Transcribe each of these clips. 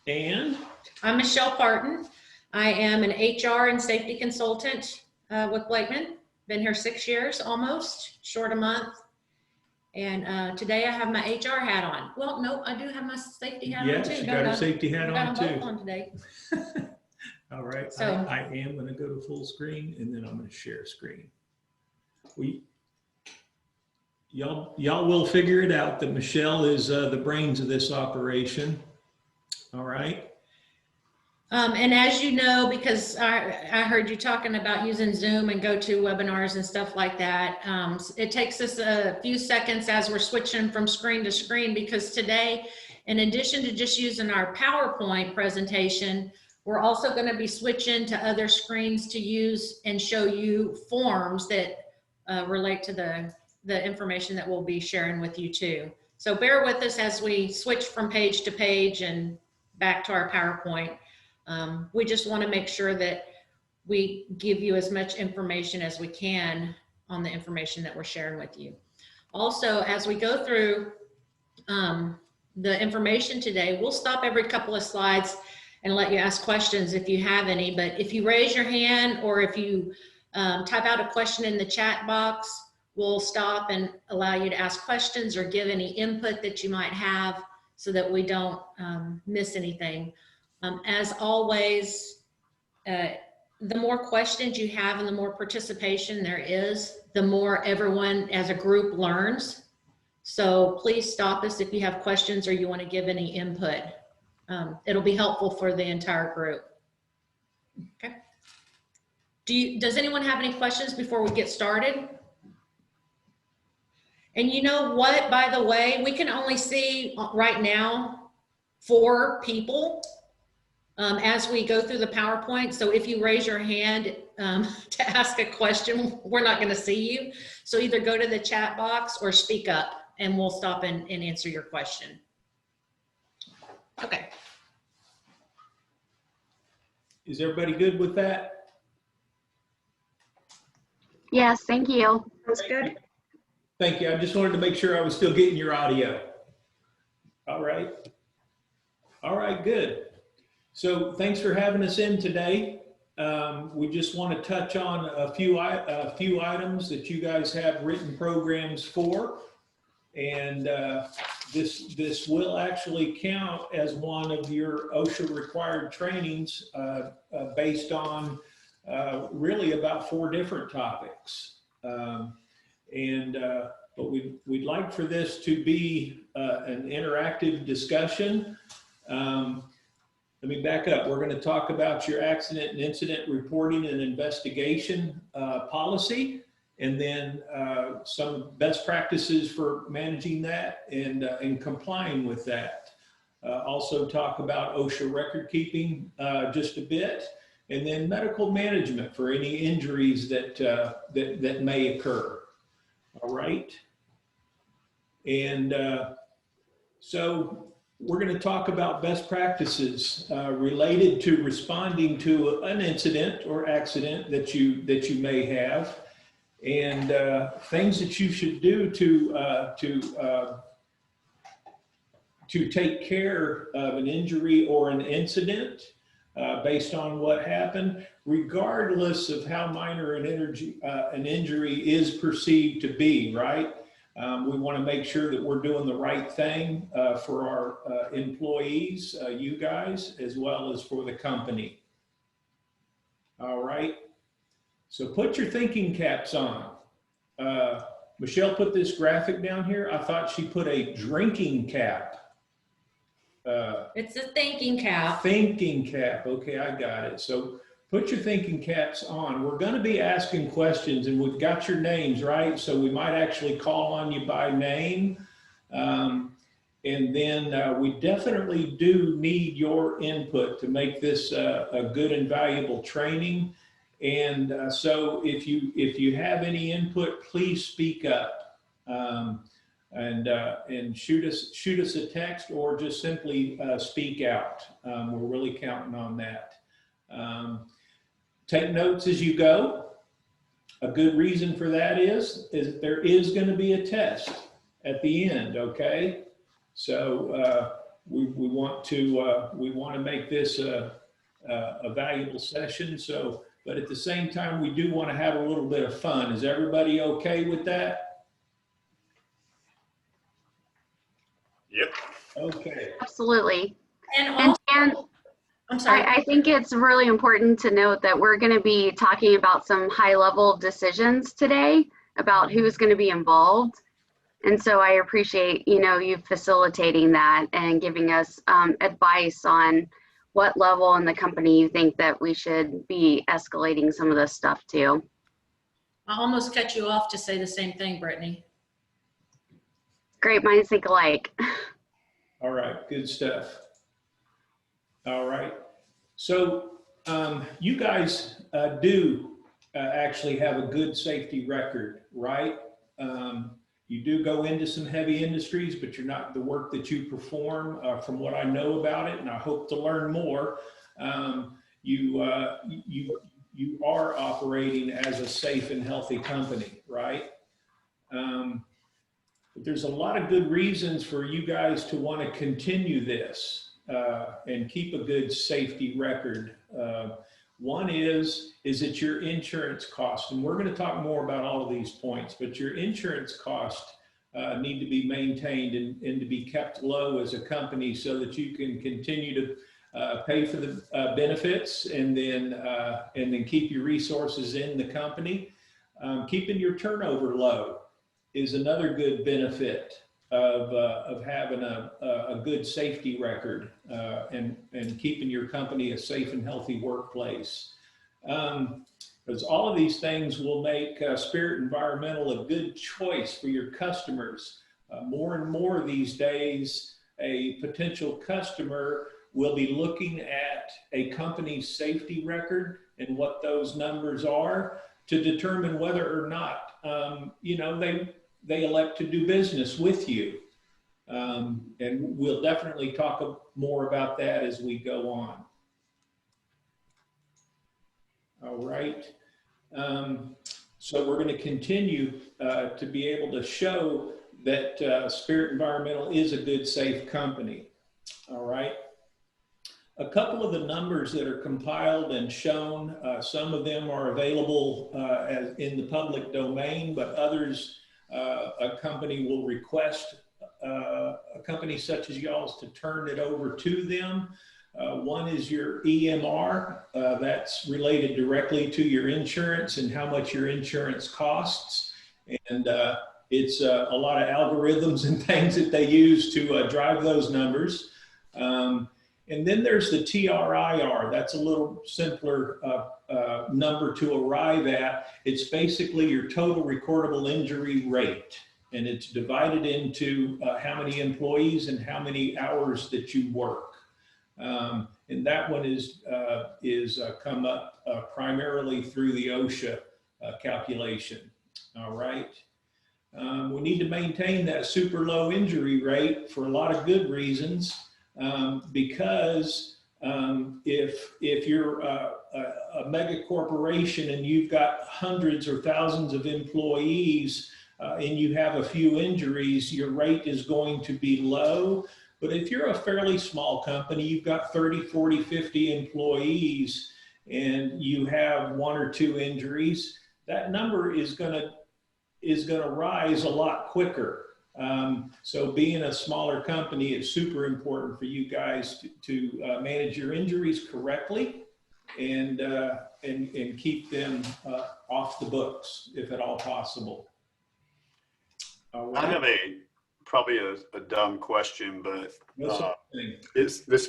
And I'm Michelle Parton. I am an HR and safety consultant with Blakeman. Been here 6 years almost, short a month. And today I have my HR hat on. Well, no, I do have my safety hat on too. Yes, you got a safety hat on too. Both on today. All right, So, I am going to go to full screen and then I'm going to share screen. Y'all will figure it out that Michelle is the brains of this operation. All right. And as you know, because I heard you talking about using Zoom and GoToWebinars and stuff like that, it takes us a few seconds as we're switching from screen to screen, because today, in addition to just using our PowerPoint presentation, we're also going to be switching to other screens to use and show you forms that relate to the information that we'll be sharing with you too. So bear with us as we switch from page to page and back to our PowerPoint. We just want to make sure that we give you as much information as we can on the information that we're sharing with you. Also, as we go through the information today, we'll stop every couple of slides and let you ask questions if you have any. But if you raise your hand or if you type out a question in the chat box, we'll stop and allow you to ask questions or give any input that you might have so that we don't miss anything. As always, the more questions you have and the more participation there is, the more everyone as a group learns. So please stop us if you have questions or you want to give any input. It'll be helpful for the entire group. Okay. Does anyone have any questions before we get started? And you know what, by the way, we can only see right now 4 people. As we go through the PowerPoint. So if you raise your hand to ask a question, we're not going to see you. So either go to the chat box or speak up and we'll stop and answer your question. Okay. Is everybody good with that? Yes, thank you. That's good. Thank you. I just wanted to make sure I was still getting your audio. All right. All right, good. So thanks for having us in today. We just want to touch on a few items that you guys have written programs for. And this will actually count as one of your OSHA required trainings based on really about 4 different topics. But we'd like for this to be an interactive discussion. Let me back up. We're going to talk about your accident and incident reporting and investigation policy, and then some best practices for managing that and complying with that. Also talk about OSHA record keeping just a bit, and then medical management for any injuries that may occur. All right. And so we're going to talk about best practices related to responding to an incident or accident that you may have, and things that you should do to take care of an injury or an incident based on what happened, regardless of how minor an injury is perceived to be, right? We want to make sure that we're doing the right thing for our employees, you guys, as well as for the company. All right. So put your thinking caps on. Michelle put this graphic down here. I thought she put a drinking cap. It's a thinking cap. Thinking cap. Okay, I got it. So put your thinking caps on. We're going to be asking questions, and we've got your names, right? So we might actually call on you by name. And then we definitely do need your input to make this a good and valuable training. And so if you have any input, please speak up and shoot us a text or just simply speak out. We're really counting on that. Take notes as you go. A good reason for that is that there is going to be a test at the end, okay? So we want to make this a valuable session. So, but at the same time, we do want to have a little bit of fun. Is everybody okay with that? Yep. Okay. Absolutely. And And also, I'm sorry. I think it's really important to note that we're going to be talking about some high-level decisions today about who's going to be involved. And so I appreciate, you facilitating that and giving us advice on what level in the company you think that we should be escalating some of this stuff to. I almost cut you off to say the same thing, Brittany. Great minds think alike. All right. Good stuff. All right. So you guys do actually have a good safety record, right? You do go into some heavy industries, but you're not the work that you perform, from what I know about it, and I hope to learn more. You are operating as a safe and healthy company, right? But there's a lot of good reasons for you guys to want to continue this and keep a good safety record. One is it your insurance cost? And we're going to talk more about all of these points, but your insurance costs need to be maintained and to be kept low as a company so that you can continue to pay for the benefits and then keep your resources in the company. Keeping your turnover low is another good benefit of having a good safety record and keeping your company a safe and healthy workplace. Because all of these things will make Spirit Environmental a good choice for your customers. More and more these days, a potential customer will be looking at a company's safety record and what those numbers are to determine whether or not they elect to do business with you. And we'll definitely talk more about that as we go on. All right. So we're going to continue to be able to show that Spirit Environmental is a good, safe company. All right. A couple of the numbers that are compiled and shown, some of them are available in the public domain, but others a company will request a company such as y'all's to turn it over to them. One is your EMR, that's related directly to your insurance and how much your insurance costs. And it's a lot of algorithms and things that they use to drive those numbers. And then there's the TRIR. That's a little simpler number to arrive at. It's basically your total recordable injury rate. And it's divided into how many employees and how many hours that you work. And that one is come up primarily through the OSHA calculation. All right. We need to maintain that super low injury rate for a lot of good reasons. Because if you're a mega corporation and you've got hundreds or thousands of employees and you have a few injuries, your rate is going to be low. But if you're a fairly small company, you've got 30, 40, 50 employees and you have 1 or 2 injuries, that number is going to rise a lot quicker. So being a smaller company, it's super important for you guys to manage your injuries correctly and keep them off the books if at all possible. All right. I have probably a dumb question, but is the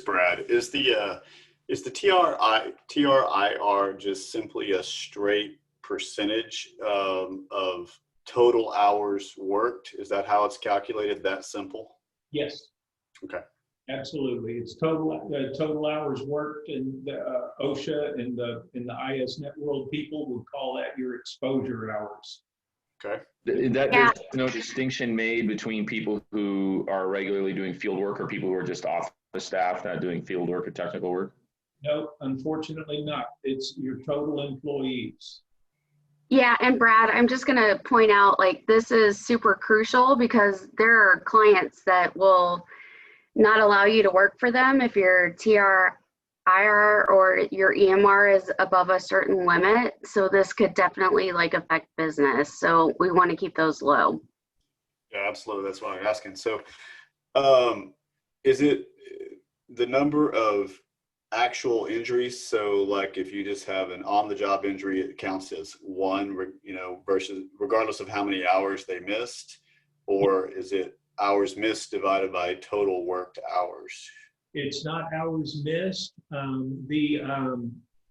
TRIR just simply a straight percentage of total hours worked? Is that how it's calculated? That simple? Yes. Okay. Absolutely. It's total hours worked, and the OSHA and the ISNet world people would call that your exposure hours. Okay. There's no distinction made between people who are regularly doing field work or people who are just office staff not doing field work or technical work? No, unfortunately not. It's your total employees. Yeah, and Brad, I'm just going to point out, like, this is super crucial because there are clients that will not allow you to work for them if your TRIR or your EMR is above a certain limit. So this could definitely like affect business. So we want to keep those low. Yeah, absolutely. That's why I'm asking. So, is it the number of actual injuries? So like if you just have an on-the-job injury, it counts as one, versus regardless of how many hours they missed, or is it hours missed divided by total worked hours? It's not hours missed.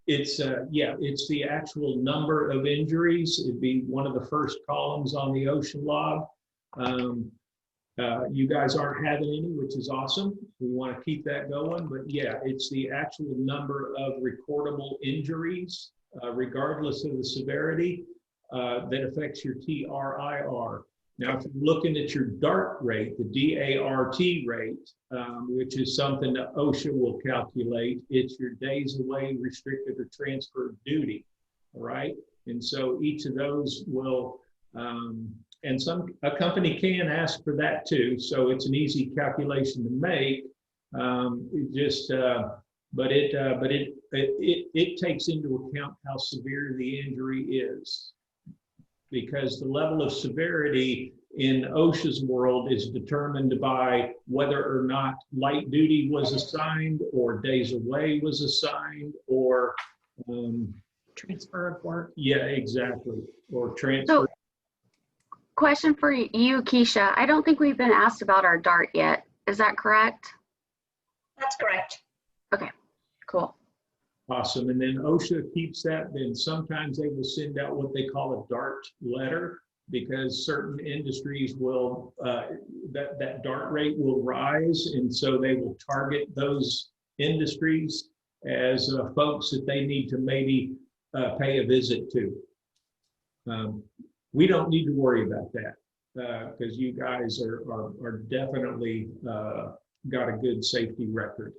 It's the actual number of injuries. It'd be one of the first columns on the OSHA log. You guys aren't having any, which is awesome. We want to keep that going, but yeah, it's the actual number of recordable injuries, regardless of the severity, that affects your TRIR. Now, if you're looking at your DART rate, the DART rate, which is something that OSHA will calculate, it's your days away, restricted or transferred duty, all right? And so each of those will, and a company can ask for that too, so it's an easy calculation to make. It takes into account how severe the injury is, because the level of severity in OSHA's world is determined by whether or not light duty was assigned, or days away was assigned, or Transfer of work. yeah, exactly, or transfer. So, question for you, Keisha. I don't think we've been asked about our DART yet. Is that correct? That's correct. Okay, cool. Awesome. And then OSHA keeps that. Then sometimes they will send out what they call a DART letter, because certain industries will, that DART rate will rise. And so they will target those industries as folks that they need to maybe pay a visit to. We don't need to worry about that, because you guys are definitely got a good safety record.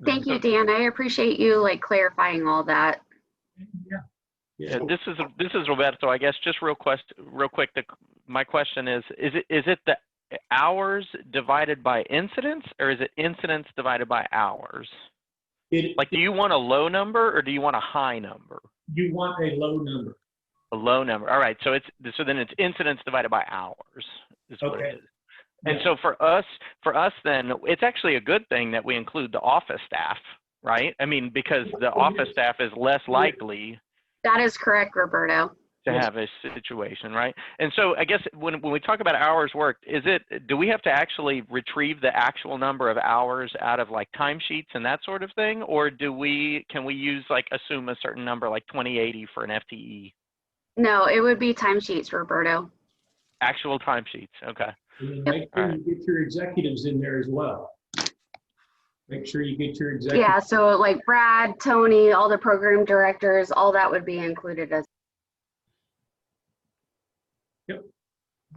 Thank you, Dan. I appreciate you like clarifying all that. Yeah, this is Roberto. I guess just real quick. My question is it the hours divided by incidents, or is it incidents divided by hours? Like, do you want a low number or do you want a high number? You want a low number. A low number. All right. So then it's incidents divided by hours is what it is. And Yeah. so for us then, it's actually a good thing that we include the office staff, right? I mean, because the office staff is less likely That is correct, Roberto. to have a situation, right? And so I guess when we talk about hours worked, do we have to actually retrieve the actual number of hours out of like timesheets and that sort of thing? Or can we use assume a certain number like 2080 for an FTE? No, it would be timesheets, Roberto. Actual timesheets, okay. And then make sure you get your executives in there as well. Make sure you get your executives. Yeah, so like Brad, Tony, all the program directors, all that would be included as.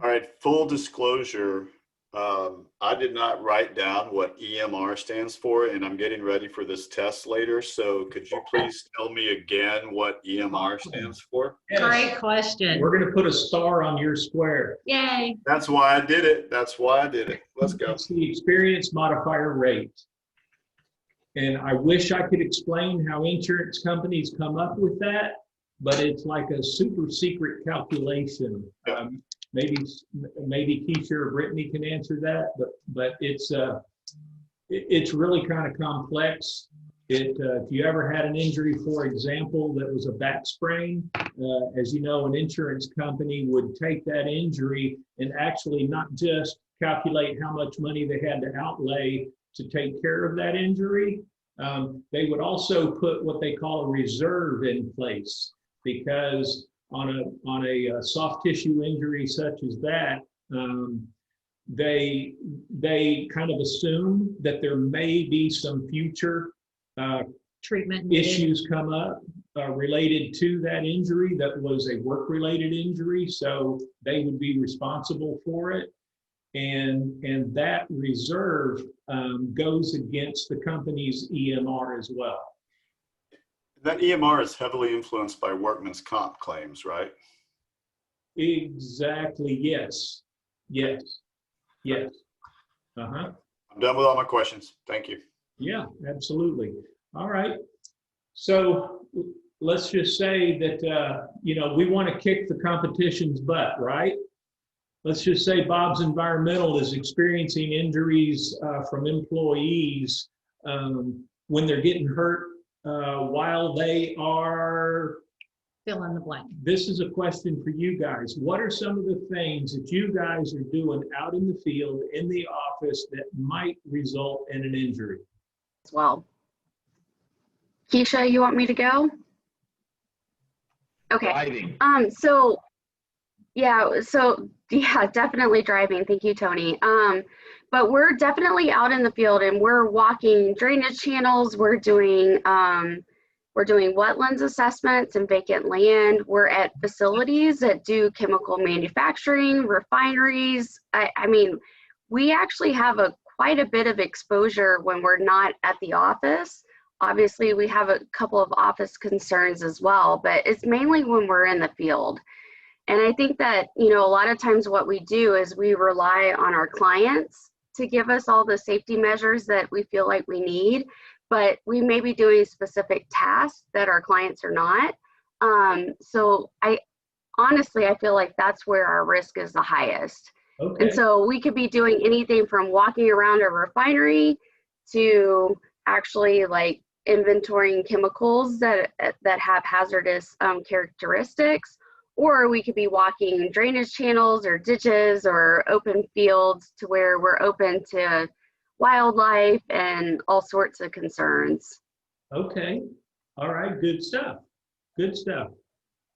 All right, full disclosure, I did not write down what EMR stands for, and I'm getting ready for this test later. So could you please tell me again what EMR stands for? Yes. Great question. We're going to put a star on your square. Yay. That's why I did it. That's why I did it. Let's go. It's the experience modifier rate. And I wish I could explain how insurance companies come up with that, but it's like a super secret calculation. Maybe Keisha or Brittany can answer that, but it's really kind of complex. If you ever had an injury, for example, that was a back sprain, as you know, an insurance company would take that injury and actually not just calculate how much money they had to outlay to take care of that injury. They would also put what they call a reserve in place, because on a soft tissue injury such as that, they kind of assume that there may be some future Treatment issues come up related to that injury that was a work-related injury, so they would be responsible for it. And that reserve goes against the company's EMR as well. That EMR is heavily influenced by workman's comp claims, right? Exactly, yes. Yes. Yes. Uh-huh. I'm done with all my questions. Thank you. Yeah, absolutely. All right. So let's just say that, we want to kick the competition's butt, right? Let's just say Bob's Environmental is experiencing injuries from employees when they're getting hurt while they are. Fill in the blank. This is a question for you guys. What are some of the things that you guys are doing out in the field, in the office, that might result in an injury? As well. Keisha, you want me to go? Okay. Driving. So definitely driving. Thank you, Tony. But we're definitely out in the field and we're walking drainage channels. We're doing wetlands assessments and vacant land. We're at facilities that do chemical manufacturing, refineries. I mean, we actually have quite a bit of exposure when we're not at the office. Obviously, we have a couple of office concerns as well, but it's mainly when we're in the field. And I think that, a lot of times what we do is we rely on our clients to give us all the safety measures that we feel like we need, but we may be doing specific tasks that our clients are not. So I feel like that's where our risk is the highest. Okay. And so we could be doing anything from walking around a refinery to actually like inventorying chemicals that have hazardous characteristics, or we could be walking drainage channels or ditches or open fields to where we're open to wildlife and all sorts of concerns. Okay. All right. Good stuff. Good stuff.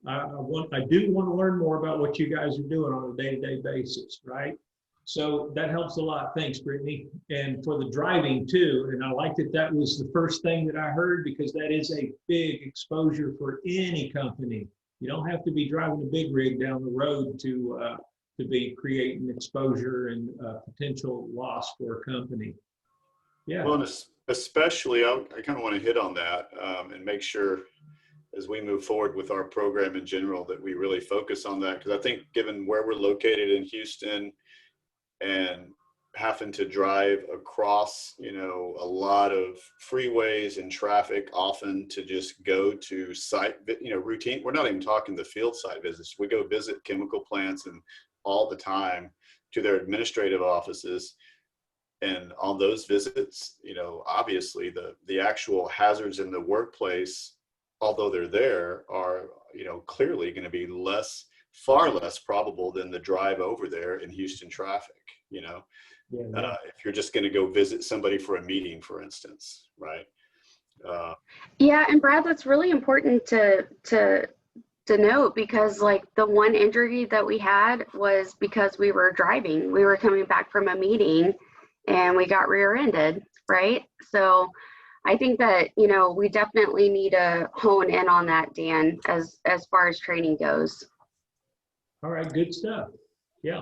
I do want to learn more about what you guys are doing on a day-to-day basis, right? So that helps a lot. Thanks, Brittany. And for the driving too. And I like that was the first thing that I heard, because that is a big exposure for any company. You don't have to be driving a big rig down the road to be creating exposure and potential loss for a company. Yeah. Well, and especially, I kind of want to hit on that and make sure as we move forward with our program in general that we really focus on that. Because I think given where we're located in Houston and having to drive across, a lot of freeways and traffic often to just go to site, routine. We're not even talking the field site visits. We go visit chemical plants and all the time to their administrative offices. And on those visits, obviously the actual hazards in the workplace, although they're there, are, clearly going to be far less probable than the drive over there in Houston traffic, if you're just going to go visit somebody for a meeting, for instance, right? Yeah, and Brad, that's really important to note, because like the one injury that we had was because we were driving. We were coming back from a meeting and we got rear-ended, right? So I think that, we definitely need to hone in on that, Dan, as far as training goes. All right, good stuff. Yeah,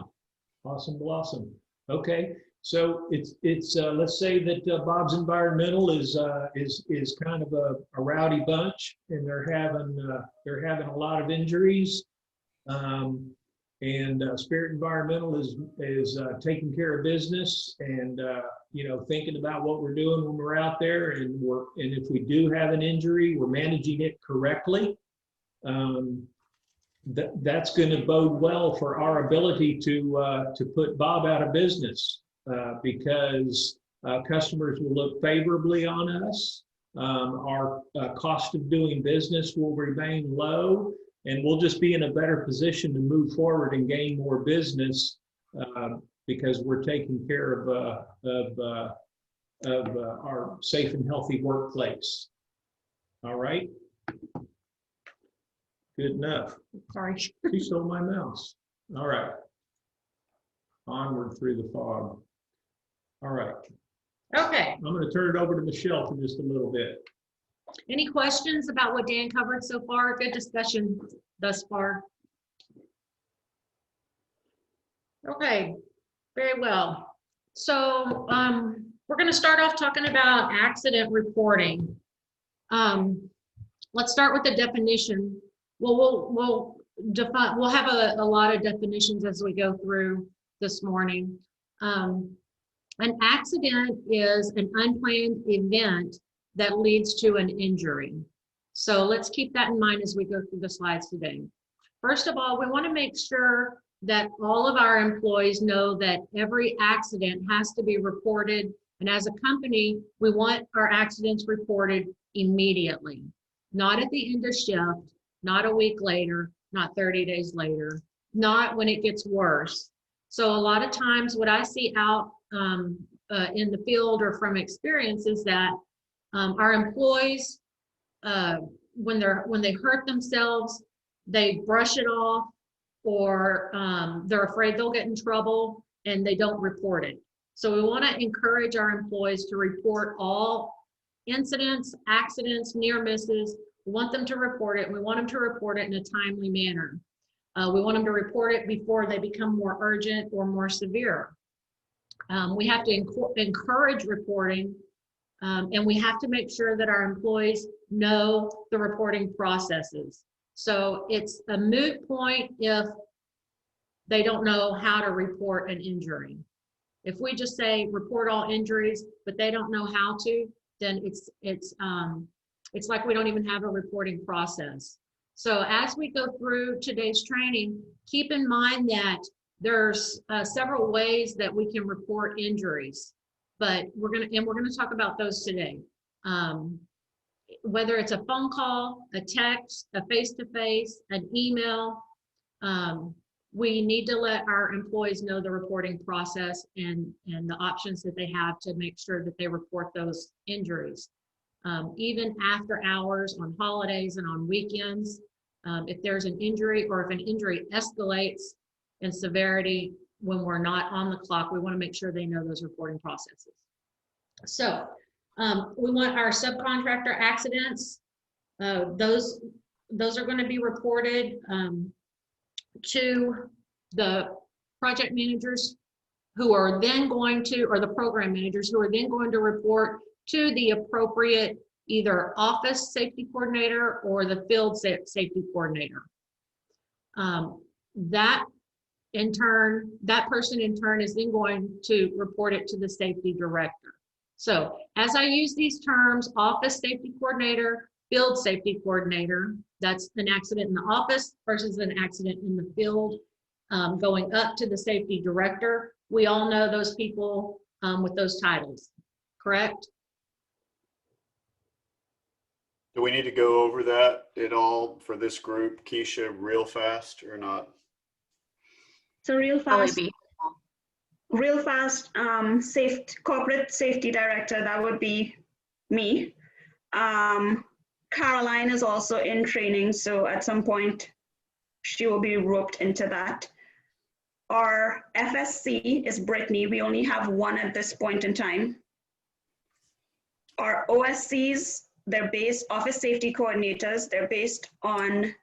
awesome blossom. Okay, so it's let's say that Bob's Environmental is kind of a rowdy bunch, and they're having a lot of injuries, and Spirit Environmental is taking care of business and thinking about what we're doing when we're out there, and if we do have an injury, we're managing it correctly. That's going to bode well for our ability to put Bob out of business, because customers will look favorably on us. Our cost of doing business will remain low, and we'll just be in a better position to move forward and gain more business because we're taking care of our safe and healthy workplace. All right. Good enough. Sorry. She stole my mouse. All right. Onward through the fog. All right. Okay. I'm going to turn it over to Michelle for just a little bit. Any questions about what Dan covered so far? Good discussion thus far. Okay, very well. So we're going to start off talking about accident reporting. Let's start with the definition. Well, we'll have a lot of definitions as we go through this morning. An accident is an unplanned event that leads to an injury. So let's keep that in mind as we go through the slides today. First of all, we want to make sure that all of our employees know that every accident has to be reported. And as a company, we want our accidents reported immediately, not at the end of shift, not a week later, not 30 days later, not when it gets worse. So a lot of times what I see out in the field or from experience is that our employees, when they hurt themselves, they brush it off, or they're afraid they'll get in trouble and they don't report it. So we want to encourage our employees to report all incidents, accidents, near misses. We want them to report it, and we want them to report it in a timely manner. We want them to report it before they become more urgent or more severe. We have to encourage reporting, and we have to make sure that our employees know the reporting processes. So it's a moot point if they don't know how to report an injury. If we just say report all injuries, but they don't know how to, then it's like we don't even have a reporting process. So as we go through today's training, keep in mind that there's several ways that we can report injuries, but we're gonna talk about those today. Whether it's a phone call, a text, a face-to-face, an email, we need to let our employees know the reporting process and the options that they have to make sure that they report those injuries. Even after hours, on holidays and on weekends, if there's an injury or if an injury escalates in severity when we're not on the clock, we want to make sure they know those reporting processes. So we want our subcontractor accidents. Those are going to be reported to the project managers, who are then going to, or the program managers, who are then going to report to the appropriate either office safety coordinator or the field safety coordinator. That person in turn is then going to report it to the safety director. So as I use these terms, office safety coordinator, field safety coordinator, that's an accident in the office versus an accident in the field, going up to the safety director. We all know those people with those titles, correct? Do we need to go over that at all for this group, Keisha, real fast or not? So real Probably fast, be corporate safety director, that would be me. Caroline is also in training, so at some point she will be roped into that. Our FSC is Brittany. We only have one at this point in time. Our OSCs, they're based, office safety coordinators, they're based on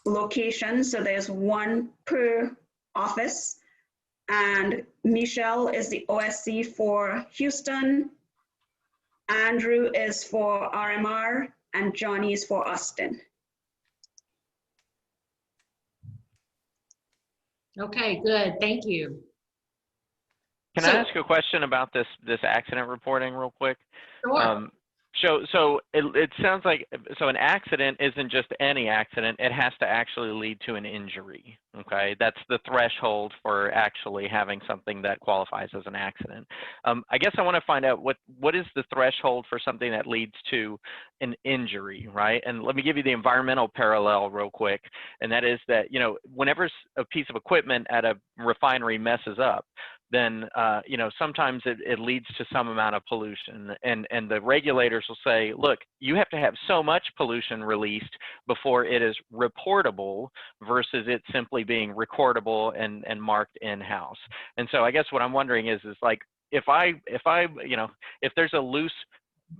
location. So there's one per office. And Michelle is the OSC for Houston. Andrew is for RMR, and Johnny is for Austin. Okay, good, thank you. Can I ask a question about this accident reporting real quick? Sure. So it sounds like, so an accident isn't just any accident, it has to actually lead to an injury, okay? That's the threshold for actually having something that qualifies as an accident. I guess I want to find out what is the threshold for something that leads to an injury, right? And let me give you the environmental parallel real quick, and that is that, you know, whenever a piece of equipment at a refinery messes up, then you know, sometimes it leads to some amount of pollution, and the regulators will say, look, you have to have so much pollution released before it is reportable versus it simply being recordable and marked in-house. And so I guess what I'm wondering is like, if you know, if there's a loose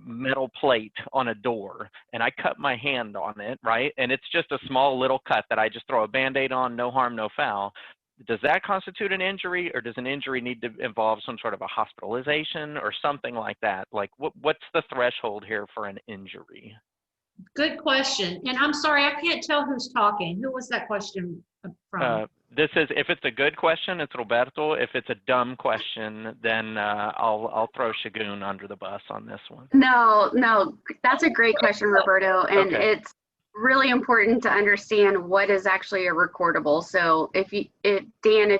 metal plate on a door and I cut my hand on it, right, and it's just a small little cut that I just throw a Band-Aid on, no harm, no foul, does that constitute an injury, or does an injury need to involve some sort of a hospitalization or something like that? Like what's the threshold here for an injury? Good question. And I'm sorry, I can't tell who's talking. Who was that question from? This is, if it's a good question, it's Roberto. If it's a dumb question, then I'll throw Shagun under the bus on this one. No, that's a great question, Roberto. And Okay. it's really important to understand what is actually a recordable. So Dan,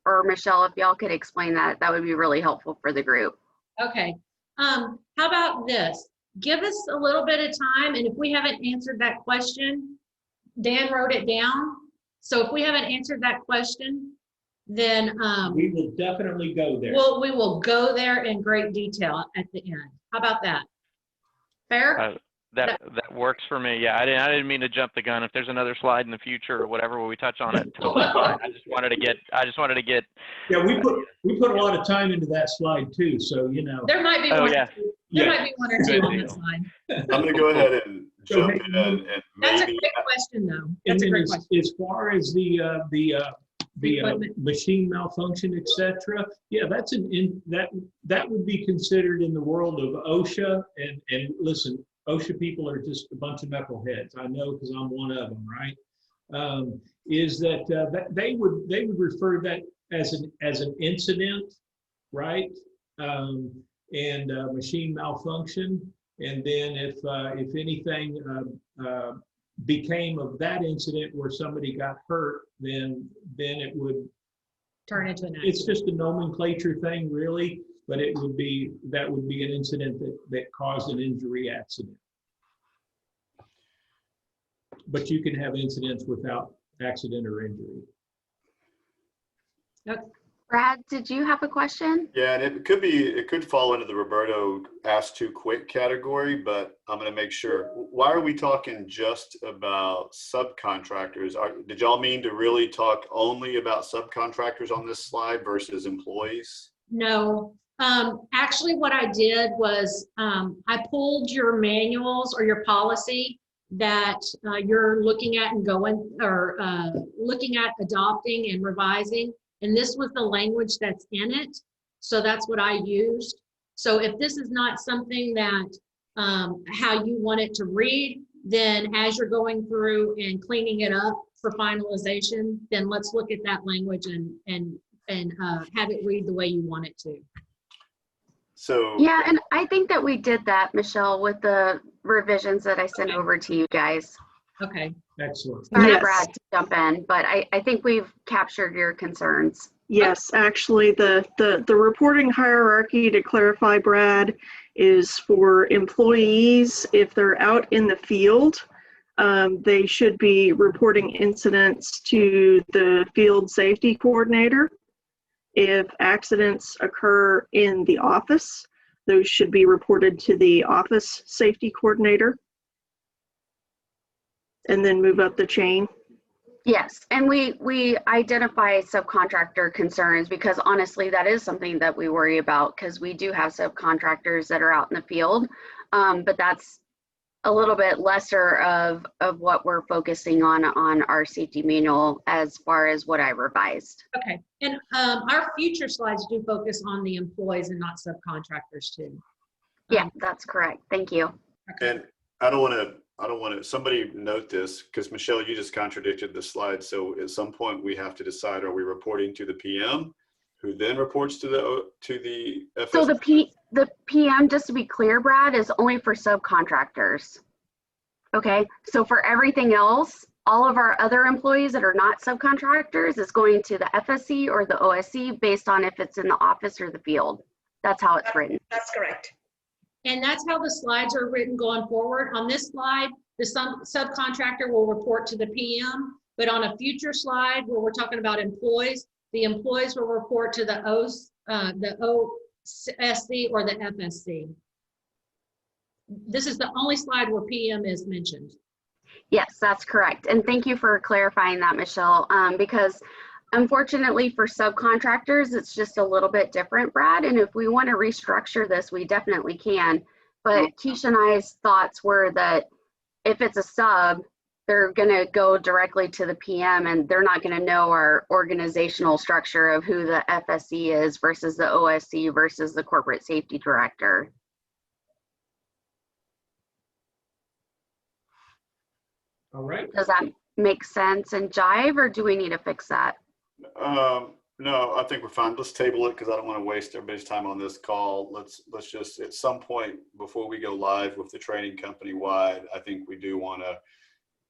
or Michelle, if y'all could explain that, that would be really helpful for the group. Okay. How about this? Give us a little bit of time, and if we haven't answered that question, Dan wrote it down. So if we haven't answered that question, then We will definitely go there. we will go there in great detail at the end. How about that? Fair? That works for me. Yeah, I didn't mean to jump the gun. If there's another slide in the future or whatever where we touch on it, totally fine. I just wanted to get. Yeah, we put a lot of time into that slide too, so you know. There might be Oh, one. yeah. There Yeah. might be one or two Good on deal. this slide. I'm gonna go ahead and jump in and That's a maybe, great question, though. And That's a then great as, question. as far as the Equipment. machine malfunction, et cetera, yeah, that would be considered in the world of OSHA. And listen, OSHA people are just a bunch of knuckleheads. I know because I'm one of them, right? Is that they would refer that as an incident, right? And machine malfunction. And then if anything became of that incident where somebody got hurt, then it would Turn into an it's accident. just a nomenclature thing, really, but that would be an incident that caused an injury accident. But you can have incidents without accident or injury. Brad, did you have a question? yeah, and it could fall into the Roberto asked too quick category, but I'm gonna make sure. Why are we talking just about subcontractors? Did y'all mean to really talk only about subcontractors on this slide versus employees? No. Actually, what I did was I pulled your manuals or your policy that you're looking at and looking at adopting and revising. And this was the language that's in it. So that's what I used. So if this is not something that how you want it to read, then as you're going through and cleaning it up for finalization, then let's look at that language and have it read the way you want it to. So Yeah, and I think that we did that, Michelle, with the revisions that I sent over to you guys. Okay. Excellent. Sorry, Yes. Brad, to jump in, but I think we've captured your concerns. Yes, actually, the reporting hierarchy, to clarify, Brad, is for employees. If they're out in the field, they should be reporting incidents to the field safety coordinator. If accidents occur in the office, those should be reported to the office safety coordinator. And then move up the chain. Yes, and we identify subcontractor concerns because honestly, that is something that we worry about because we do have subcontractors that are out in the field, but that's a little bit lesser of what we're focusing on our safety manual as far as what I revised. Okay. And our future slides do focus on the employees and not subcontractors too. Yeah, that's correct. Thank you. and I don't want to, somebody note this, because Michelle, you just contradicted the slide. So at some point we have to decide, are we reporting to the PM, who then reports to the FS? So the PM, just to be clear, Brad, is only for subcontractors. Okay, so for everything else, all of our other employees that are not subcontractors is going to the FSC or the OSC based on if it's in the office or the field. That's how it's written. That's correct. And that's how the slides are written going forward. On this slide, the subcontractor will report to the PM, but on a future slide where we're talking about employees, the employees will report to the OSC or the FSC. This is the only slide where PM is mentioned. Yes, that's correct. And thank you for clarifying that, Michelle, because unfortunately for subcontractors, it's just a little bit different, Brad. And if we want to restructure this, we definitely can. But Keisha and I's thoughts were that if it's a sub, they're going to go directly to the PM and they're not going to know our organizational structure of who the FSC is versus the OSC versus the corporate safety director. All right. Does that make sense and jive, or do we need to fix that? No, I think we're fine. Let's table it because I don't want to waste everybody's time on this call. Let's just, at some point before we go live with the training company wide, I think we do want to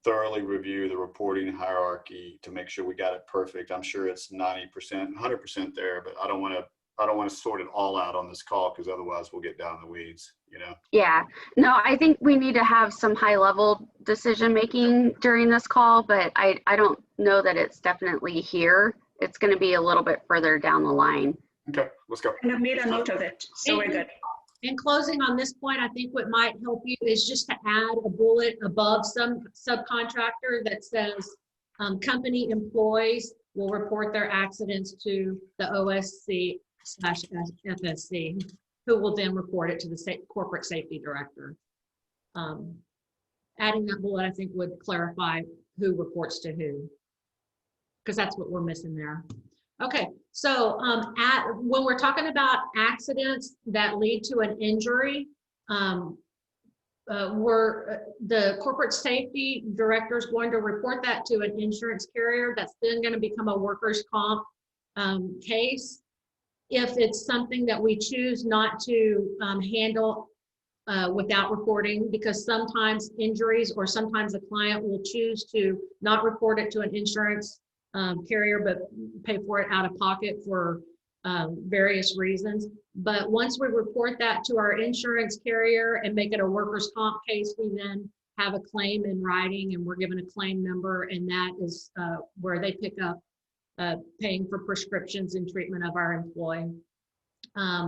thoroughly review the reporting hierarchy to make sure we got it perfect. I'm sure it's 90%, 100% there, but I don't want to sort it all out on this call because otherwise we'll get down in the weeds, you know? Yeah, no, I think we need to have some high level decision making during this call, but I don't know that it's definitely here. It's going to be a little bit further down the line. Okay, let's go. And I've made a note of it, so we're good. In closing on this point, I think what might help you is just to add a bullet above some subcontractor that says company employees will report their accidents to the OSC/FSC, who will then report it to the corporate safety director. Adding that bullet, I think, would clarify who reports to who, because that's what we're missing there. Okay, so when we're talking about accidents that lead to an injury, the corporate safety director is going to report that to an insurance carrier. That's then going to become a workers' comp case. If it's something that we choose not to handle without reporting, because sometimes injuries or sometimes the client will choose to not report it to an insurance carrier, but pay for it out of pocket for various reasons. But once we report that to our insurance carrier and make it a workers' comp case, we then have a claim in writing and we're given a claim number, and that is where they pick up paying for prescriptions and treatment of our employee.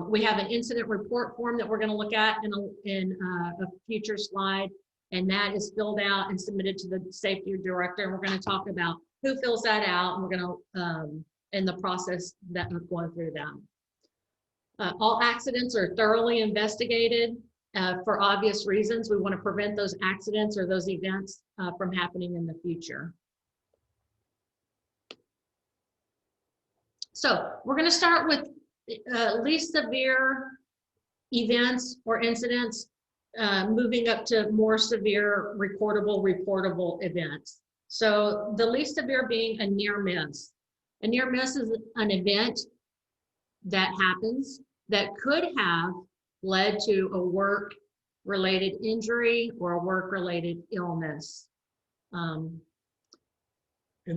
We have an incident report form that we're going to look at in a future slide, and that is filled out and submitted to the safety director. And we're going to talk about who fills that out, and we're going to, in the process that we're going through them. All accidents are thoroughly investigated for obvious reasons. We want to prevent those accidents or those events from happening in the future. So we're going to start with least severe events or incidents, moving up to more severe reportable events. So the least severe being a near miss. A near miss is an event that happens that could have led to a work-related injury or a work-related illness. And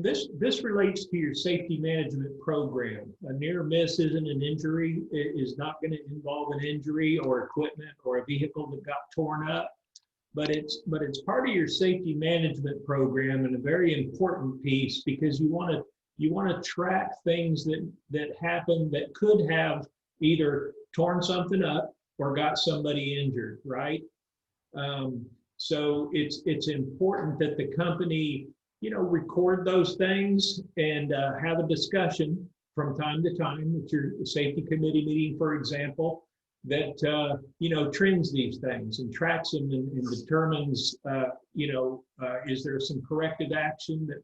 this relates to your safety management program. A near miss isn't an injury. It is not going to involve an injury or equipment or a vehicle that got torn up. But it's part of your safety management program, and a very important piece, because you want to track things that happen that could have either torn something up or got somebody injured, right? So it's important that the company, record those things and have a discussion from time to time at your safety committee meeting, for example, that trims these things and tracks them and determines is there some corrective action that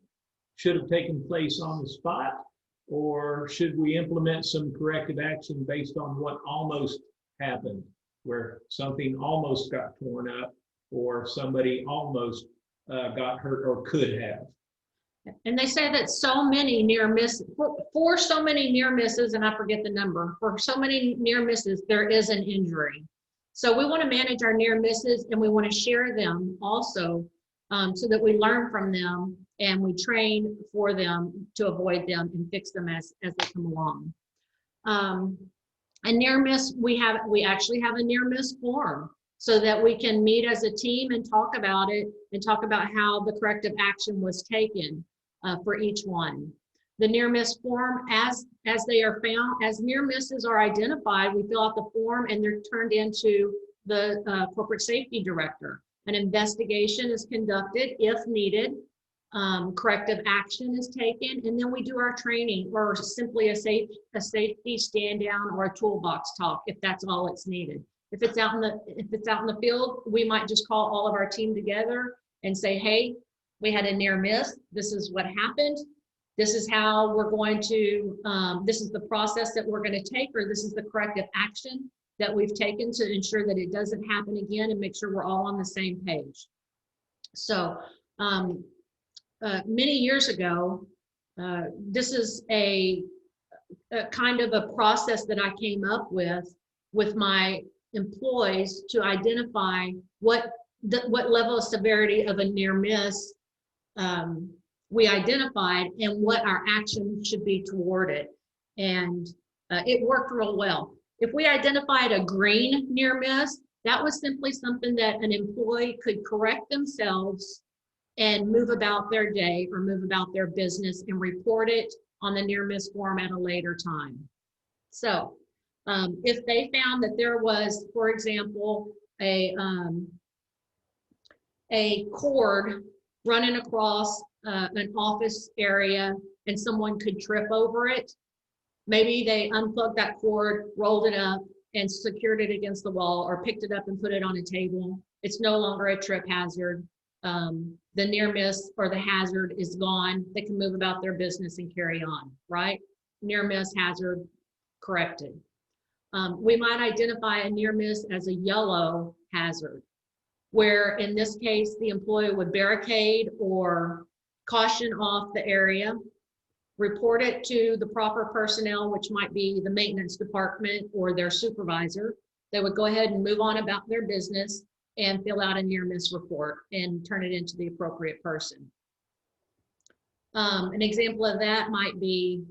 should have taken place on the spot, or should we implement some corrective action based on what almost happened, where something almost got torn up or somebody almost got hurt or could have. And they say that so many near misses, for so many near misses, and I forget the number, for so many near misses, there is an injury. So we want to manage our near misses, and we want to share them also so that we learn from them and we train for them to avoid them and fix them as they come along. A near miss, we actually have a near miss form so that we can meet as a team and talk about it and talk about how the corrective action was taken for each one. The near miss form, as they are found, as near misses are identified, we fill out the form and they're turned into the corporate safety director. An investigation is conducted if needed. Corrective action is taken, and then we do our training, or simply a safety stand down or a toolbox talk if that's all it's needed. If it's out in the field, we might just call all of our team together and say, hey, we had a near miss. This is what happened. This is how we're going to, this is the process that we're going to take, or this is the corrective action that we've taken to ensure that it doesn't happen again and make sure we're all on the same page. So Many years ago, this is a kind of a process that I came up with my employees to identify what level of severity of a near miss we identified and what our action should be toward it. And it worked real well. If we identified a green near miss, that was simply something that an employee could correct themselves and move about their day or move about their business and report it on the near miss form at a later time. So if they found that there was, for example, a cord running across an office area and someone could trip over it, maybe they unplugged that cord, rolled it up, and secured it against the wall, or picked it up and put it on a table. It's no longer a trip hazard. The near miss or the hazard is gone. They can move about their business and carry on, right? Near miss, hazard corrected. We might identify a near miss as a yellow hazard, where in this case, the employee would barricade or caution off the area, report it to the proper personnel, which might be the maintenance department or their supervisor. They would go ahead and move on about their business and fill out a near miss report and turn it into the appropriate person. An example of that might be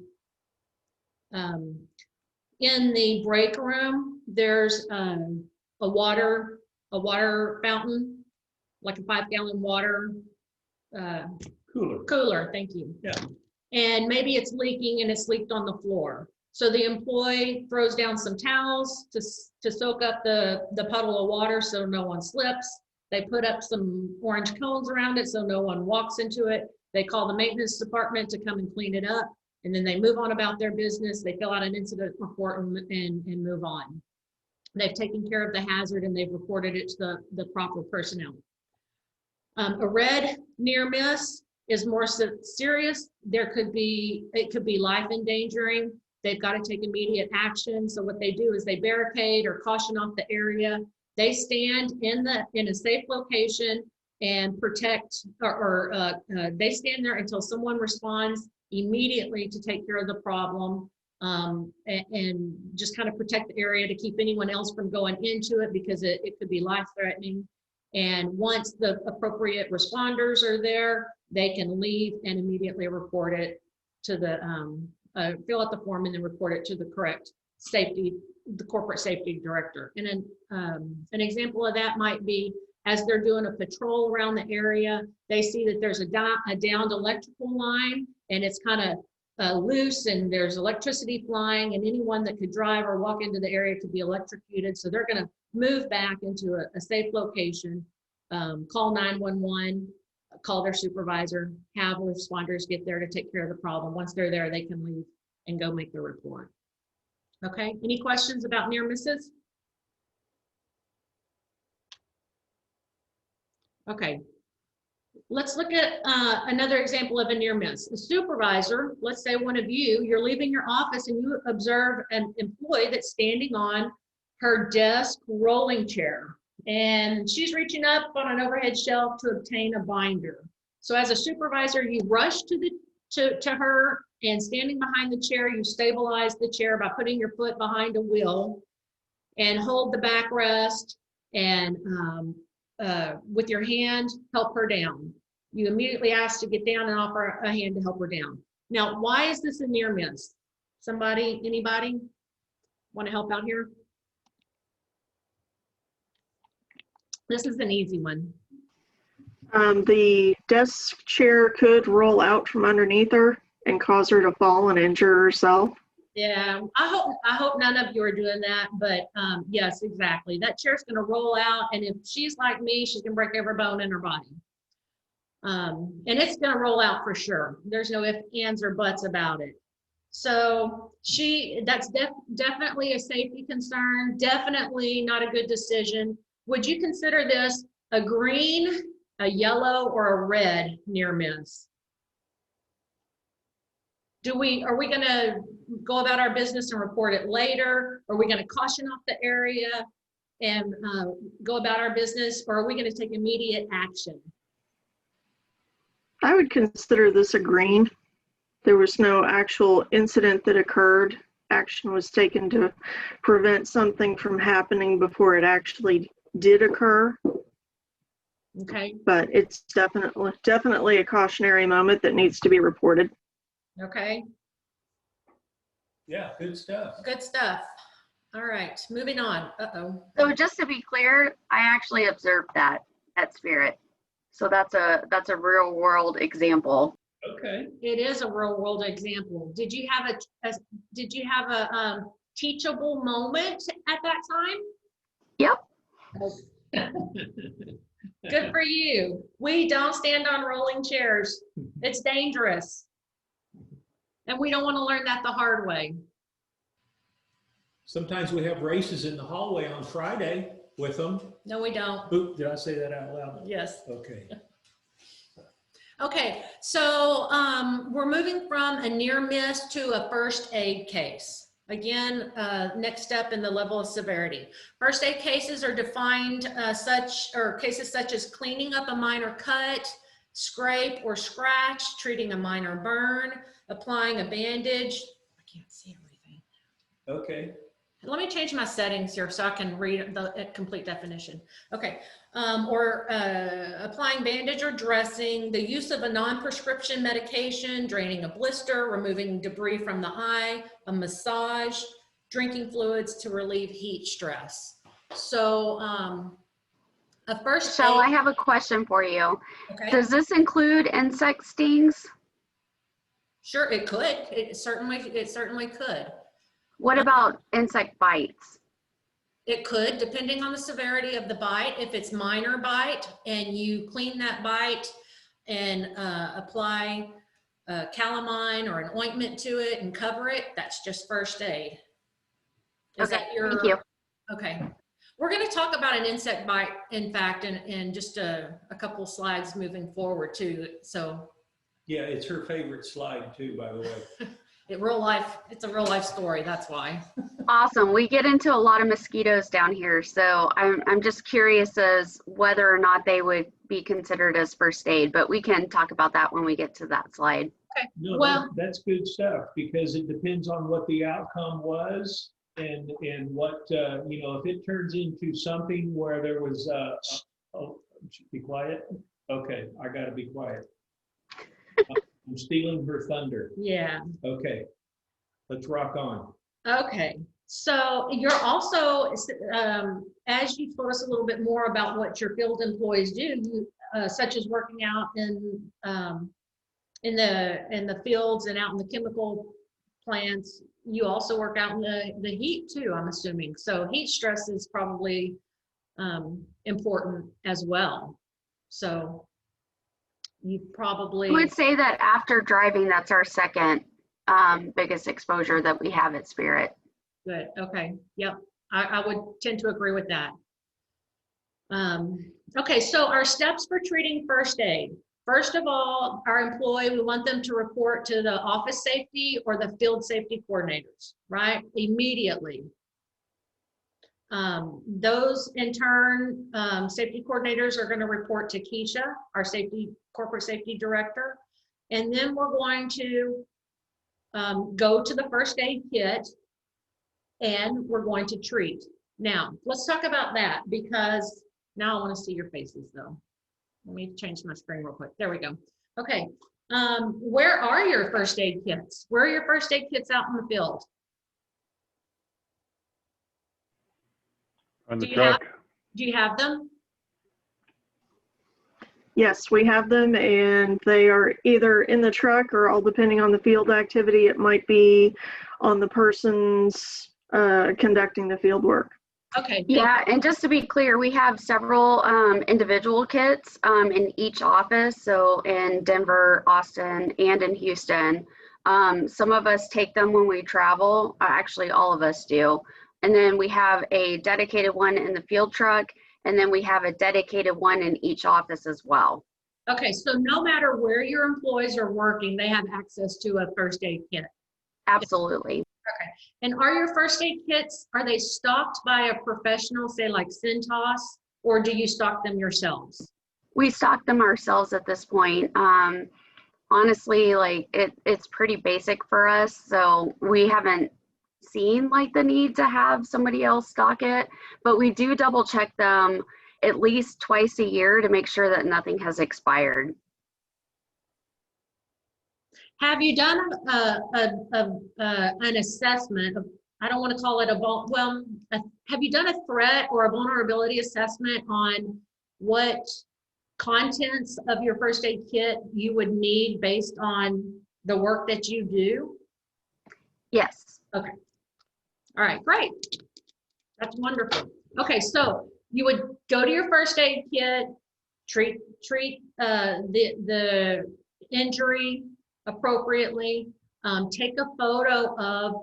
in the break room, there's a water fountain, like a 5-gallon water cooler, thank you. Yeah. And maybe it's leaking and it's leaked on the floor. So the employee throws down some towels to soak up the puddle of water so no one slips. They put up some orange cones around it so no one walks into it. They call the maintenance department to come and clean it up. And then they move on about their business. They fill out an incident report and move on. They've taken care of the hazard and they've reported it to the proper personnel. A red near miss is more serious. It could be life endangering. They've got to take immediate action. So what they do is they barricade or caution off the area. They stand in a safe location and protect, they stand there until someone responds immediately to take care of the problem, and just kind of protect the area to keep anyone else from going into it, because it could be life-threatening. And once the appropriate responders are there, they can leave and immediately report it to the, fill out the form and then report it to the correct the corporate safety director. And then an example of that might be, as they're doing a patrol around the area, they see that there's a downed electrical line and it's kind of loose and there's electricity flying, and anyone that could drive or walk into the area could be electrocuted. So they're going to move back into a safe location, call 911, call their supervisor, have responders get there to take care of the problem. Once they're there, they can leave and go make their report. Okay, any questions about near misses? Okay, let's look at another example of a near miss. A supervisor, let's say one of you're leaving your office and you observe an employee that's standing on her desk rolling chair, and she's reaching up on an overhead shelf to obtain a binder. So as a supervisor, you rush to her, and standing behind the chair, you stabilize the chair by putting your foot behind a wheel and hold the backrest, and with your hand, help her down. You immediately ask to get down and offer a hand to help her down. Now, why is this a near miss? Anybody want to help out here? This is an easy one. The desk chair could roll out from underneath her and cause her to fall and injure herself. Yeah, I hope none of you are doing that, but yes, exactly. That chair's going to roll out, and if she's like me, she's going to break every bone in her body. And it's going to roll out for sure. There's no ifs, ands, or buts about it. So that's definitely a safety concern, definitely not a good decision. Would you consider this a green, a yellow, or a red near miss? Are we going to go about our business and report it later? Are we going to caution off the area and go about our business? Or are we going to take immediate action? I would consider this a green. There was no actual incident that occurred. Action was taken to prevent something from happening before it actually did occur. Okay, But it's definitely a cautionary moment that needs to be reported. okay, Yeah, good stuff. good stuff. All right, moving on. Uh-oh. So just to be clear, I actually observed that at Spirit. So that's a real world example. Okay. It is a real world example. Did you have a teachable moment at that time? Yep. Good for you. We don't stand on rolling chairs. It's dangerous. And we don't want to learn that the hard way. Sometimes we have races in the hallway on Friday with them. No, we don't. Oop, did I say that out loud? Yes. Okay. Okay, so we're moving from a near miss to a first aid case. Again, next step in the level of severity. First aid cases are defined cases such as cleaning up a minor cut, scrape or scratch, treating a minor burn, applying a bandage. I can't see everything. Okay. Let me change my settings here so I can read the complete definition. Okay, or applying bandage or dressing, the use of a non-prescription medication, draining a blister, removing debris from the eye, a massage, drinking fluids to relieve heat stress. So a first So I aid, have a question for you. okay, Does this include insect stings? sure, it could. It certainly could. What about insect bites? It could, depending on the severity of the bite. If it's minor bite and you clean that bite and apply calamine or an ointment to it and cover it, that's just first aid. Is Okay, that your? thank you. Okay. We're going to talk about an insect bite, in fact, in just a couple slides moving forward too. So. Yeah, it's her favorite slide too, by the way. It's a real life story, that's why. Awesome. We get into a lot of mosquitoes down here, so I'm just curious as whether or not they would be considered as first aid, but we can talk about that when we get to that slide. Okay. No, Well, that's good stuff because it depends on what the outcome was and what, if it turns into something where there was, be quiet. Okay, I gotta be quiet. I'm stealing her thunder. yeah. Okay, let's rock on. Okay, so you're also, as you told us a little bit more about what your field employees do, such as working out in the fields and out in the chemical plants, you also work out in the heat too, I'm assuming. So heat stress is probably important as well. So you probably. I would say that after driving, that's our second biggest exposure that we have at Spirit. Good. Okay. Yep. I would tend to agree with that. Okay. So our steps for treating first aid. First of all, our employee, we want them to report to the office safety or the field safety coordinators, right? Immediately. Those in turn, safety coordinators are going to report to Keisha, our corporate safety director. And then we're going to go to the first aid kit and we're going to treat. Now, let's talk about that because now I want to see your faces though. Let me change my screen real quick. There we go. Okay. Where are your first aid kits? Where are your first aid kits out in the field? On the truck. Do you have them? Yes, we have them, and they are either in the truck or, all depending on the field activity, it might be on the person's conducting the field work. Okay. Yeah, and just to be clear, we have several individual kits in each office. So in Denver, Austin, and in Houston. Some of us take them when we travel. Actually, all of us do. And then we have a dedicated one in the field truck, and then we have a dedicated one in each office as well. Okay, so no matter where your employees are working, they have access to a first aid kit. Absolutely. Okay, and are your first aid kits, are they stocked by a professional, say like Cintas, or do you stock them yourselves? We stock them ourselves at this point. Honestly, like it's pretty basic for us, so we haven't seen like the need to have somebody else stock it, but we do double check them at least twice a year to make sure that nothing has expired. Have you done an assessment of, I don't want to call it have you done a threat or a vulnerability assessment on what contents of your first aid kit you would need based on the work that you do? Yes. Okay. All right, great. That's wonderful. Okay, so you would go to your first aid kit, treat the injury appropriately, take a photo of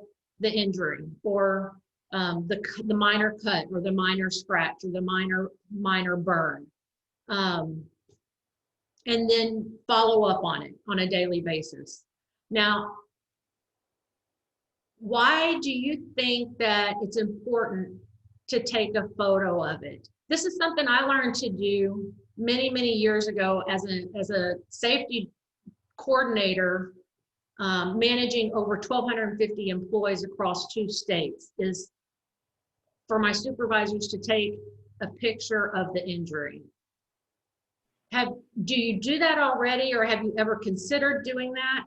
the injury or the minor cut or the minor scratch or the minor burn, and then follow up on it on a daily basis. Now, why do you think that it's important to take a photo of it? This is something I learned to do many, many years ago as a safety coordinator, managing over 1,250 employees across 2 states, is for my supervisors to take a picture of the injury. Do you do that already, or have you ever considered doing that?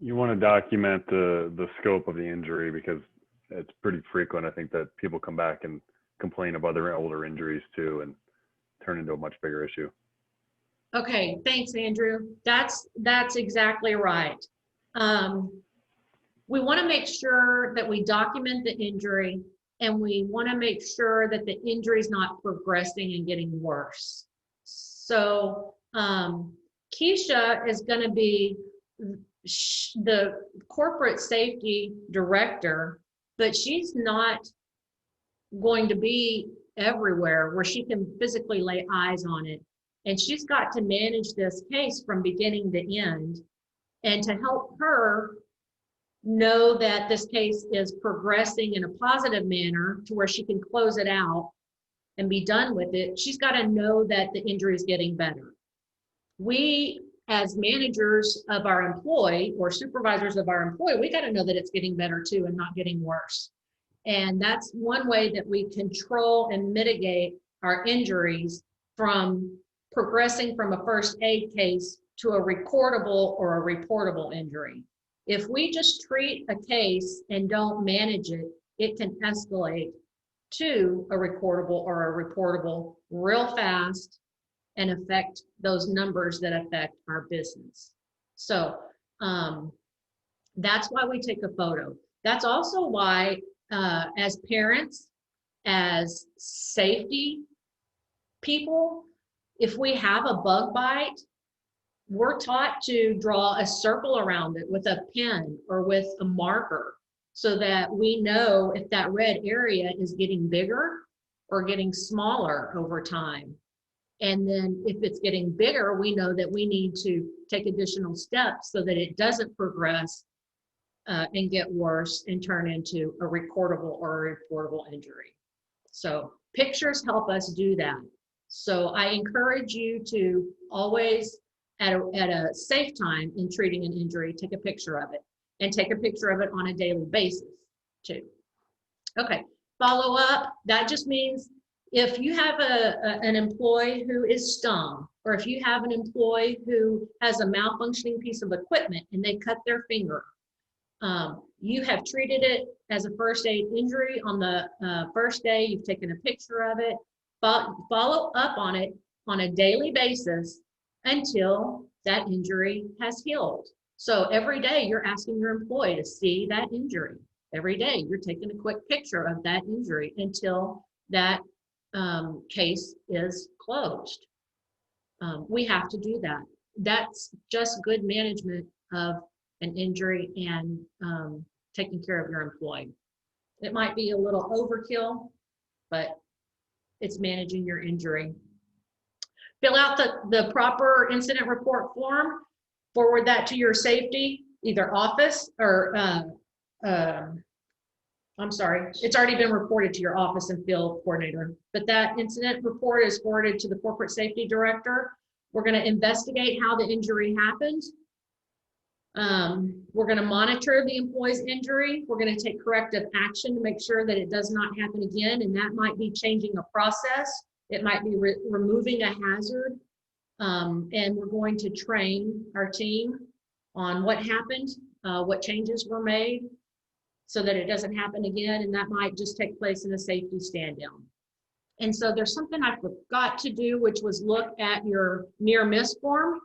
You want to document the scope of the injury because it's pretty frequent. I think that people come back and complain of other older injuries too and turn into a much bigger issue. Okay, thanks, Andrew. That's exactly right. We want to make sure that we document the injury, and we want to make sure that the injury is not progressing and getting worse. So Keisha is going to be the corporate safety director, but she's not going to be everywhere where she can physically lay eyes on it. And she's got to manage this case from beginning to end. And to help her know that this case is progressing in a positive manner to where she can close it out and be done with it, she's got to know that the injury is getting better. We, as managers of our employee or supervisors of our employee, we got to know that it's getting better too and not getting worse. And that's one way that we control and mitigate our injuries from progressing from a first aid case to a recordable or a reportable injury. If we just treat a case and don't manage it, it can escalate to a recordable or a reportable real fast and affect those numbers that affect our business. So that's why we take a photo. That's also why as parents, as safety people, if we have a bug bite, we're taught to draw a circle around it with a pen or with a marker so that we know if that red area is getting bigger or getting smaller over time. And then if it's getting bigger, we know that we need to take additional steps so that it doesn't progress and get worse and turn into a recordable or a reportable injury. So pictures help us do that. So I encourage you to always, at a safe time in treating an injury, take a picture of it, and take a picture of it on a daily basis too. Okay, follow up. That just means if you have an employee who is stung, or if you have an employee who has a malfunctioning piece of equipment and they cut their finger, you have treated it as a first aid injury on the first day, you've taken a picture of it, follow up on it on a daily basis until that injury has healed. So every day you're asking your employee to see that injury. Every day you're taking a quick picture of that injury until that case is closed. We have to do that. That's just good management of an injury and taking care of your employee. It might be a little overkill, but it's managing your injury. Fill out the proper incident report form, forward that to your safety, either office or I'm sorry, it's already been reported to your office and field coordinator, but that incident report is forwarded to the corporate safety director. We're going to investigate how the injury happened. We're going to monitor the employee's injury. We're going to take corrective action to make sure that it does not happen again. And that might be changing a process. It might be removing a hazard. And we're going to train our team on what happened, what changes were made so that it doesn't happen again. And that might just take place in a safety stand down. And so there's something I forgot to do, which was look at your near miss form.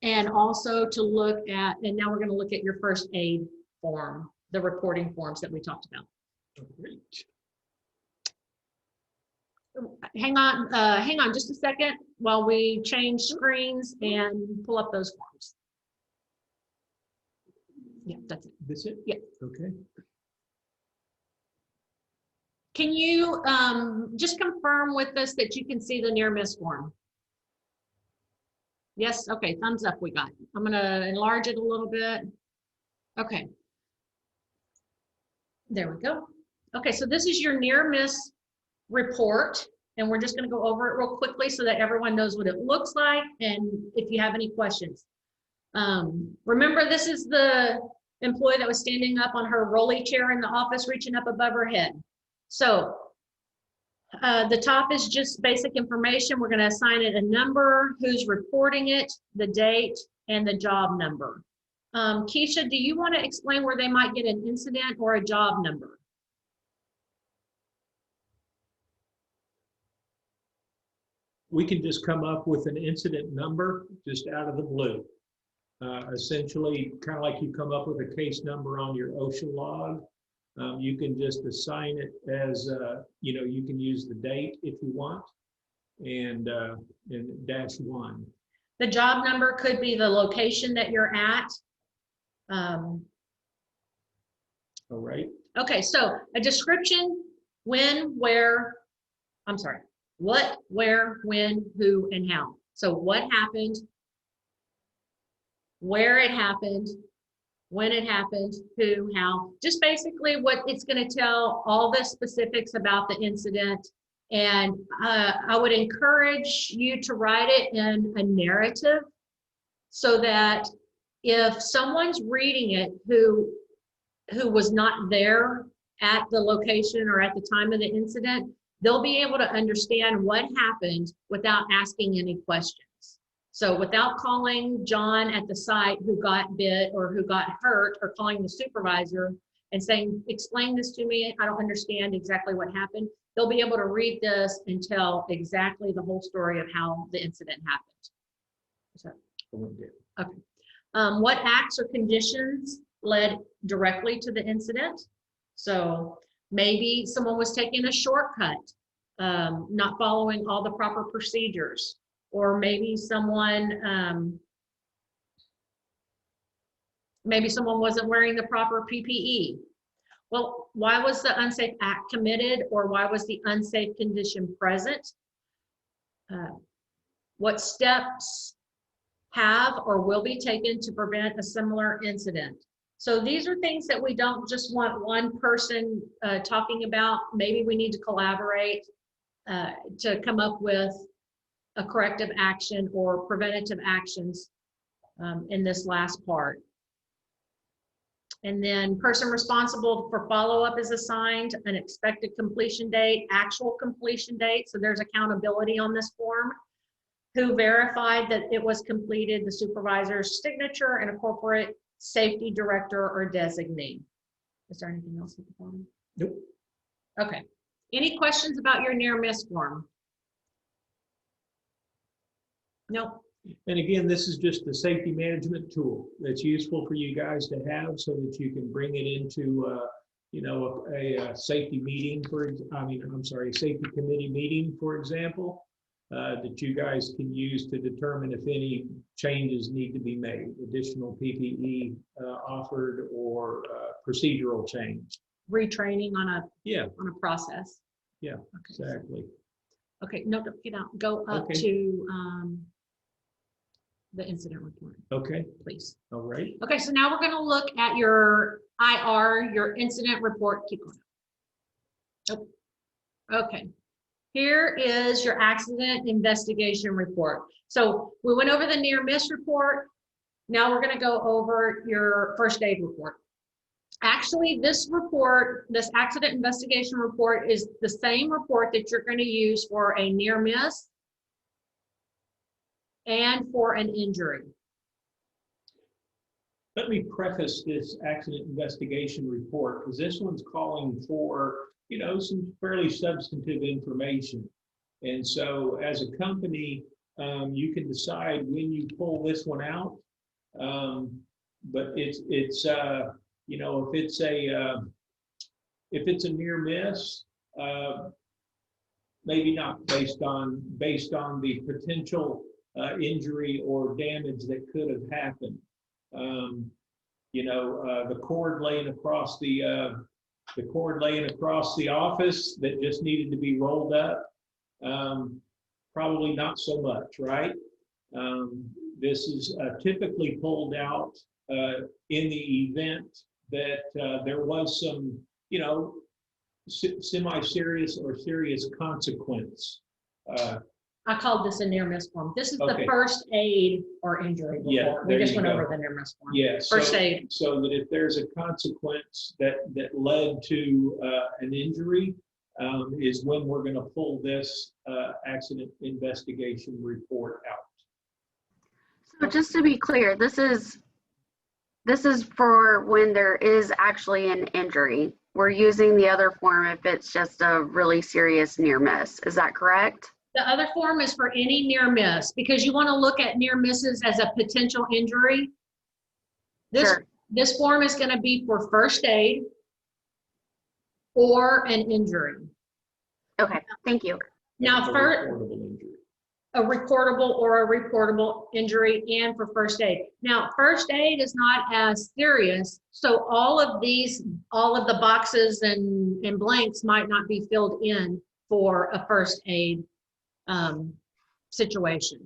And also to look at, and now we're going to look at your first aid form, the reporting forms that we talked about. Great. Hang on just a second while we change screens and pull up those forms. Yeah, that's it. That's it? Yeah. Okay. Can you just confirm with us that you can see the near miss form? Yes, okay, thumbs up we got. I'm gonna enlarge it a little bit. Okay. There we go. Okay, so this is your near miss report, and we're just gonna go over it real quickly so that everyone knows what it looks like and if you have any questions. Remember, this is the employee that was standing up on her rolly chair in the office, reaching up above her head. So the top is just basic information. We're going to assign it a number, who's reporting it, the date, and the job number. Keisha, do you want to explain where they might get an incident or a job number? We can just come up with an incident number just out of the blue. Essentially, kind of like you come up with a case number on your OSHA log. You can just assign it as, you can use the date if you want, and -1. The job number could be the location that you're at. All right. Okay, so a description, when, where, I'm sorry, what, where, when, who, and how. So what happened, where it happened, when it happened, who, how, just basically what it's going to tell all the specifics about the incident. And I would encourage you to write it in a narrative so that if someone's reading it who was not there at the location or at the time of the incident, they'll be able to understand what happened without asking any questions. So without calling John at the site who got bit or who got hurt, or calling the supervisor and saying, explain this to me, I don't understand exactly what happened, they'll be able to read this and tell exactly the whole story of how the incident happened. So, okay. What acts or conditions led directly to the incident? So maybe someone was taking a shortcut, not following all the proper procedures. Or maybe someone wasn't wearing the proper PPE. Well, why was the unsafe act committed, or why was the unsafe condition present? What steps have or will be taken to prevent a similar incident? So these are things that we don't just want one person talking about. Maybe we need to collaborate to come up with a corrective action or preventative actions in this last part. And then person responsible for follow-up is assigned, an expected completion date, actual completion date. So there's accountability on this form. Who verified that it was completed, the supervisor's signature, and a corporate safety director or designee. Is there anything else at the bottom? Nope. Okay. Any questions about your near miss form? Nope. And again, this is just a safety management tool that's useful for you guys to have so that you can bring it into, a safety meeting safety committee meeting, for example, that you guys can use to determine if any changes need to be made, additional PPE offered, or procedural change. Retraining on a process. Yeah, okay. Exactly. Okay, no, don't get out. Go up to the incident report. Okay. Please. All right. Okay, so now we're going to look at your IR, your incident report. Keep going. Okay. Here is your accident investigation report. So we went over the near miss report. Now we're going to go over your first aid report. Actually, this report, this accident investigation report, is the same report that you're going to use for a near miss and for an injury. Let me preface this accident investigation report, because this one's calling for, you know, some fairly substantive information. And so as a company, you can decide when you pull this one out. But it's you know, if it's a near miss, maybe not based on the potential injury or damage that could have happened. You know, the cord laying across the office that just needed to be rolled up, probably not so much, right? This is typically pulled out in the event that there was some, you know, semi-serious or serious consequence. I called this a near miss form. This is Okay. the first aid or injury report. Yeah, We there just you went go. over the near miss form. Yeah, First aid. so that if there's a consequence that led to an injury, is when we're going to pull this accident investigation report out. So just to be clear, this is for when there is actually an injury. We're using the other form if it's just a really serious near miss. Is that correct? The other form is for any near miss, because you want to look at near misses as a potential injury. Sure. This form is going to be for first aid or an injury. Okay, thank you. Now, A for recordable injury. a recordable or a reportable injury, and for first aid. Now, first aid is not as serious, so all of the boxes and blanks might not be filled in for a first aid situation.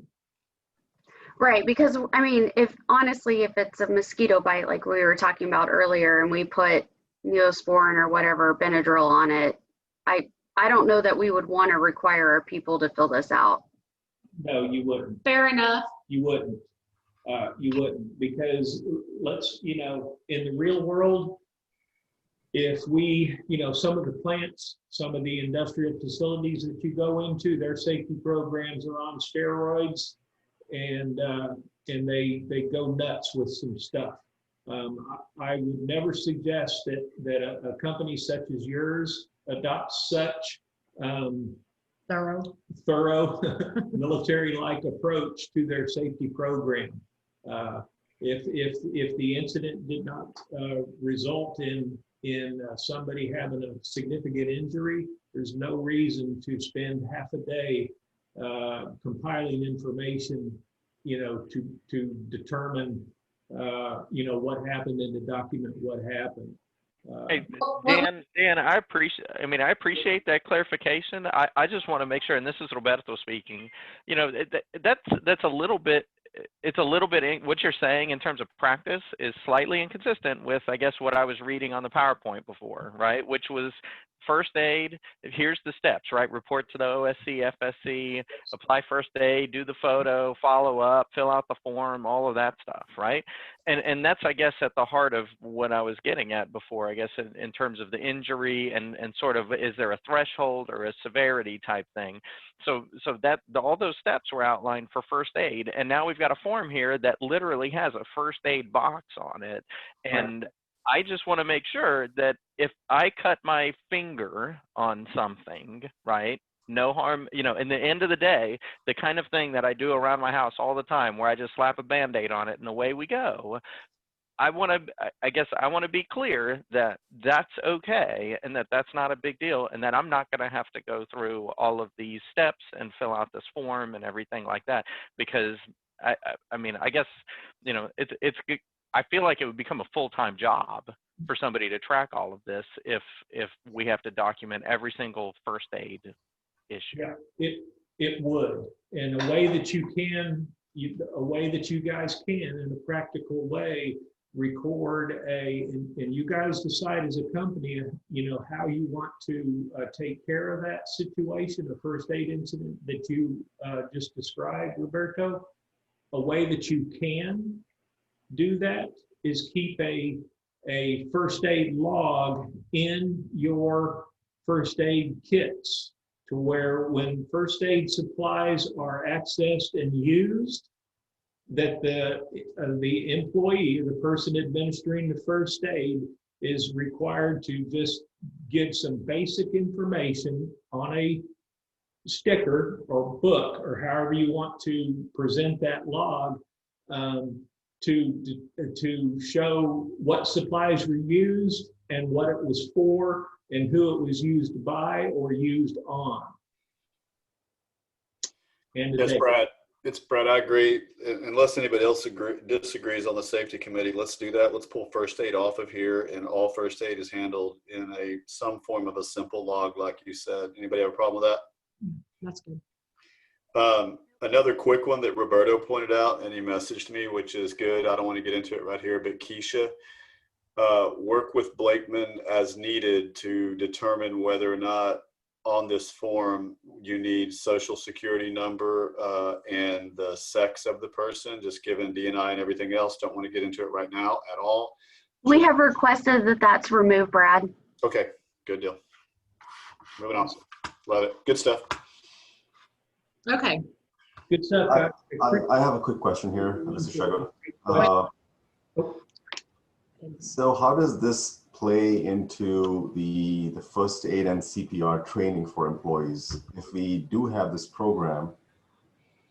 Right, because I mean, if it's a mosquito bite like we were talking about earlier and we put Neosporin or whatever, Benadryl on it, I don't know that we would want to require our people to fill this out. No, you wouldn't. Fair enough. You wouldn't. Because let's, you know, in the real world, if we, you know, some of the plants, some of the industrial facilities that you go into, their safety programs are on steroids, and they go nuts with some stuff. I would never suggest that a company such as yours adopts such Thorough. military-like approach to their safety program. If the incident did not result in somebody having a significant injury, there's no reason to spend half a day compiling information, you know, to determine, you know, what happened and to document what happened. Hey, Dan, I appreciate that clarification. I just want to make sure, and this is Roberto speaking, you know, that's a little bit, it's a little bit, what you're saying in terms of practice is slightly inconsistent with, I guess, what I was reading on the PowerPoint before, right? Which was first aid, here's the steps, right? Report to the OSC, FSC, apply first aid, do the photo, follow up, fill out the form, all of that stuff, right? And that's, I guess, at the heart of what I was getting at before, I guess, in terms of the injury and sort of, is there a threshold or a severity type thing? So that all those steps were outlined for first aid, and now we've got a form here that literally has a first aid box on it. And I just want to make sure that if I cut my finger on something, right, no harm, you know, in the end of the day, the kind of thing that I do around my house all the time where I just slap a Band-Aid on it and away we go, I want to be clear that that's okay and that that's not a big deal and that I'm not going to have to go through all of these steps and fill out this form and everything like that, because I mean, I guess, you know, it's I feel like it would become a full-time job for somebody to track all of this if we have to document every single first aid issue. Yeah, it would. And a way that you can, a way that you guys can, in a practical way, record and you guys decide as a company, you know, how you want to take care of that situation, a first aid incident that you just described, Roberto. A way that you can do that is keep a first aid log in your first aid kits, to where when first aid supplies are accessed and used, that the employee, the person administering the first aid, is required to just give some basic information on a sticker or book, or however you want to present that log, to show what supplies were used and what it was for and who it was used by or used on. And Yes, Brad. It's Brad. I agree. Unless anybody else disagrees on the safety committee, let's do that. Let's pull first aid off of here, and all first aid is handled in some form of a simple log, like you said. Anybody have a problem with that? That's good. Another quick one that Roberto pointed out, and he messaged me, which is good. I don't want to get into it right here, but Keisha, work with Blakeman as needed to determine whether or not on this form you need social security number and the sex of the person, just given DNI and everything else. Don't want to get into it right now at all. We have requested that that's removed, Brad. Okay, good deal. Moving on. Love it. Good stuff. Okay. Good stuff. I have a quick question here, Mr. Shagun. So how does this play into the first aid and CPR training for employees? If we do have this program,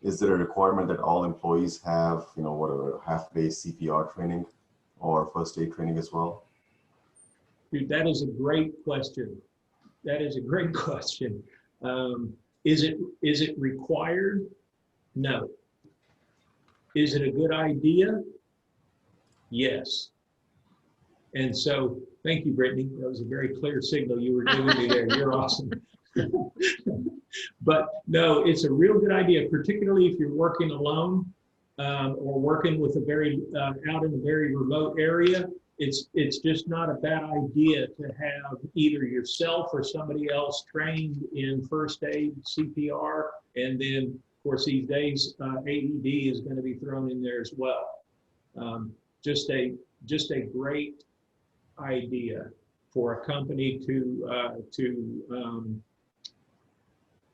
is there a requirement that all employees have, you know, whatever, half-day CPR training or first aid training as well? Dude, that is a great question. That is a great question. Is it required? No. Is it a good idea? Yes. And so, thank you, Brittany. That was a very clear signal you were giving me there. You're awesome. But no, it's a real good idea, particularly if you're working alone or working with out in a very remote area. It's just not a bad idea to have either yourself or somebody else trained in first aid, CPR, and then, of course, these days, AED is going to be thrown in there as well. Just a great idea for a company to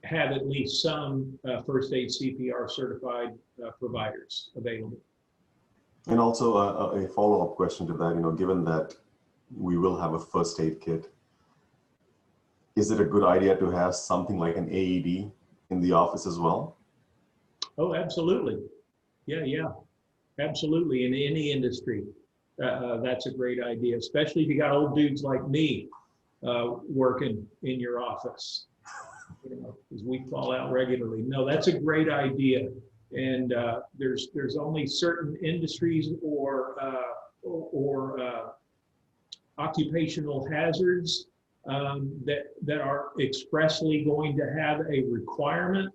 have at least some first aid CPR certified providers available. And also a follow-up question to that, you know, given that we will have a first aid kit, is it a good idea to have something like an AED in the office as well? Oh, absolutely. Yeah, absolutely. In any industry, that's a great idea, especially if you got old dudes like me working in your office, you know, because we fall out regularly. No, that's a great idea. And there's only certain industries or occupational hazards that are expressly going to have a requirement.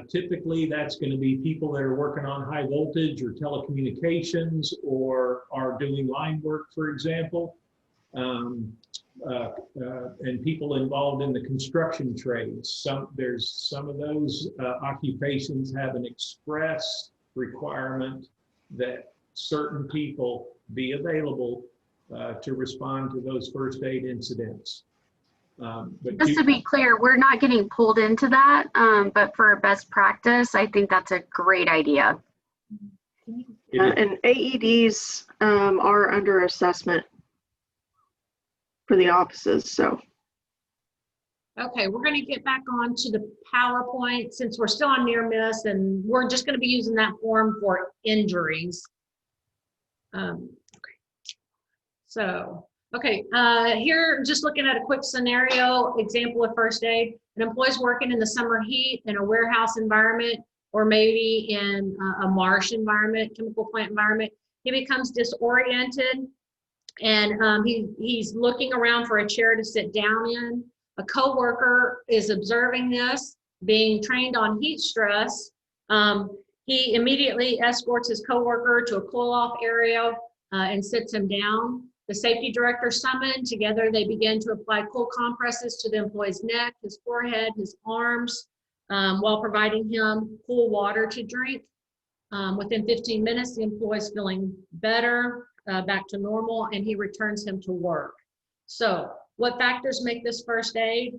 Typically, that's going to be people that are working on high voltage or telecommunications or are doing line work, for example, and people involved in the construction trades. There's some of those occupations have an express requirement that certain people be available to respond to those first aid incidents. But Just to be clear, we're not getting pulled into that, but for best practice, I think that's a great idea. And AEDs are under assessment for the offices, so. Okay, we're going to get back on to the PowerPoint since we're still on near miss, and we're just going to be using that form for injuries. Here, just looking at a quick scenario example of first aid. An employee's working in the summer heat in a warehouse environment, or maybe in a marsh environment, chemical plant environment. He becomes disoriented, and he's looking around for a chair to sit down in. A coworker is observing this, being trained on heat stress. He immediately escorts his coworker to a cool-off area and sits him down. The safety director summoned. Together they begin to apply cool compresses to the employee's neck, his forehead, his arms, while providing him cool water to drink. Within 15 minutes, the employee is feeling better, back to normal, and he returns him to work. So what factors make this first aid?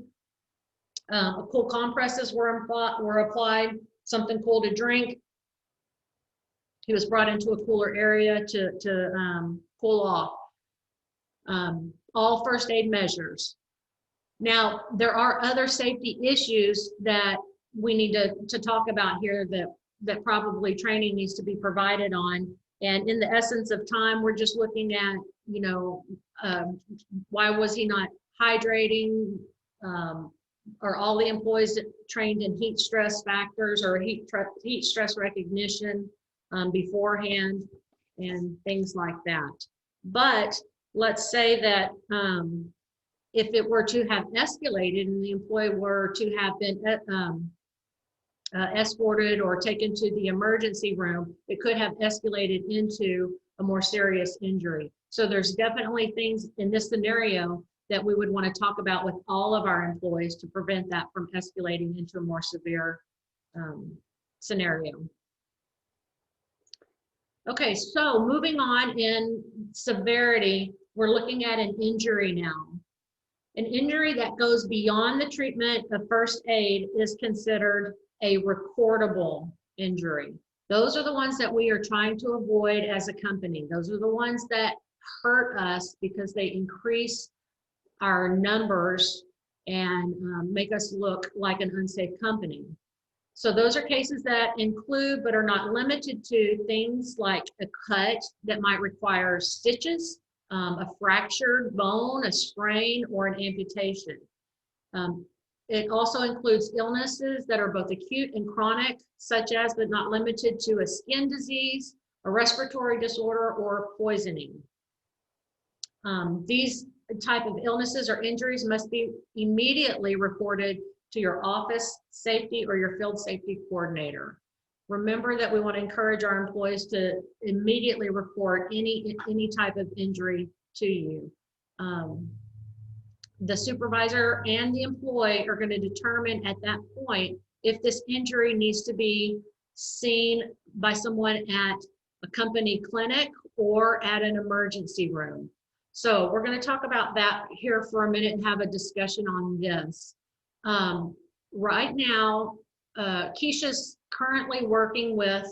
Cool compresses were applied, something cool to drink. He was brought into a cooler area to cool off. All first aid measures. Now, there are other safety issues that we need to talk about here that probably training needs to be provided on. And in the essence of time, we're just looking at, you know, why was he not hydrating? Are all the employees trained in heat stress factors or heat stress recognition beforehand and things like that. But let's say that if it were to have escalated and the employee were to have been escorted or taken to the emergency room, it could have escalated into a more serious injury. So there's definitely things in this scenario that we would want to talk about with all of our employees to prevent that from escalating into a more severe scenario. Okay, so moving on in severity, we're looking at an injury now. An injury that goes beyond the treatment of first aid is considered a recordable injury. Those are the ones that we are trying to avoid as a company. Those are the ones that hurt us because they increase our numbers and make us look like an unsafe company. So those are cases that include, but are not limited to, things like a cut that might require stitches, a fractured bone, a sprain, or an amputation. It also includes illnesses that are both acute and chronic, such as, but not limited to, a skin disease, a respiratory disorder, or poisoning. These type of illnesses or injuries must be immediately reported to your office safety or your field safety coordinator. Remember that we want to encourage our employees to immediately report any type of injury to you. The supervisor and the employee are going to determine at that point if this injury needs to be seen by someone at a company clinic or at an emergency room. So we're going to talk about that here for a minute and have a discussion on this. Right now, Keisha's currently working with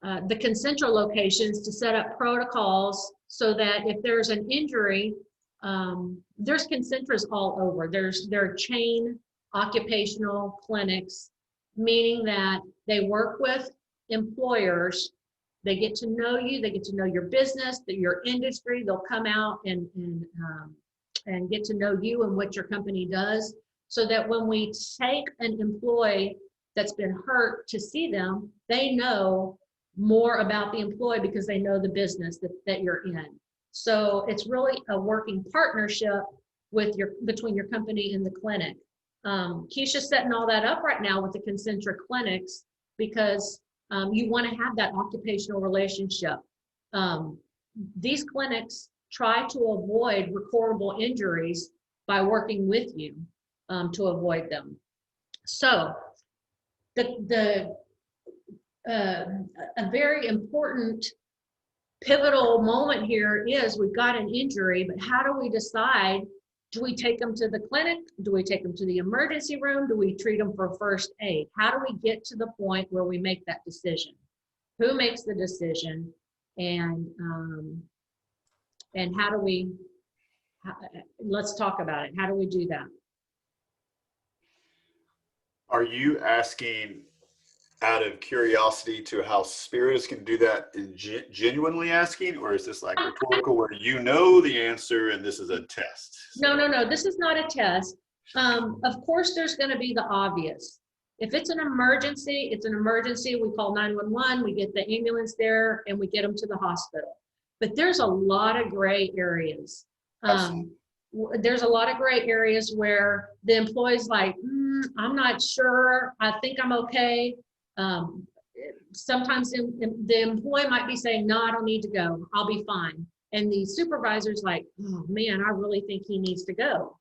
the Concentra locations to set up protocols so that if there's an injury, there's Concentras all over. There are chain occupational clinics, meaning that they work with employers. They get to know you, they get to know your business, your industry. They'll come out and get to know you and what your company does, so that when we take an employee that's been hurt to see them, they know more about the employee because they know the business that you're in. So it's really a working partnership with between your company and the clinic. Keisha's setting all that up right now with the Concentra clinics because you want to have that occupational relationship. These clinics try to avoid recordable injuries by working with you to avoid them. So a very important pivotal moment here is we've got an injury, but how do we decide? Do we take them to the clinic? Do we take them to the emergency room? Do we treat them for first aid? How do we get to the point where we make that decision? Who makes the decision? And how do we, let's talk about it. How do we do that? Are you asking out of curiosity to how spirits can do that and genuinely asking, or is this like rhetorical where you know the answer and this is a test? No, this is not a test. Of course, there's going to be the obvious. If it's an emergency, it's an emergency. We call 911, we get the ambulance there, and we get them to the hospital. But there's a lot of gray areas. There's a lot of gray areas where the employee's like, I'm not sure. I think I'm okay. sometimes the employee might be saying, no, I don't need to go. I'll be fine. And the supervisor's like, oh man, I really think he needs to go.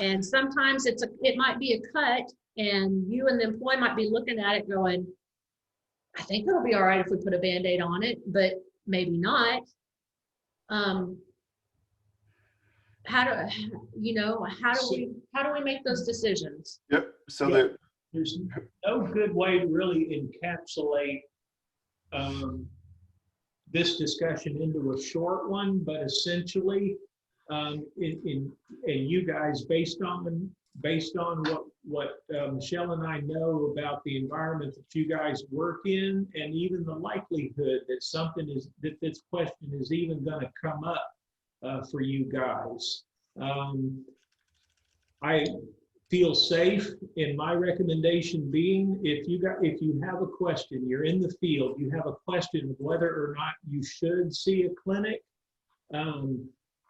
And sometimes it might be a cut, and you and the employee might be looking at it going, I think it'll be all right if we put a Band-Aid on it, but maybe not. How do we make those decisions? Yep. So Yeah. that There's no good way to really encapsulate this discussion into a short one, but essentially, and you guys, based on what Michelle and I know about the environment that you guys work in, and even the likelihood that this question is even going to come up for you guys. I feel safe in my recommendation being, if you have a question, you're in the field, you have a question of whether or not you should see a clinic,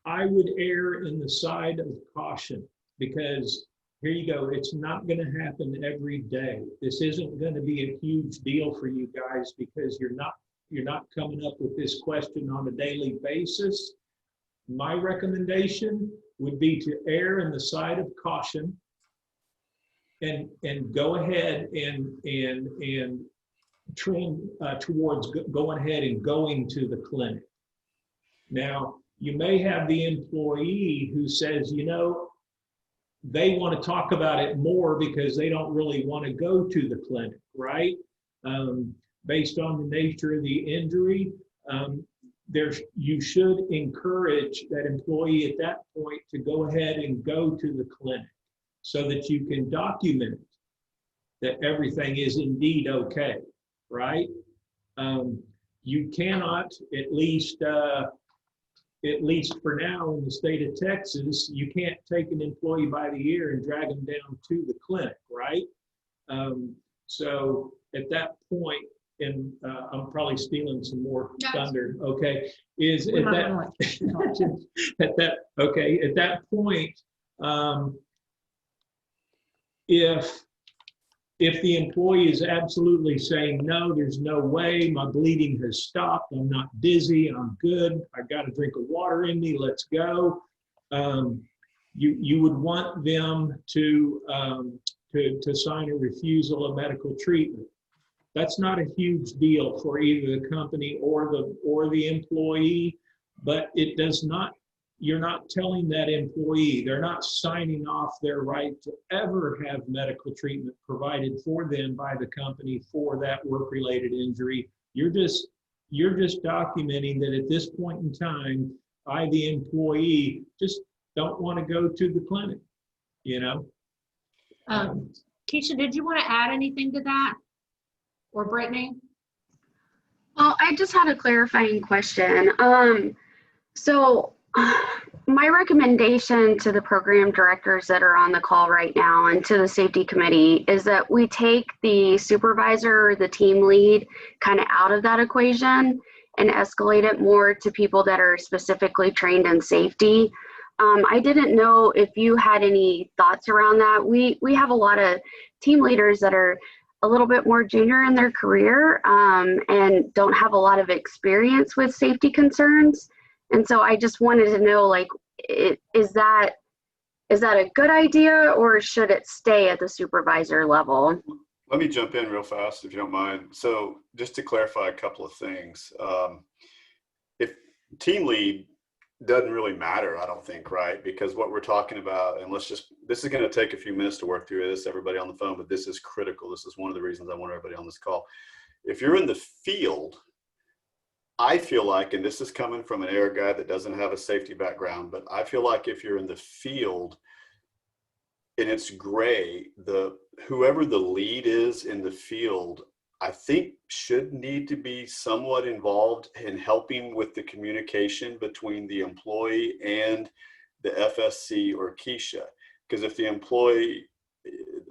I would err in the side of caution, because here you go, it's not going to happen every day. This isn't going to be a huge deal for you guys, because you're not coming up with this question on a daily basis. My recommendation would be to err in the side of caution and go ahead and trend towards going ahead and going to the clinic. Now, you may have the employee who says, they want to talk about it more because they don't really want to go to the clinic, right? Based on the nature of the injury, you should encourage that employee at that point to go ahead and go to the clinic so that you can document that everything is indeed okay, right? You cannot, at least for now in the state of Texas, you can't take an employee by the ear and drag them down to the clinic, right? So at that point, and I'm probably stealing some more thunder, okay, at that point, if the employee is absolutely saying, no, there's no way, my bleeding has stopped, I'm not dizzy, I'm good, I got a drink of water in me, let's go, you would want them to sign a refusal of medical treatment. That's not a huge deal for either the company or the employee, but it does not, you're not telling that employee, they're not signing off their right to ever have medical treatment provided for them by the company for that work-related injury. You're just documenting that at this point in time, I, the employee, just don't want to go to the clinic, Keisha, did you want to add anything to that? Or Brittany? Well, I just had a clarifying question. So my recommendation to the program directors that are on the call right now and to the safety committee is that we take the supervisor or the team lead kind of out of that equation and escalate it more to people that are specifically trained in safety. I didn't know if you had any thoughts around that. We have a lot of team leaders that are a little bit more junior in their career and don't have a lot of experience with safety concerns. And so I just wanted to know, like, is that a good idea, or should it stay at the supervisor level? Let me jump in real fast, if you don't mind. So just to clarify a couple of things. If team lead doesn't really matter, I don't think, right? Because what we're talking about, and this is going to take a few minutes to work through this, everybody on the phone, but this is critical. This is one of the reasons I want everybody on this call. If you're in the field, I feel like, and this is coming from an air guy that doesn't have a safety background, but I feel like if you're in the field and it's gray, whoever the lead is in the field, I think should need to be somewhat involved in helping with the communication between the employee and the FSC or Keisha. Because if the employee,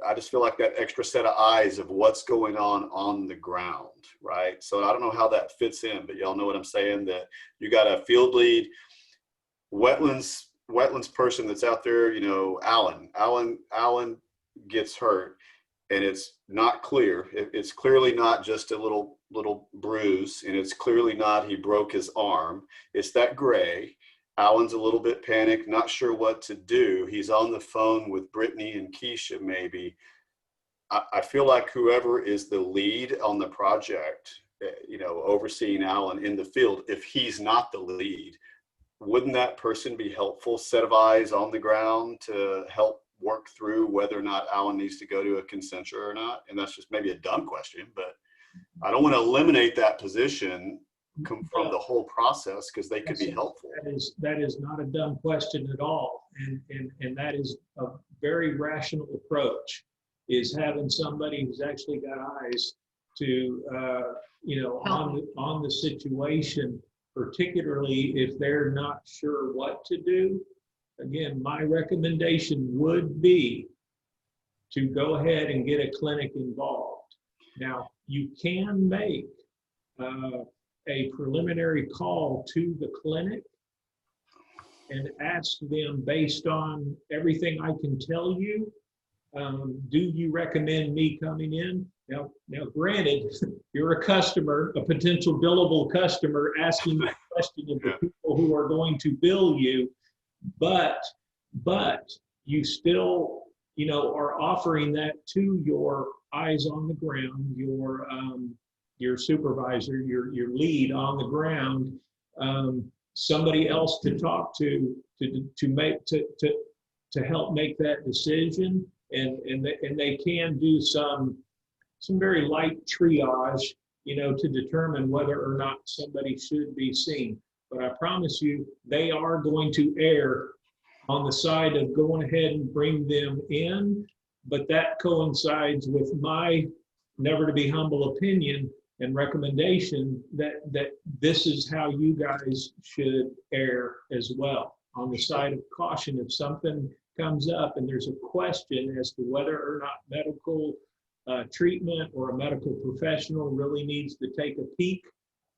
I just feel like that extra set of eyes of what's going on the ground, right? So I don't know how that fits in, but y'all know what I'm saying, that you got a field lead, wetlands person that's out there, Alan gets hurt. and it's not clear. It's clearly not just a little bruise, and it's clearly not he broke his arm. It's that gray. Alan's a little bit panicked, not sure what to do. He's on the phone with Brittany and Keisha maybe. I feel like whoever is the lead on the project, you know, overseeing Alan in the field, if he's not the lead, wouldn't that person be helpful, set of eyes on the ground to help work through whether or not Alan needs to go to a consensual or not? And that's just maybe a dumb question, but I don't want to eliminate that position from the whole process because they could be helpful. That is not a dumb question at all. And that is a very rational approach, is having somebody who's actually got eyes to, you know, on the situation, particularly if they're not sure what to do. Again, my recommendation would be to go ahead and get a clinic involved. Now, you can make a preliminary call to the clinic and ask them, based on everything I can tell you, do you recommend me coming in? Now, granted, you're a customer, a potential billable customer, asking that question of the people who are going to bill you, but you still, you know, are offering that to your eyes on the ground, your supervisor, your lead on the ground, somebody else to talk to help make that decision, and they can do some very light triage, you know, to determine whether or not somebody should be seen. But I promise you, they are going to err on the side of going ahead and bring them in. But that coincides with my never to be humble opinion and recommendation that this is how you guys should err as well, on the side of caution. If something comes up and there's a question as to whether or not medical treatment or a medical professional really needs to take a peek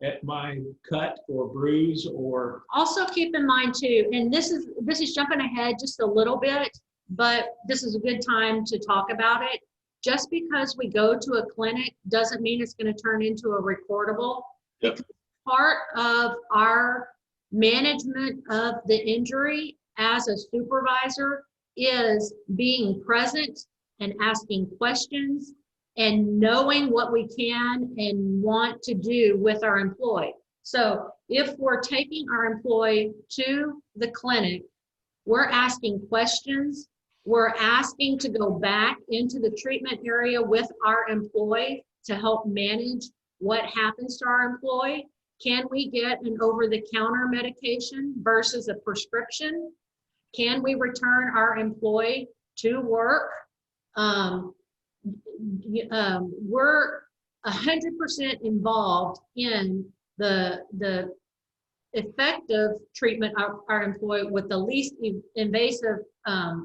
at my cut or bruise, or Also keep in mind too, and this is jumping ahead just a little bit, but this is a good time to talk about it. Just because we go to a clinic doesn't mean it's going to turn into a recordable. Yep. Because part of our management of the injury as a supervisor is being present and asking questions and knowing what we can and want to do with our employee. So if we're taking our employee to the clinic, we're asking questions. We're asking to go back into the treatment area with our employee to help manage what happens to our employee. Can we get an over-the-counter medication versus a prescription? Can we return our employee to work? We're 100% involved in the effective treatment of our employee with the least invasive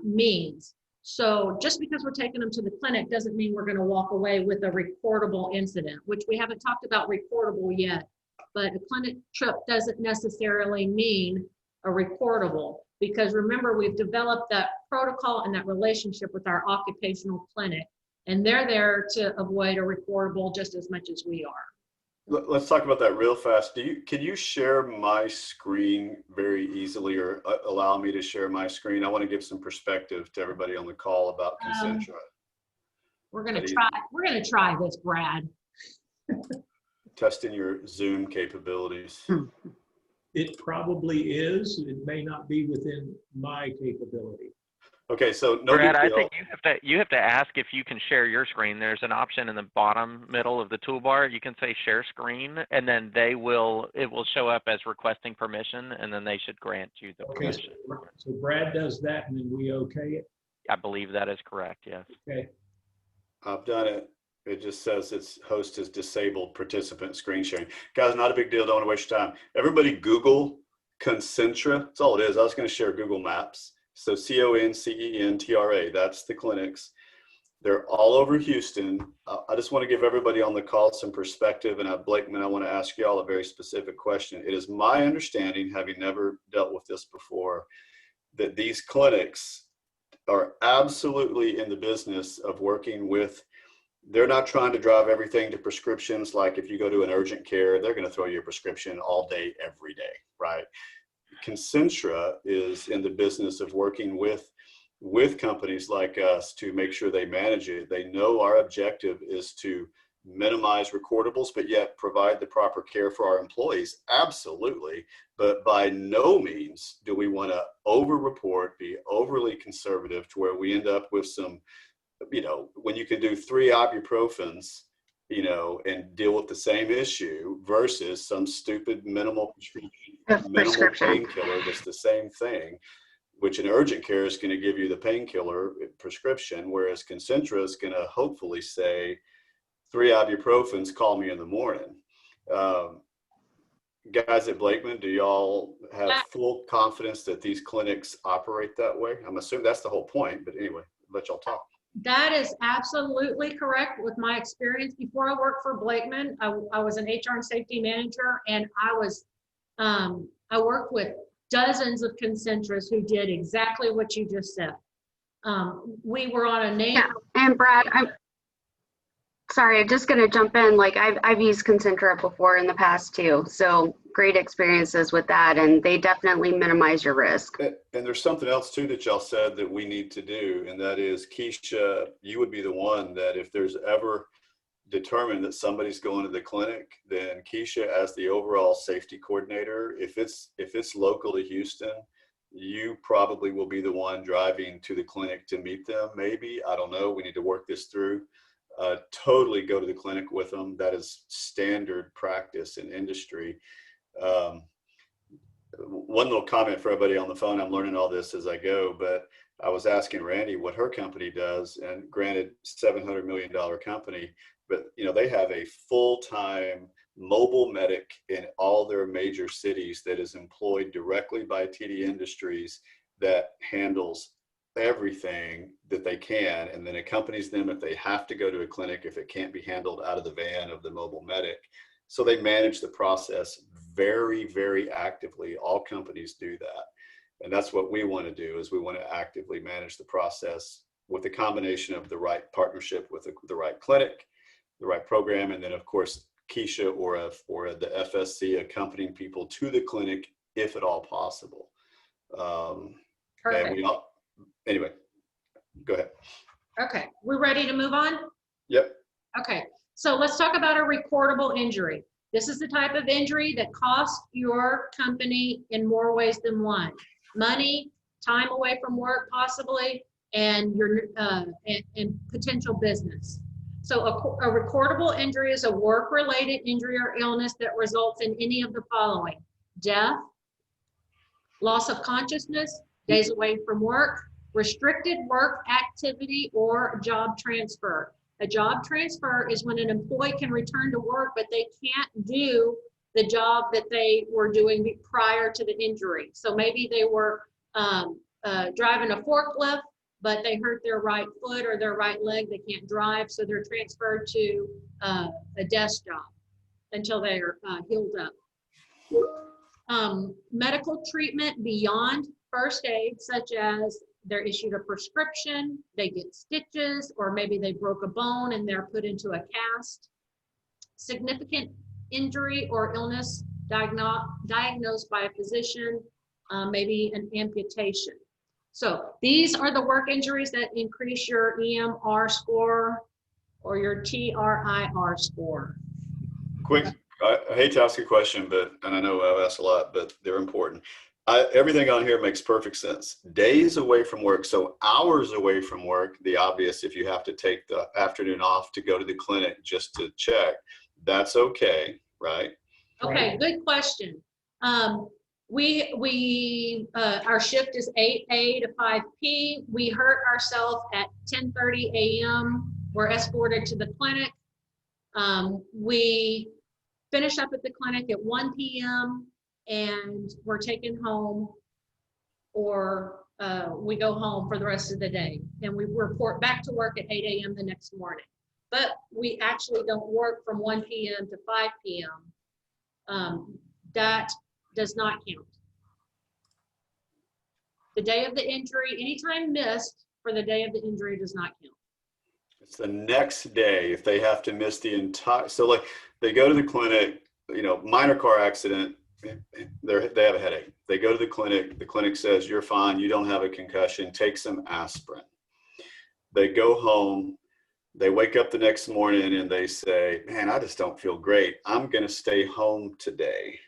means. So just because we're taking them to the clinic doesn't mean we're going to walk away with a recordable incident, which we haven't talked about recordable yet. But a clinic trip doesn't necessarily mean a recordable, because remember, we've developed that protocol and that relationship with our occupational clinic, and they're there to avoid a recordable just as much as we are. Let's talk about that real fast. Can you share my screen very easily, or allow me to share my screen? I want to give some perspective to everybody on the call about Concentra. We're going to try this, Brad. Testing your Zoom capabilities. it probably is. It may not be within my capability. Okay, so no Brad, big I deal. think you have to ask if you can share your screen. There's an option in the bottom middle of the toolbar. You can say share screen, and then it will show up as requesting permission, and then they should grant you the Okay, permission. so Brad does that, and then we okay it? I believe that is correct, yes. Okay. I've done it. It just says its host has disabled participant screen sharing. Guys, not a big deal. Don't want to waste your time. Everybody Google Concentra. That's all it is. I was going to share Google Maps. So CONCENTRA, that's the clinics. They're all over Houston. I just want to give everybody on the call some perspective. And Blakeman, I want to ask you all a very specific question. It is my understanding, having never dealt with this before, that these clinics are absolutely in the business of working with They're not trying to drive everything to prescriptions. Like if you go to an urgent care, they're going to throw you a prescription all day, every day, right? Concentra is in the business of working with companies like us to make sure they manage it. They know our objective is to minimize recordables, but yet provide the proper care for our employees. Absolutely. But by no means do we want to over-report, be overly conservative to where we end up with some, you know, when you can do 3 ibuprofens, you know, and deal with the same issue versus some stupid minimal Prescription. painkiller that's the same thing, which an urgent care is going to give you the painkiller prescription, whereas Concentra is going to hopefully say 3 ibuprofens, call me in the morning. Guys at Blakeman, do y'all have full confidence that these clinics operate that way? I'm assuming that's the whole point, but anyway, let y'all talk. That is absolutely correct. With my experience before I worked for Blakeman, I was an HR and safety manager, and I worked with dozens of Concentras who did exactly what you just said. We were on a name. Yeah, and Brad, I'm sorry, I'm just going to jump in. Like I've used Concentra before in the past too, so great experiences with that, and they definitely minimize your risk. And there's something else too that y'all said that we need to do, and that is, Keisha, you would be the one that if there's ever determined that somebody's going to the clinic, then Keisha, as the overall safety coordinator, if it's local to Houston, you probably will be the one driving to the clinic to meet them. Maybe, I don't know. We need to work this through. Totally go to the clinic with them. That is standard practice in industry. One little comment for everybody on the phone. I'm learning all this as I go, but I was asking Randy what her company does, and granted, $700 million company, but you know, they have a full-time mobile medic in all their major cities that is employed directly by TD Industries that handles everything that they can, and then accompanies them if they have to go to a clinic, if it can't be handled out of the van of the mobile medic. So they manage the process very, very actively. All companies do that. And that's what we want to do, is we want to actively manage the process with a combination of the right partnership with the right clinic, the right program, and then of course Keisha or the FSC accompanying people to the clinic if at all possible. Perfect. And anyway, go ahead. Okay, we're ready to move on? Yep. Okay, so let's talk about a recordable injury. This is the type of injury that costs your company in more ways than one. Money, time away from work possibly, and your and potential business. So a recordable injury is a work-related injury or illness that results in any of the following: death, loss of consciousness, days away from work, restricted work activity, or job transfer. A job transfer is when an employee can return to work, but they can't do the job that they were doing prior to the injury. So maybe they were driving a forklift, but they hurt their right foot or their right leg. They can't drive, so they're transferred to a desk job until they're healed up. Medical treatment beyond first aid, such as they're issued a prescription, they get stitches, or maybe they broke a bone and they're put into a cast. Significant injury or illness diagnosed by a physician, maybe an amputation. So these are the work injuries that increase your EMR score or your TRIR score. Quick, I hate to ask a question, and I know I've asked a lot, but they're important. Everything on here makes perfect sense. Days away from work, so hours away from work, the obvious, if you have to take the afternoon off to go to the clinic just to check, that's okay, right? Okay, good question. Our shift is 8A to 5P. We hurt ourselves at 10:30 a.m. We're escorted to the clinic. We finish up at the clinic at 1 p.m. and we're taken home, or we go home for the rest of the day, and we report back to work at 8 a.m. the next morning. But we actually don't work from 1 p.m. to 5 p.m. That does not count. The day of the injury, anytime missed for the day of the injury, does not count. It's the next day if they have to miss the entire, so like they go to the clinic, you know, minor car accident, they have a headache. They go to the clinic says, you're fine, you don't have a concussion, take some aspirin. They go home, they wake up the next morning and they say, man, I just don't feel great. I'm going to stay home today.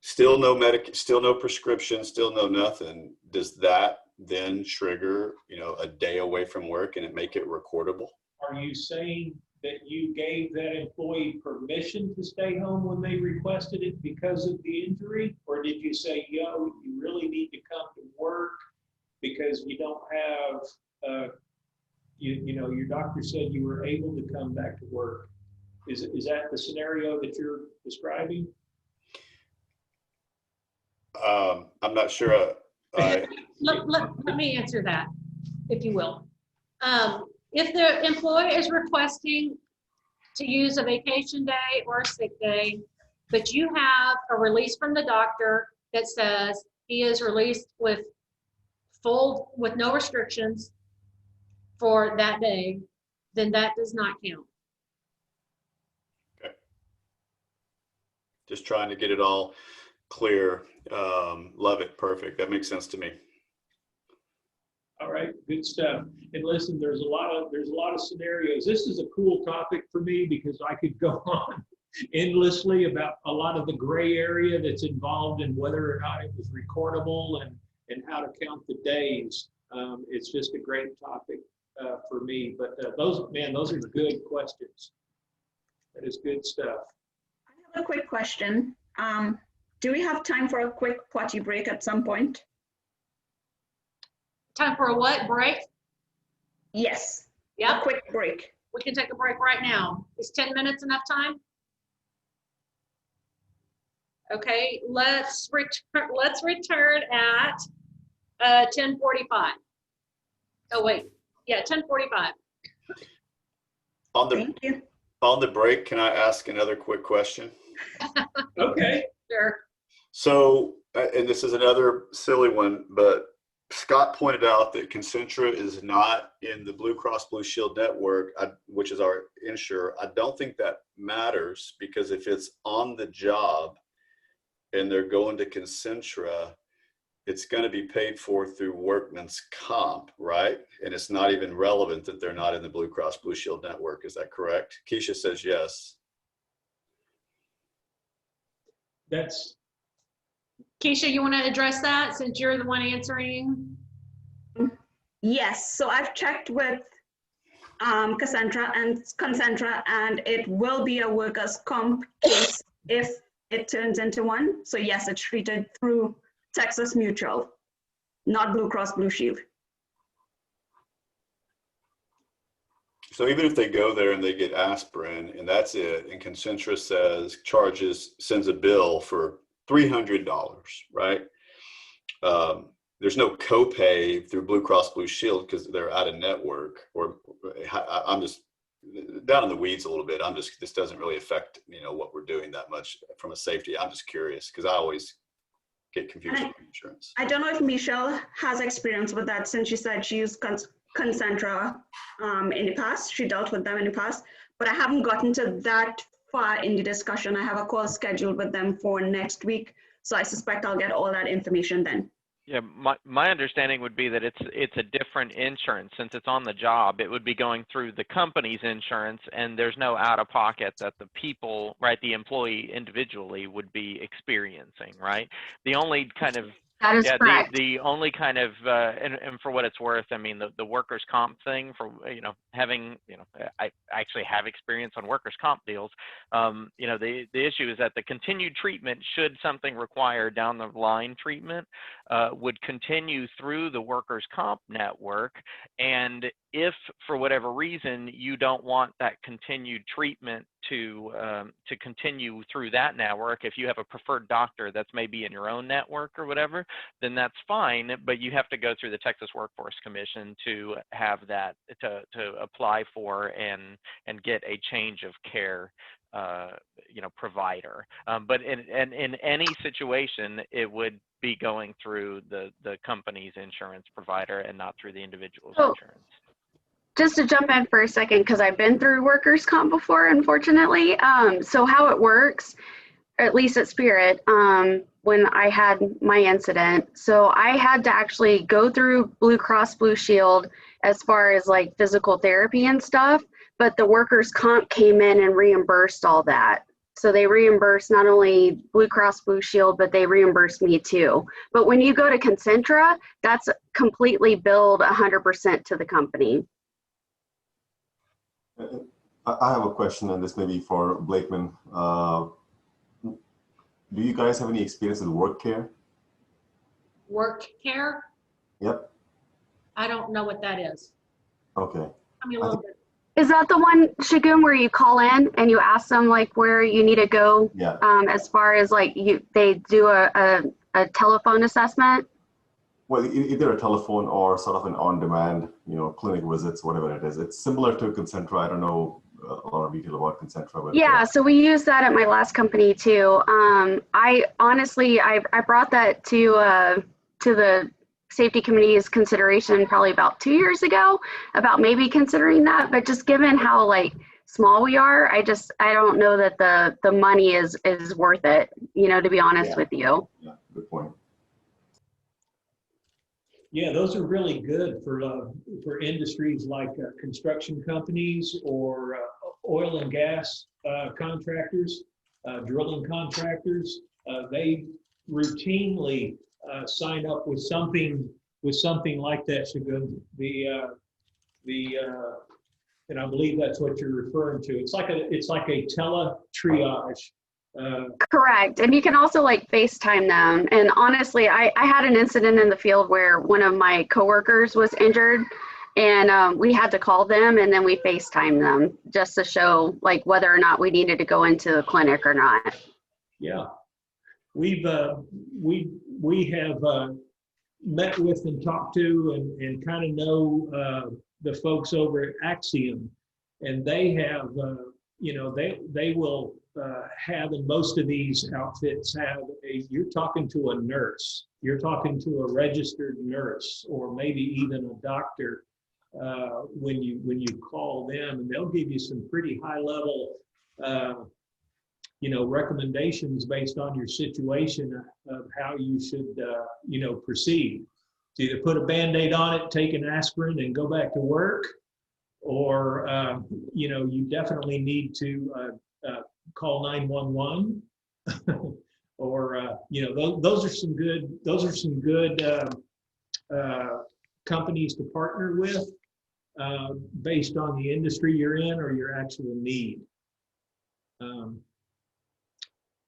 Still no still no prescription, still no nothing. Does that then trigger, you know, a day away from work and it make it recordable? Are you saying that you gave that employee permission to stay home when they requested it because of the injury? Or did you say, yo, you really need to come to work because you don't have, you know, your doctor said you were able to come back to work? Is that the scenario that you're describing? I'm not sure. Let me answer that, if you will. If the employee is requesting to use a vacation day or a sick day, but you have a release from the doctor that says he is released with no restrictions for that day, then that does not count. Okay. Just trying to get it all clear. Love it. Perfect. That makes sense to me. All right, good stuff. And listen, there's a lot of scenarios. This is a cool topic for me because I could go on endlessly about a lot of the gray area that's involved in whether or not it was recordable and how to count the days. It's just a great topic for me. But those are good questions. That is good stuff. I have a quick question. Do we have time for a quick potty break at some point? Time for a what? Break? Yes. Yep. A quick break. We can take a break right now. Is 10 minutes enough time? Okay, let's return at 10:45. Oh wait, yeah, 10:45. Thank you. On the break, can I ask another quick question? Okay. Sure. So, and this is another silly one, but Scott pointed out that Concentra is not in the Blue Cross Blue Shield network, which is our insurer. I don't think that matters because if it's on the job and they're going to Concentra, it's going to be paid for through workman's comp, right? And it's not even relevant that they're not in the Blue Cross Blue Shield network. Is that correct? Keisha says yes. That's Keisha, you want to address that since you're the one answering? Yes, so I've checked with Concentra, and it will be a workers' comp case if it turns into one. So yes, it's treated through Texas Mutual, not Blue Cross Blue Shield. So even if they go there and they get aspirin and that's it, and Concentra sends a bill for $300, right? There's no copay through Blue Cross Blue Shield because they're out of network. Or I'm just down in the weeds a little bit. This doesn't really affect, you know, what we're doing that much from a safety. I'm just curious because I always get confused with insurance. I don't know if Michelle has experience with that since she said she used Concentra in the past. She dealt with them in the past, but I haven't gotten to that far in the discussion. I have a call scheduled with them for next week, so I suspect I'll get all that information then. Yeah, my understanding would be that it's a different insurance. Since it's on the job, it would be going through the company's insurance, and there's no out-of-pocket that the people, right, the employee individually would be experiencing, right? The only kind of That is correct. The only kind of and for what it's worth, I mean the workers' comp thing, for having I actually have experience on workers' comp deals. The issue is that the continued treatment, should something require down the line treatment, would continue through the workers' comp network. And if for whatever reason you don't want that continued treatment to continue through that network, if you have a preferred doctor that's maybe in your own network or whatever, then that's fine, but you have to go through the Texas Workforce Commission to have that, to apply for and get a change of care provider. But in any situation, it would be going through the company's insurance provider and not through the individual's insurance. just to jump in for a second, because I've been through workers' comp before, unfortunately. So how it works, at least at Spirit, when I had my incident, so I had to actually go through Blue Cross Blue Shield as far as like physical therapy and stuff, but the workers' comp came in and reimbursed all that. So they reimbursed not only Blue Cross Blue Shield, but they reimbursed me too. But when you go to Concentra, that's completely billed 100% to the company. I have a question, and this may be for Blakeman. Do you guys have any experience with work care? Work care? Yep. I don't know what that is. Okay. Tell me a little bit. Is that the one, Shagun, where you call in and you ask them like where you need to go? Yeah. As far as like they do a telephone assessment? Well, either a telephone or sort of an on-demand, clinic visits, whatever it is. It's similar to Concentra. I don't know a lot of detail about Concentra. But Yeah, so we used that at my last company too. I honestly, I brought that to the safety committee's consideration probably about 2 years ago about maybe considering that, but just given how like small we are, I don't know that the money is worth it, to be honest with you. Yeah, good point. Yeah, those are really good for industries like construction companies or oil and gas contractors, drilling contractors. They routinely sign up with something like that. Shagun. And I believe that's what you're referring to. It's like a tele triage. Correct. And you can also like FaceTime them. And honestly, I had an incident in the field where one of my coworkers was injured, and we had to call them and then we FaceTime them just to show like whether or not we needed to go into the clinic or not. Yeah, we have met with and talked to and kind of know the folks over at Axiom, and they have they will have, and most of these outfits have you're talking to a nurse, you're talking to a registered nurse, or maybe even a doctor when you call them, and they'll give you some pretty high level recommendations based on your situation of how you should proceed. To either put a Band-Aid on it, take an aspirin and go back to work, or you definitely need to call 911 or those are some good companies to partner with based on the industry you're in or your actual need.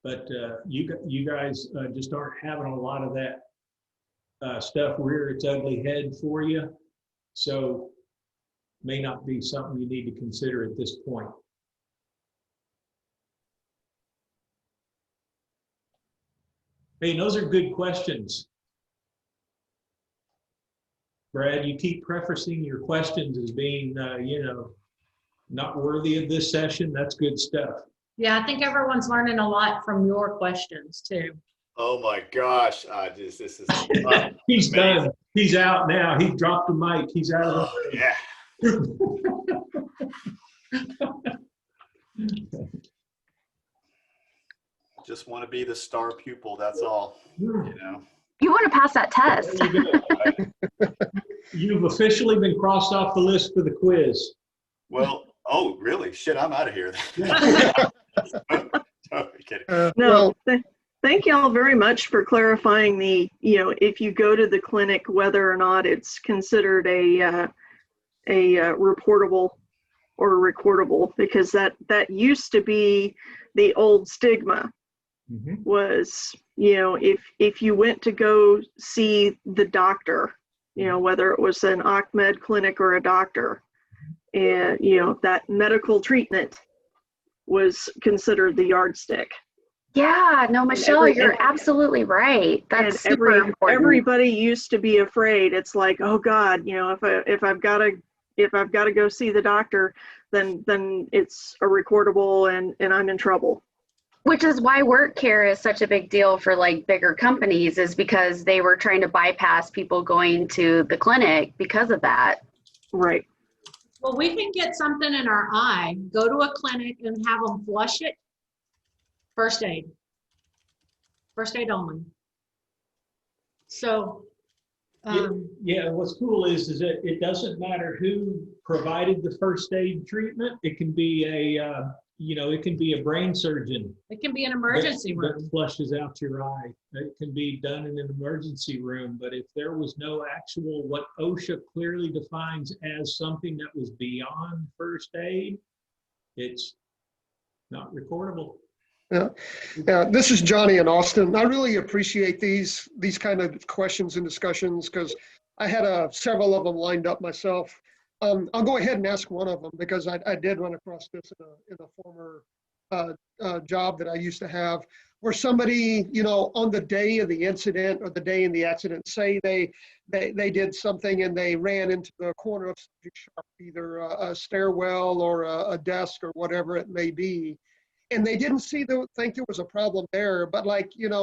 But you guys just aren't having a lot of that stuff rear its ugly head for you, so may not be something you need to consider at this point. Hey, those are good questions. Brad, you keep prefacing your questions as being, not worthy of this session. That's good stuff. Yeah, I think everyone's learning a lot from your questions too. Oh my gosh, this is He's amazing. done. He's out now. He dropped the mic. He's out of the Yeah. Just want to be the star pupil, that's all. You want to pass that test. You've officially been crossed off the list for the quiz. Well, oh really? Shit, I'm out of here. No, kidding. No, thank y'all very much for clarifying if you go to the clinic, whether or not it's considered a reportable or recordable, because that used to be the old stigma. Was, if you went to go see the doctor, whether it was an OCMED clinic or a doctor, and, that medical treatment was considered the yardstick. Yeah, no, Michelle, you're absolutely right. That's super important. Everybody used to be afraid. It's like, oh God, if I've got to go see the doctor, then it's a recordable and I'm in trouble. Which is why work care is such a big deal for like bigger companies, is because they were trying to bypass people going to the clinic because of that. Right. Well, we can get something in our eye, go to a clinic and have them flush it. First aid only. So, Yeah, what's cool is that it doesn't matter who provided the first aid treatment. It can be it can be a brain surgeon. it can be an emergency that room. flushes out your eye. It can be done in an emergency room, but if there was no actual, what OSHA clearly defines as something that was beyond first aid, it's not recordable. Yeah. This is Johnny in Austin. I really appreciate these kind of questions and discussions because I had several of them lined up myself. I'll go ahead and ask one of them because I did run across this in a former job that I used to have, where somebody, on the day of the incident or the day in the accident, say they did something and they ran into the corner of something sharp, either a stairwell or a desk or whatever it may be. And they didn't think there was a problem there, but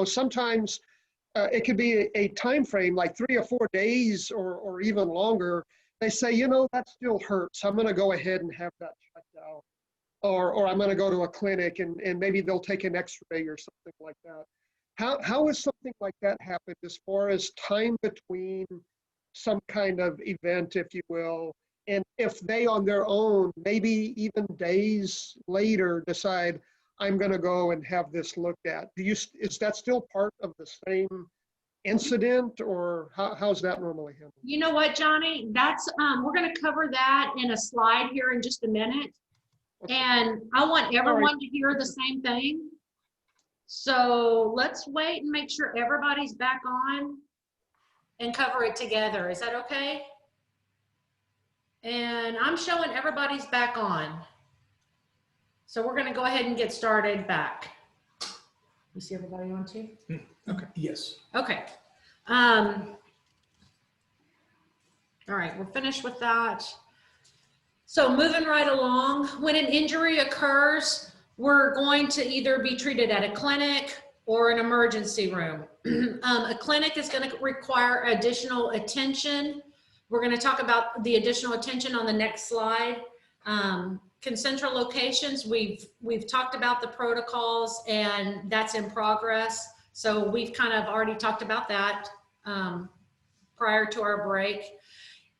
sometimes it could be a time frame like 3 or 4 days or even longer. They say, that still hurts. I'm going to go ahead and have that checked out, or I'm going to go to a clinic and maybe they'll take an X-ray or something like that. How has something like that happened as far as time between some kind of event, if you will? And if they on their own, maybe even days later, decide, I'm going to go and have this looked at. Is that still part of the same incident, or how's that normally handled? You know what, Johnny? That's we're going to cover that in a slide here in just a minute. Okay. And I want everyone to hear the same thing. So let's wait and make sure everybody's back on and cover it together. Is that okay? And I'm showing everybody's back on. So we're going to go ahead and get started back. You see everybody on too? Okay. Yes. Okay. All right, we're finished with that. So moving right along, when an injury occurs, we're going to either be treated at a clinic or an emergency room. A clinic is going to require additional attention. We're going to talk about the additional attention on the next slide. Concentra locations, we've talked about the protocols and that's in progress. So we've kind of already talked about that prior to our break.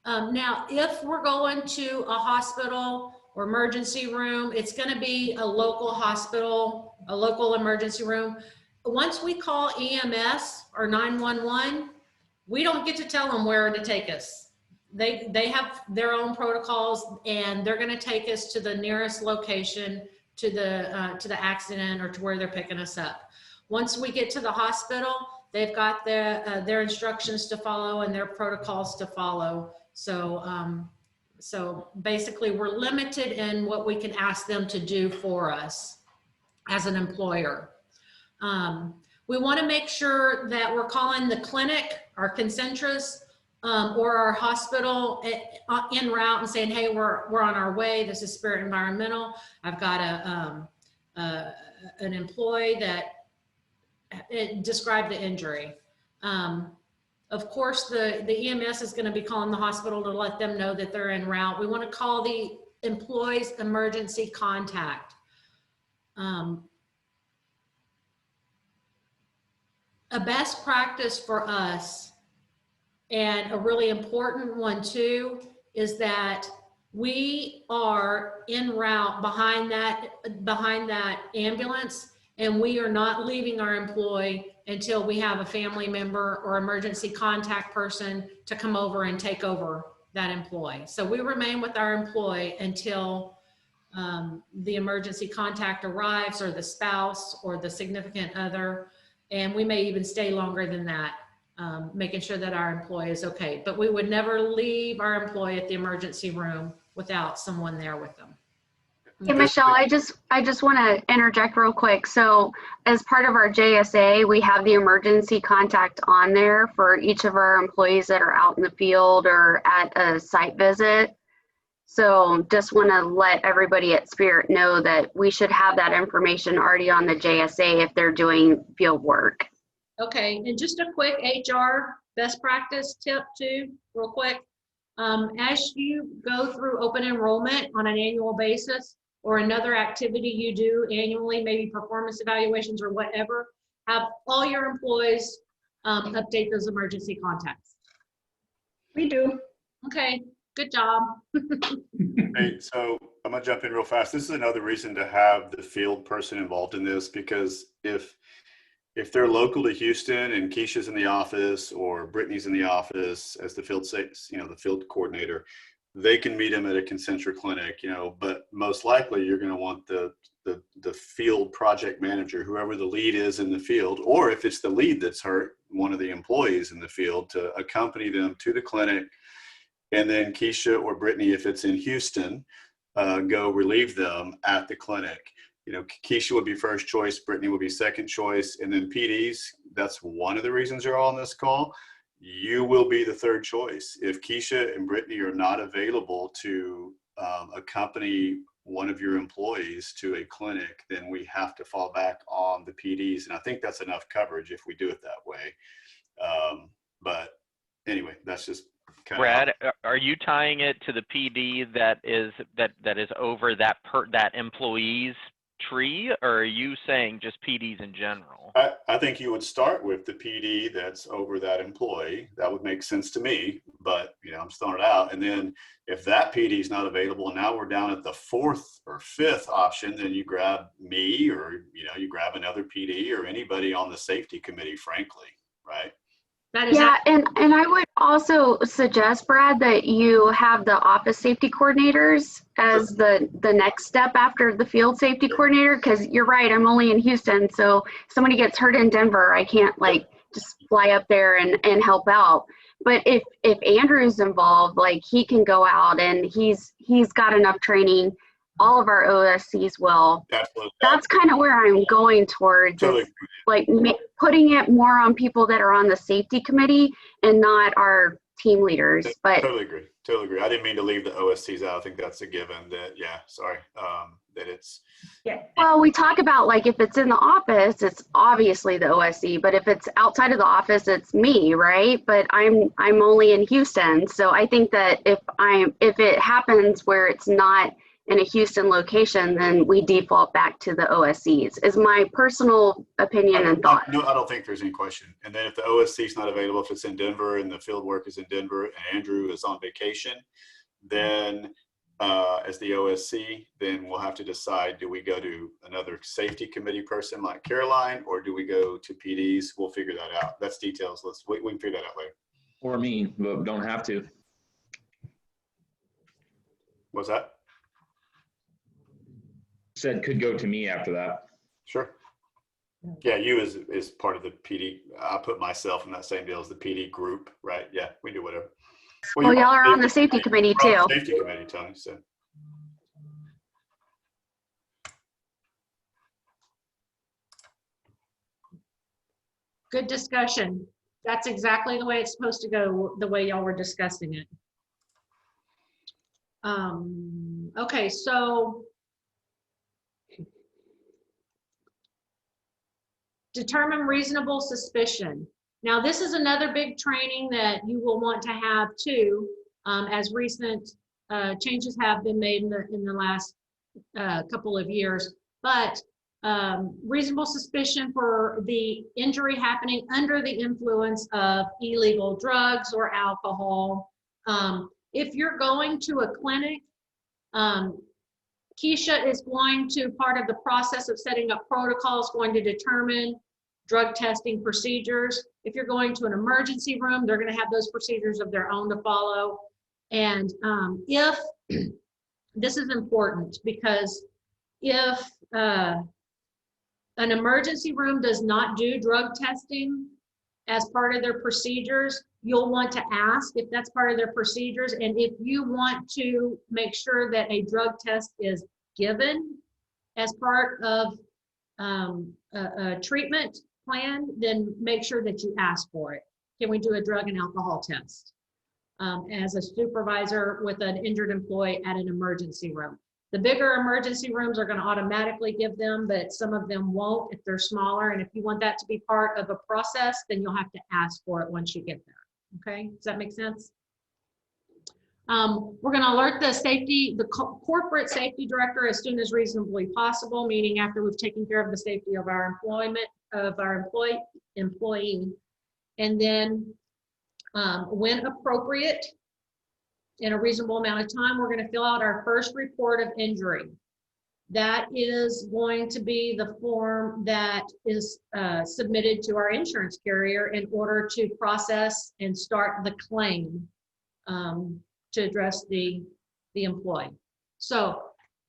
Now, if we're going to a hospital or emergency room, it's going to be a local hospital, a local emergency room. Once we call EMS or 911, we don't get to tell them where to take us. They have their own protocols and they're going to take us to the nearest location to the accident or to where they're picking us up. Once we get to the hospital, they've got their instructions to follow and their protocols to follow. So basically we're limited in what we can ask them to do for us as an employer. We want to make sure that we're calling the clinic, our Concentras, or our hospital en route and saying, hey, we're on our way. This is Spirit Environmental. I've got an employee that described the injury. Of course, the EMS is going to be calling the hospital to let them know that they're en route. We want to call the employee's emergency contact. A best practice for us, and a really important one too, is that we are en route behind that ambulance, and we are not leaving our employee until we have a family member or emergency contact person to come over and take over that employee. So we remain with our employee until the emergency contact arrives, or the spouse or the significant other, and we may even stay longer than that, making sure that our employee is okay. But we would never leave our employee at the emergency room without someone there with them. Hey, Michelle, I just want to interject real quick. So as part of our JSA, we have the emergency contact on there for each of our employees that are out in the field or at a site visit. So just want to let everybody at Spirit know that we should have that information already on the JSA if they're doing field work. Okay, and just a quick HR best practice tip too, real quick. As you go through open enrollment on an annual basis, or another activity you do annually, maybe performance evaluations or whatever, have all your employees update those emergency contacts. We do. Okay, good job. Hey, so I'm gonna jump in real fast. This is another reason to have the field person involved in this, because if they're local to Houston and Keisha's in the office or Brittany's in the office as the field, the field coordinator, they can meet them at a concentric clinic, but most likely you're going to want the field project manager, whoever the lead is in the field, or if it's the lead that's hurt, one of the employees in the field, to accompany them to the clinic. And then Keisha or Brittany, if it's in Houston, go relieve them at the clinic. Keisha would be first choice, Brittany would be second choice, and then PDs, that's one of the reasons you're all on this call. You will be the third choice. If Keisha and Brittany are not available to accompany one of your employees to a clinic, then we have to fall back on the PDs. And I think that's enough coverage if we do it that way. But anyway, that's just kind Brad, are you tying it to the PD that is over that employee's tree, or are you saying just PDs in general? I think you would start with the PD that's over that employee. That would make sense to me, but I'm just throwing it out. And then if that PD is not available, and now we're down at the fourth or fifth option, then you grab me, or you grab another PD or anybody on the safety committee, frankly, right? Yeah, and I would also suggest, Brad, that you have the office safety coordinators as the next step after the field safety coordinator, because you're right, I'm only in Houston, so if somebody gets hurt in Denver, I can't just fly up there and help out. But if Andrew's involved, he can go out, and he's got enough training. All of our OSCs will. Absolutely. That's kind of where I'm going towards. Totally. Putting it more on people that are on the safety committee and not our team leaders. But Totally agree. I didn't mean to leave the OSCs out. I think that's a given. That it's. Yeah. Well, we talk about if it's in the office, it's obviously the OSC. But if it's outside of the office, it's me, right? But I'm only in Houston, so I think that if it happens where it's not in a Houston location, then we default back to the OSCs, is my personal opinion and thought. No, I don't think there's any question. And then if the OSC is not available, if it's in Denver and the field work is in Denver and Andrew is on vacation, then as the OSC, then we'll have to decide, do we go to another safety committee person like Caroline, or do we go to PDs? We'll figure that out. That's details. We can figure that out later. Or me, but don't have to. What's that? Said could go to me after that. Sure. Yeah, you is part of the PD. I put myself in that same deal as the PD group, right? Yeah, we do whatever. Well, y'all are on the safety committee too. Safety committee, Tony. So. Good discussion. That's exactly the way it's supposed to go, the way y'all were discussing it. Okay, so determine reasonable suspicion. Now, this is another big training that you will want to have too, as recent changes have been made in the last couple of years. But reasonable suspicion for the injury happening under the influence of illegal drugs or alcohol. If you're going to a clinic, Keisha is going to, part of the process of setting up protocols, going to determine drug testing procedures. If you're going to an emergency room, they're going to have those procedures of their own to follow. And if, this is important, because if an emergency room does not do drug testing as part of their procedures, you'll want to ask if that's part of their procedures. And if you want to make sure that a drug test is given as part of a treatment plan, then make sure that you ask for it. Can we do a drug and alcohol test as a supervisor with an injured employee at an emergency room? The bigger emergency rooms are going to automatically give them, but some of them won't if they're smaller. And if you want that to be part of a process, then you'll have to ask for it once you get there. Okay, does that make sense? We're going to alert the corporate safety director as soon as reasonably possible, meaning after we've taken care of the safety of our employee. And then when appropriate, in a reasonable amount of time, we're going to fill out our first report of injury. That is going to be the form that is submitted to our insurance carrier in order to process and start the claim to address the employee. So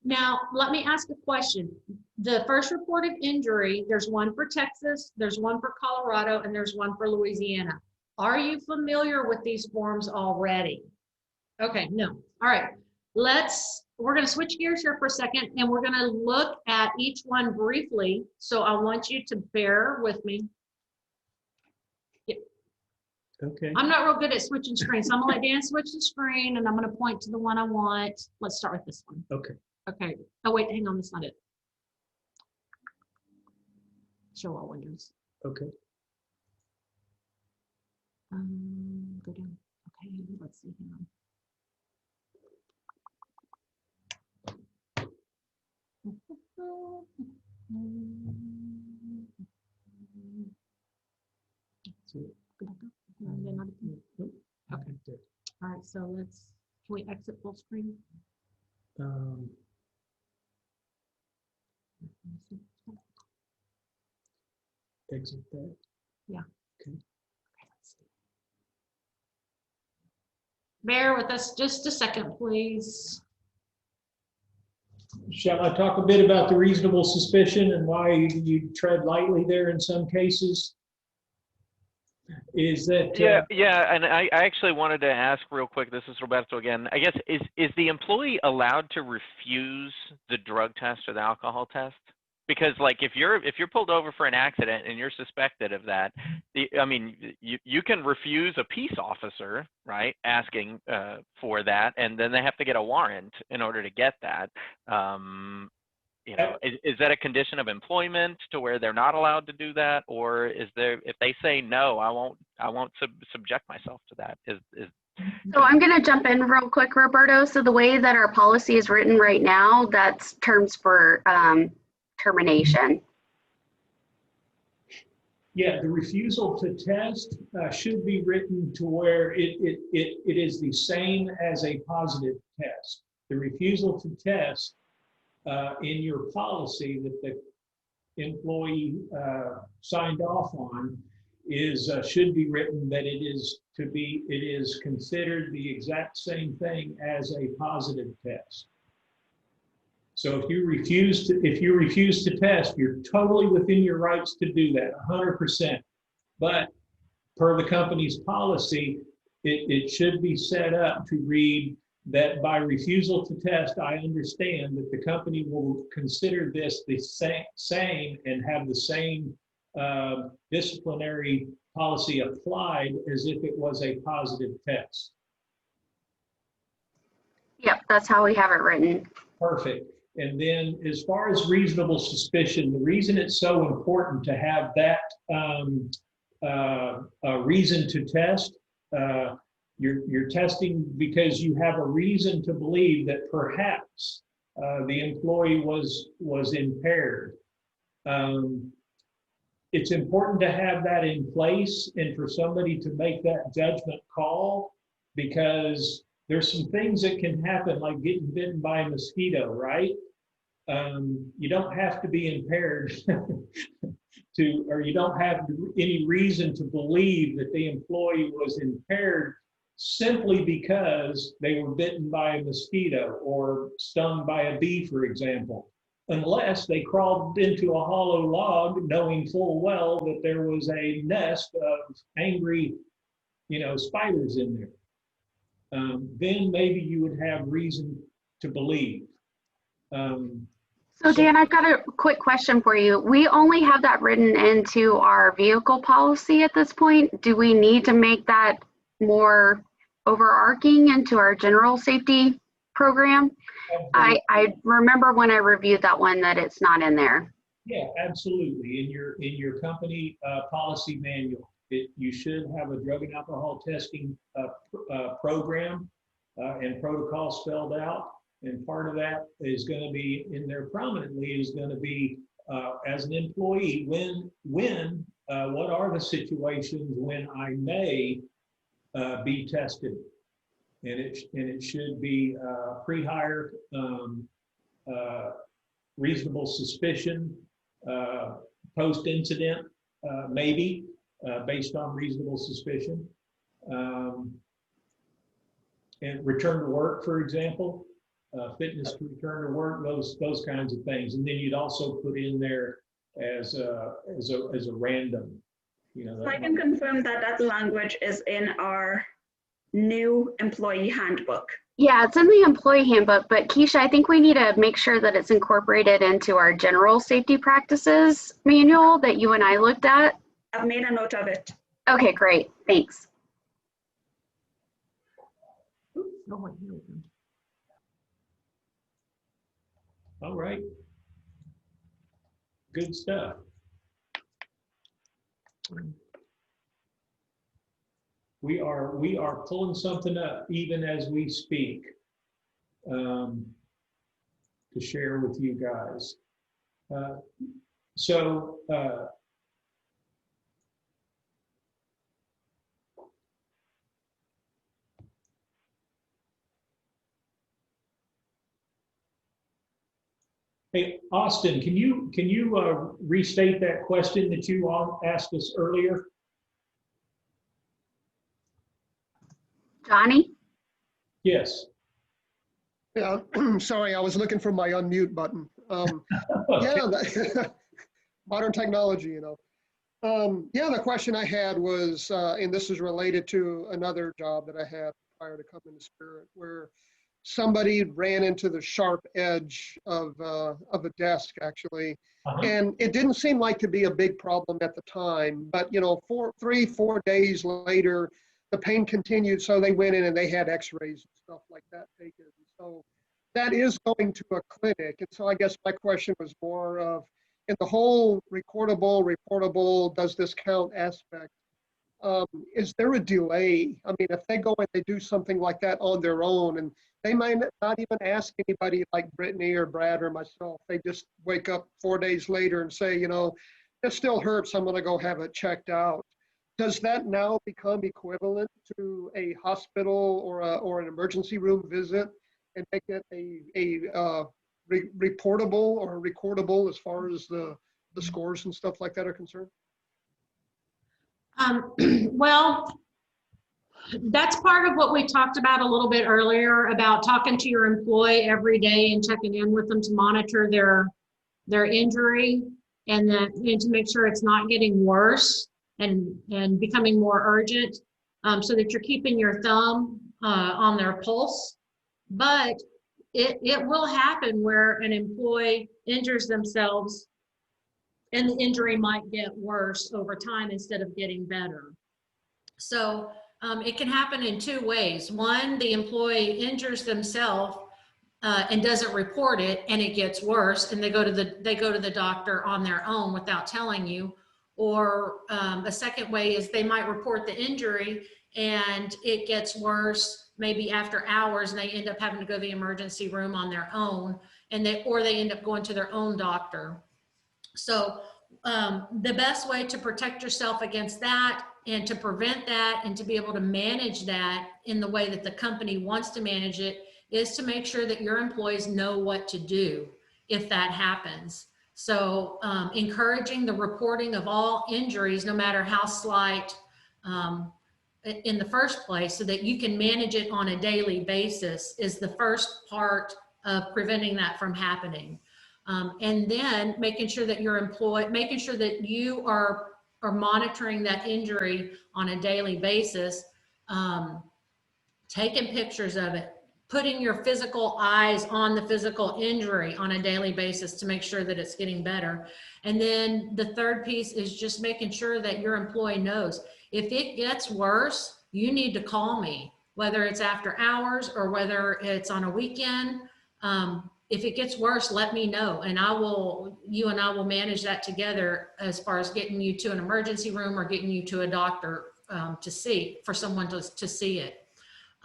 now let me ask a question. The first report of injury, there's one for Texas, there's one for Colorado, and there's one for Louisiana. Are you familiar with these forms already? Okay, no. All right, we're going to switch gears here for a second, and we're going to look at each one briefly. So I want you to bear with me. Okay. I'm not real good at switching screens, so I'm going to let Dan switch the screen, and I'm going to point to the one I want. Let's start with this one. Okay. Okay. Oh, wait, hang on. That's not it. Show all windows. Okay. Go down. Okay, let's see. Hang on. Okay. All right, so can we exit full screen? Exit that. Yeah. Okay. Bear with us just a second, please. Shall I talk a bit about the reasonable suspicion and why you tread lightly there in some cases? Is that yeah, and I actually wanted to ask real quick, this is Roberto again, I guess, is the employee allowed to refuse the drug test or the alcohol test? Because like if you're pulled over for an accident and you're suspected of that, I mean, you can refuse a peace officer, right, asking for that, and then they have to get a warrant in order to get that. You know, is that a condition of employment to where they're not allowed to do that, or is there, if they say no, I won't subject myself to that? So I'm going to jump in real quick, Roberto. So the way that our policy is written right now, that's terms for termination. Yeah, the refusal to test should be written to where it is the same as a positive test. The refusal to test in your policy that the employee signed off on should be written that it is considered the exact same thing as a positive test. So if you refuse to test, you're totally within your rights to do that, 100%. But per the company's policy, it should be set up to read that by refusal to test, I understand that the company will consider this the same and have the same disciplinary policy applied as if it was a positive test. Yep, that's how we have it written. Perfect. And then as far as reasonable suspicion, the reason it's so important to have that reason to test, you're testing because you have a reason to believe that perhaps the employee was impaired. It's important to have that in place and for somebody to make that judgment call, because there's some things that can happen, like getting bitten by a mosquito, right? You don't have to be impaired or you don't have any reason to believe that the employee was impaired simply because they were bitten by a mosquito or stung by a bee, for example, unless they crawled into a hollow log knowing full well that there was a nest of angry, spiders in there. Then maybe you would have reason to believe. So Dan, I've got a quick question for you. We only have that written into our vehicle policy at this point. Do we need to make that more overarching into our general safety program? I remember when I reviewed that one that it's not in there. Yeah, absolutely. In your company policy manual, you should have a drug and alcohol testing program and protocol spelled out. And part of that is going to be in there prominently is going to be as an employee, what are the situations when I may be tested? And it should be pre-hire, reasonable suspicion, post-incident, maybe based on reasonable suspicion, and return to work, for example, fitness to return to work, those kinds of things. And then you'd also put in there as a random, So I can confirm that that language is in our new employee handbook. Yeah, it's in the employee handbook, but Keisha, I think we need to make sure that it's incorporated into our general safety practices manual that you and I looked at. I've made a note of it. Okay, great. Thanks. All right. Good stuff. We are pulling something up even as we speak to share with you guys. Hey, Austin, can you restate that question that you all asked us earlier? Johnny? Yes. Yeah, sorry, I was looking for my unmute button. Okay. Yeah, modern technology, you know. Yeah, the question I had was, and this is related to another job that I had prior to coming to Spirit, where somebody ran into the sharp edge of a desk, actually. And it didn't seem like to be a big problem at the time, but 3, 4 days later, the pain continued, so they went in and they had x-rays and stuff like that taken. So that is going to a clinic. And so I guess my question was more of, in the whole recordable, reportable, does this count aspect, is there a delay? I mean, if they go and they do something like that on their own, and they might not even ask anybody like Brittany or Brad or myself, they just wake up 4 days later and say, it still hurts, I'm gonna go have it checked out. Does that now become equivalent to a hospital or an emergency room visit and make it a reportable or recordable as far as the scores and stuff like that are concerned? Well, that's part of what we talked about a little bit earlier about talking to your employee every day and checking in with them to monitor their injury and to make sure it's not getting worse and becoming more urgent, so that you're keeping your thumb on their pulse. But it will happen where an employee injures themselves and the injury might get worse over time instead of getting better. So it can happen in 2 ways. One, the employee injures themselves and doesn't report it, and it gets worse, and they go to the doctor on their own without telling you. Or a second way is they might report the injury and it gets worse maybe after hours, and they end up having to go to the emergency room on their own, or they end up going to their own doctor. So the best way to protect yourself against that and to prevent that and to be able to manage that in the way that the company wants to manage it is to make sure that your employees know what to do if that happens. So encouraging the reporting of all injuries, no matter how slight, in the first place, so that you can manage it on a daily basis is the first part of preventing that from happening. And then making sure that making sure that you are monitoring that injury on a daily basis, taking pictures of it, putting your physical eyes on the physical injury on a daily basis to make sure that it's getting better. And then the third piece is just making sure that your employee knows, if it gets worse, you need to call me, whether it's after hours or whether it's on a weekend. If it gets worse, let me know, and you and I will manage that together as far as getting you to an emergency room or getting you to a doctor for someone to see it.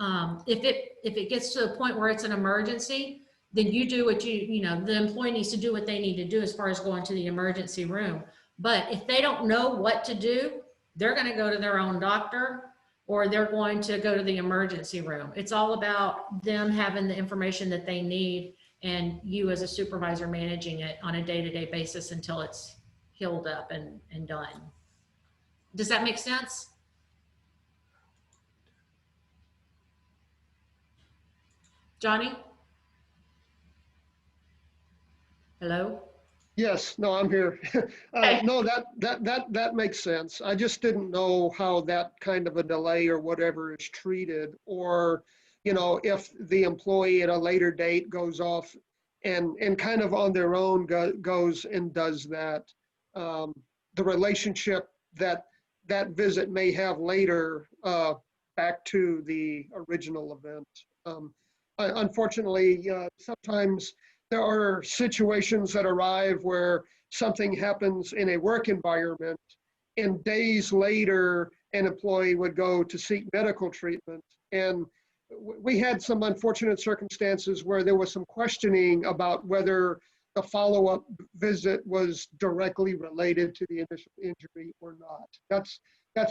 If it gets to a point where it's an emergency, then you do what the employee needs to do what they need to do as far as going to the emergency room. But if they don't know what to do, they're going to go to their own doctor, or they're going to go to the emergency room. It's all about them having the information that they need, and you as a supervisor managing it on a day-to-day basis until it's healed up and done. Does that make sense? Johnny? Hello? Yes, no, I'm here. Okay. No, that makes sense. I just didn't know how that kind of a delay or whatever is treated, or, if the employee at a later date goes off and kind of on their own goes and does that. The relationship that visit may have later back to the original event. Unfortunately, sometimes there are situations that arrive where something happens in a work environment, and days later, an employee would go to seek medical treatment. And we had some unfortunate circumstances where there was some questioning about whether the follow-up visit was directly related to the initial injury or not. That's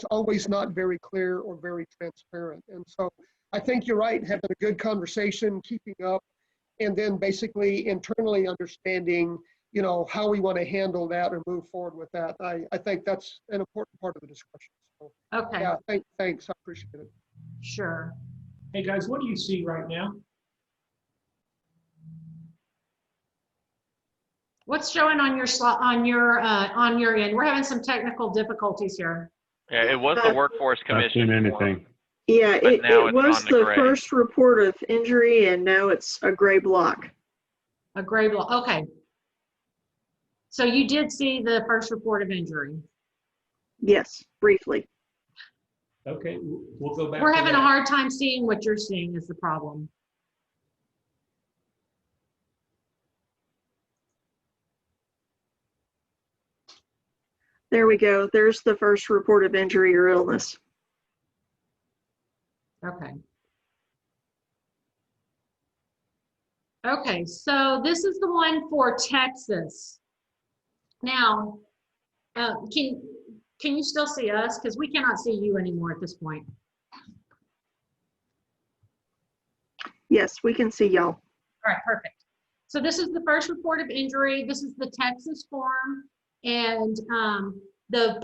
always not very clear or very transparent. And so I think you're right, having a good conversation, keeping up, and then basically internally understanding, how we want to handle that or move forward with that. I think that's an important part of the discussion. So, Okay. yeah, thanks. I appreciate it. Sure. Hey guys, what do you see right now? What's showing on your slot on your end? We're having some technical difficulties here. Yeah, it was the Workforce Not Commission. seeing anything. Yeah, But it now it's was on the the gray. first report of injury, and now it's a gray block. A gray block. Okay. So you did see the first report of injury. Yes, briefly. Okay, we'll go back. We're to having that. a hard time seeing what you're seeing is the problem. There we go. There's the first report of injury or illness. Okay. Okay, so this is the one for Texas. Now, can you still see us? Because we cannot see you anymore at this point. Yes, we can see y'all. All right, perfect. So this is the first report of injury. This is the Texas form, and the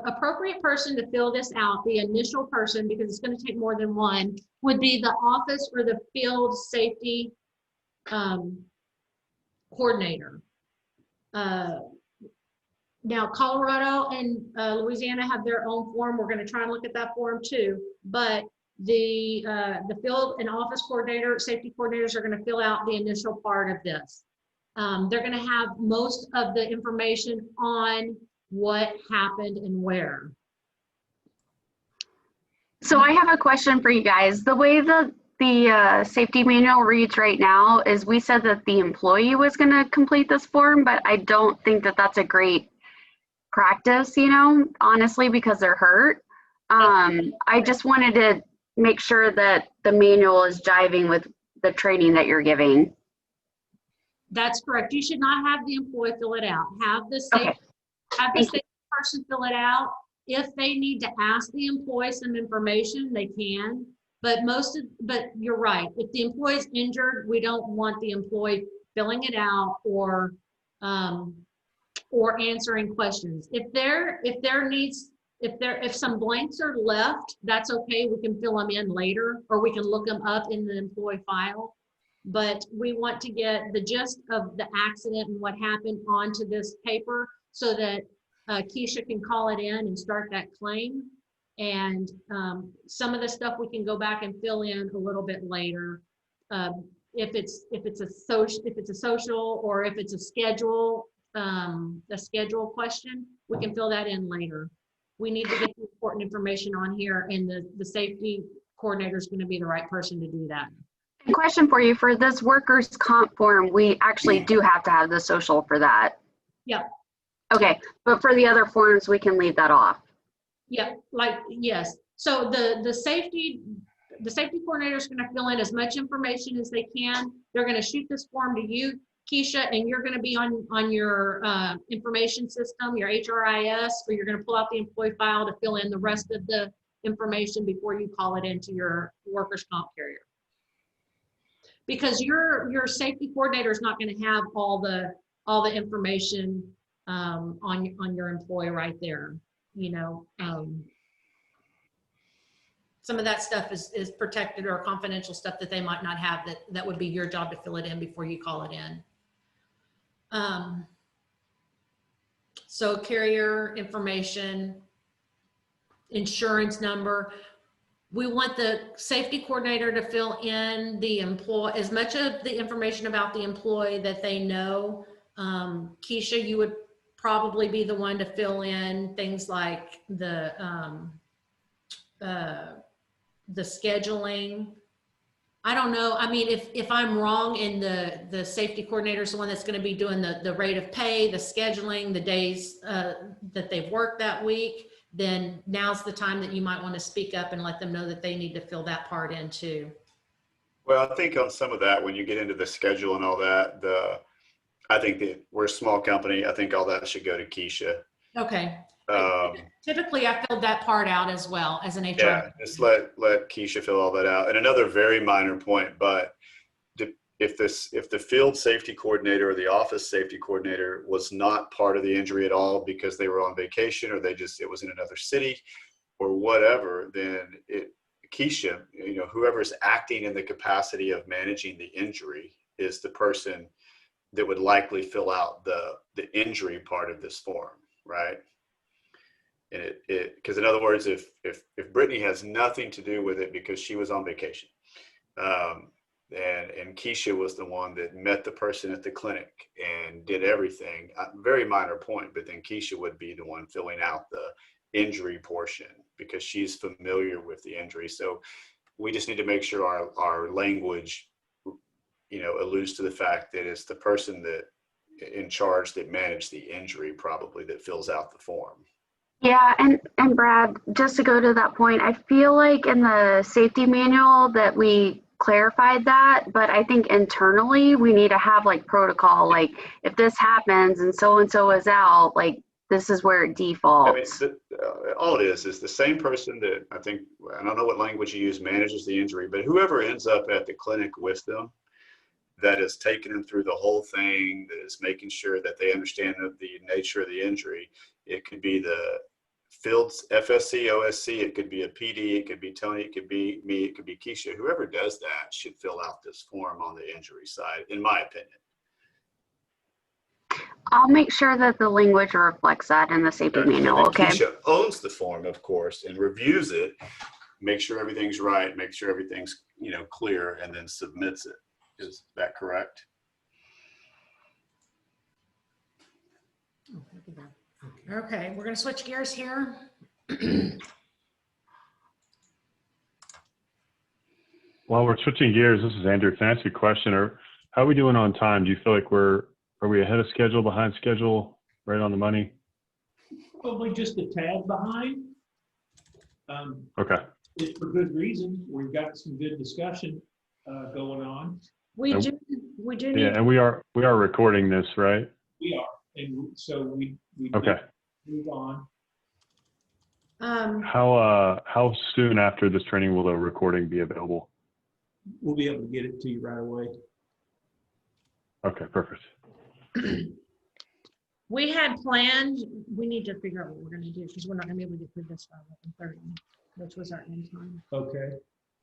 appropriate person to fill this out, the initial person, because it's going to take more than one, would be the office or the field safety coordinator. Now, Colorado and Louisiana have their own form. We're going to try and look at that form too, but the field and office coordinator, safety coordinators are going to fill out the initial part of this. They're going to have most of the information on what happened and where. So I have a question for you guys. The way the safety manual reads right now is we said that the employee was going to complete this form, but I don't think that that's a great practice, honestly, because they're hurt. I just wanted to make sure that the manual is jiving with the training that you're giving. That's correct. You should not have the employee fill it out. Have the safety person fill it out. If they need to ask the employee some information, they can. But you're right. If the employee's injured, we don't want the employee filling it out or answering questions. If some blanks are left, that's okay. We can fill them in later, or we can look them up in the employee file. But we want to get the gist of the accident and what happened onto this paper so that Keisha can call it in and start that claim. And some of the stuff we can go back and fill in a little bit later. If it's a social or if it's a schedule question, we can fill that in later. We need to get the important information on here, and the safety coordinator is going to be the right person to do that. Question for you, for this workers' comp form, we actually do have to have the social for that. Yep. Okay, but for the other forms, we can leave that off. Yep, yes. So the safety the safety coordinator is going to fill in as much information as they can. They're going to shoot this form to you, Keisha, and you're going to be on your information system, your HRIS, or you're going to pull out the employee file to fill in the rest of the information before you call it into your workers' comp carrier. Because your safety coordinator is not going to have all the information on your employee right there. You know, some of that stuff is protected or confidential stuff that they might not have, that would be your job to fill it in before you call it in. So carrier information, insurance number. We want the safety coordinator to fill in as much of the information about the employee that they know. Keisha, you would probably be the one to fill in things like the scheduling. I don't know. I mean, if I'm wrong and the safety coordinator is the one that's going to be doing the rate of pay, the scheduling, the days that they've worked that week, then now's the time that you might want to speak up and let them know that they need to fill that part in too. Well, I think on some of that, when you get into the schedule and all that, I think that we're a small company. I think all that should go to Keisha. Okay. Typically, I filled that part out as well as an HR. Yeah, just let Keisha fill all that out. And another very minor point, but if the field safety coordinator or the office safety coordinator was not part of the injury at all because they were on vacation or it was in another city or whatever, then Keisha, you know, whoever's acting in the capacity of managing the injury is the person that would likely fill out the injury part of this form, right? And because in other words, if Brittany has nothing to do with it because she was on vacation, and Keisha was the one that met the person at the clinic and did everything, very minor point, but then Keisha would be the one filling out the injury portion because she's familiar with the injury. So we just need to make sure our language, you know, alludes to the fact that it's the person that in charge that managed the injury probably that fills out the form. Yeah, and Brad, just to go to that point, I feel like in the safety manual that we clarified that, but I think internally we need to have like protocol, like if this happens and so is out, like this is where it defaults. I mean, all it is the same person that I think, I don't know what language you use, manages the injury, but whoever ends up at the clinic with them, that is taking them through the whole thing, that is making sure that they understand the nature of the injury. It could be the field's FSC, OSC, it could be a PD, it could be Tony, it could be me, it could be Keisha. Whoever does that should fill out this form on the injury side, in my opinion. I'll make sure that the language reflects that in the safety manual, okay? Keisha owns the form, of course, and reviews it, make sure everything's right, make sure everything's, you know, clear, and then submits it. Is that correct? Okay, we're going to switch gears here. While we're switching gears, this is Andrew. Can I ask you a question? How are we doing on time? Do you feel like are we ahead of schedule, behind schedule, right on the money? Probably just a tad behind. Okay. It's for good reason. We've got some good discussion going on. We do need. Yeah, and we are recording this, right? We are, and so we Okay. move on. How soon after this training will the recording be available? We'll be able to get it to you right away. Okay, perfect. We had planned, we need to figure out what we're going to do because we're not going to be able to get through this by 11:30, which was our end time. Okay.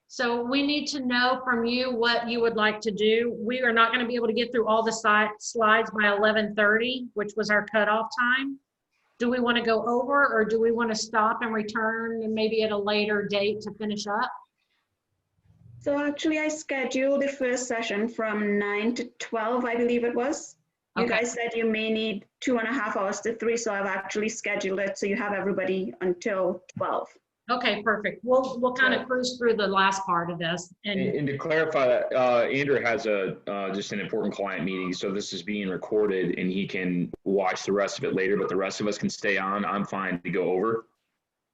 So we need to know from you what you would like to do. We are not going to be able to get through all the slides by 11:30, which was our cutoff time. Do we want to go over, or do we want to stop and return and maybe at a later date to finish up? So actually I scheduled the first session from 9 to 12, I believe it was. You Okay. guys said you may need 2.5 hours to 3, so I've actually scheduled it so you have everybody until 12. Okay, perfect. We'll kind of cruise through the last part of this. And to clarify that, Andrew has just an important client meeting, so this is being recorded and he can watch the rest of it later, but the rest of us can stay on. I'm fine to go over.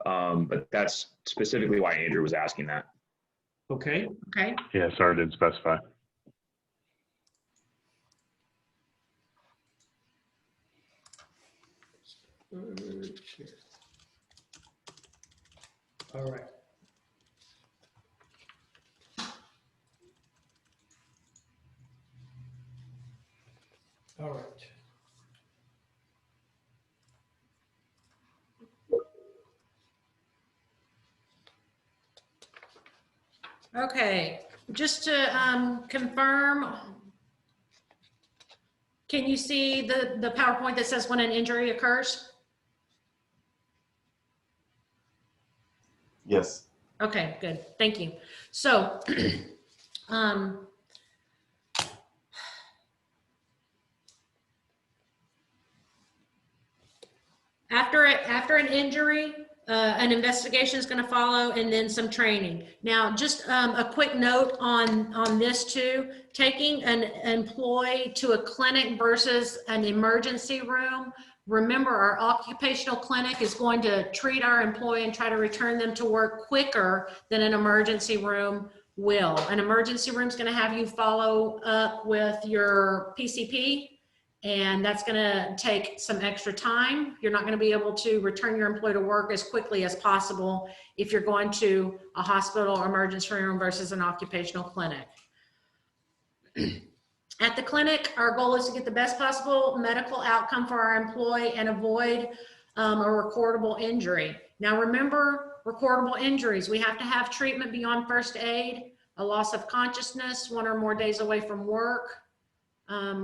But that's specifically why Andrew was asking that. Okay. Okay. Yeah, sorry, didn't specify. All right. All right. Okay, just to confirm, can you see the PowerPoint that says when an injury occurs? Yes. Okay, good, thank you. So, after an injury, an investigation is going to follow, and then some training. Now, just a quick note on this too: taking an employee to a clinic versus an emergency room. Remember, our occupational clinic is going to treat our employee and try to return them to work quicker than an emergency room will. An emergency room is going to have you follow up with your PCP, and that's going to take some extra time. You're not going to be able to return your employee to work as quickly as possible if you're going to a hospital or emergency room versus an occupational clinic. At the clinic, our goal is to get the best possible medical outcome for our employee and avoid a recordable injury. Now remember, recordable injuries, we have to have treatment beyond first aid, a loss of consciousness, 1 or more days away from work,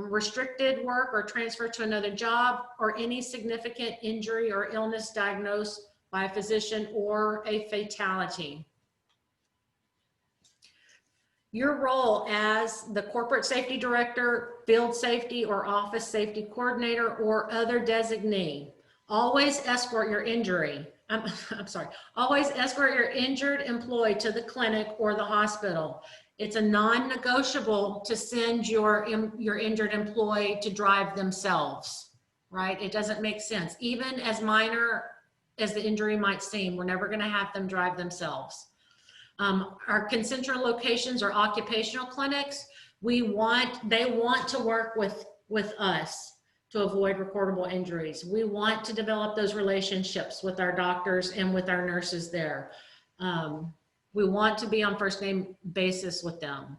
restricted work or transfer to another job, or any significant injury or illness diagnosed by a physician, or a fatality. Your role as the corporate safety director, field safety or office safety coordinator, or other designee, always escort your always escort your injured employee to the clinic or the hospital. It's a non-negotiable to send your injured employee to drive themselves, right? It doesn't make sense. Even as minor as the injury might seem, we're never going to have them drive themselves. Our concentric locations are occupational clinics. They want to work with us to avoid recordable injuries. We want to develop those relationships with our doctors and with our nurses there. We want to be on first name basis with them.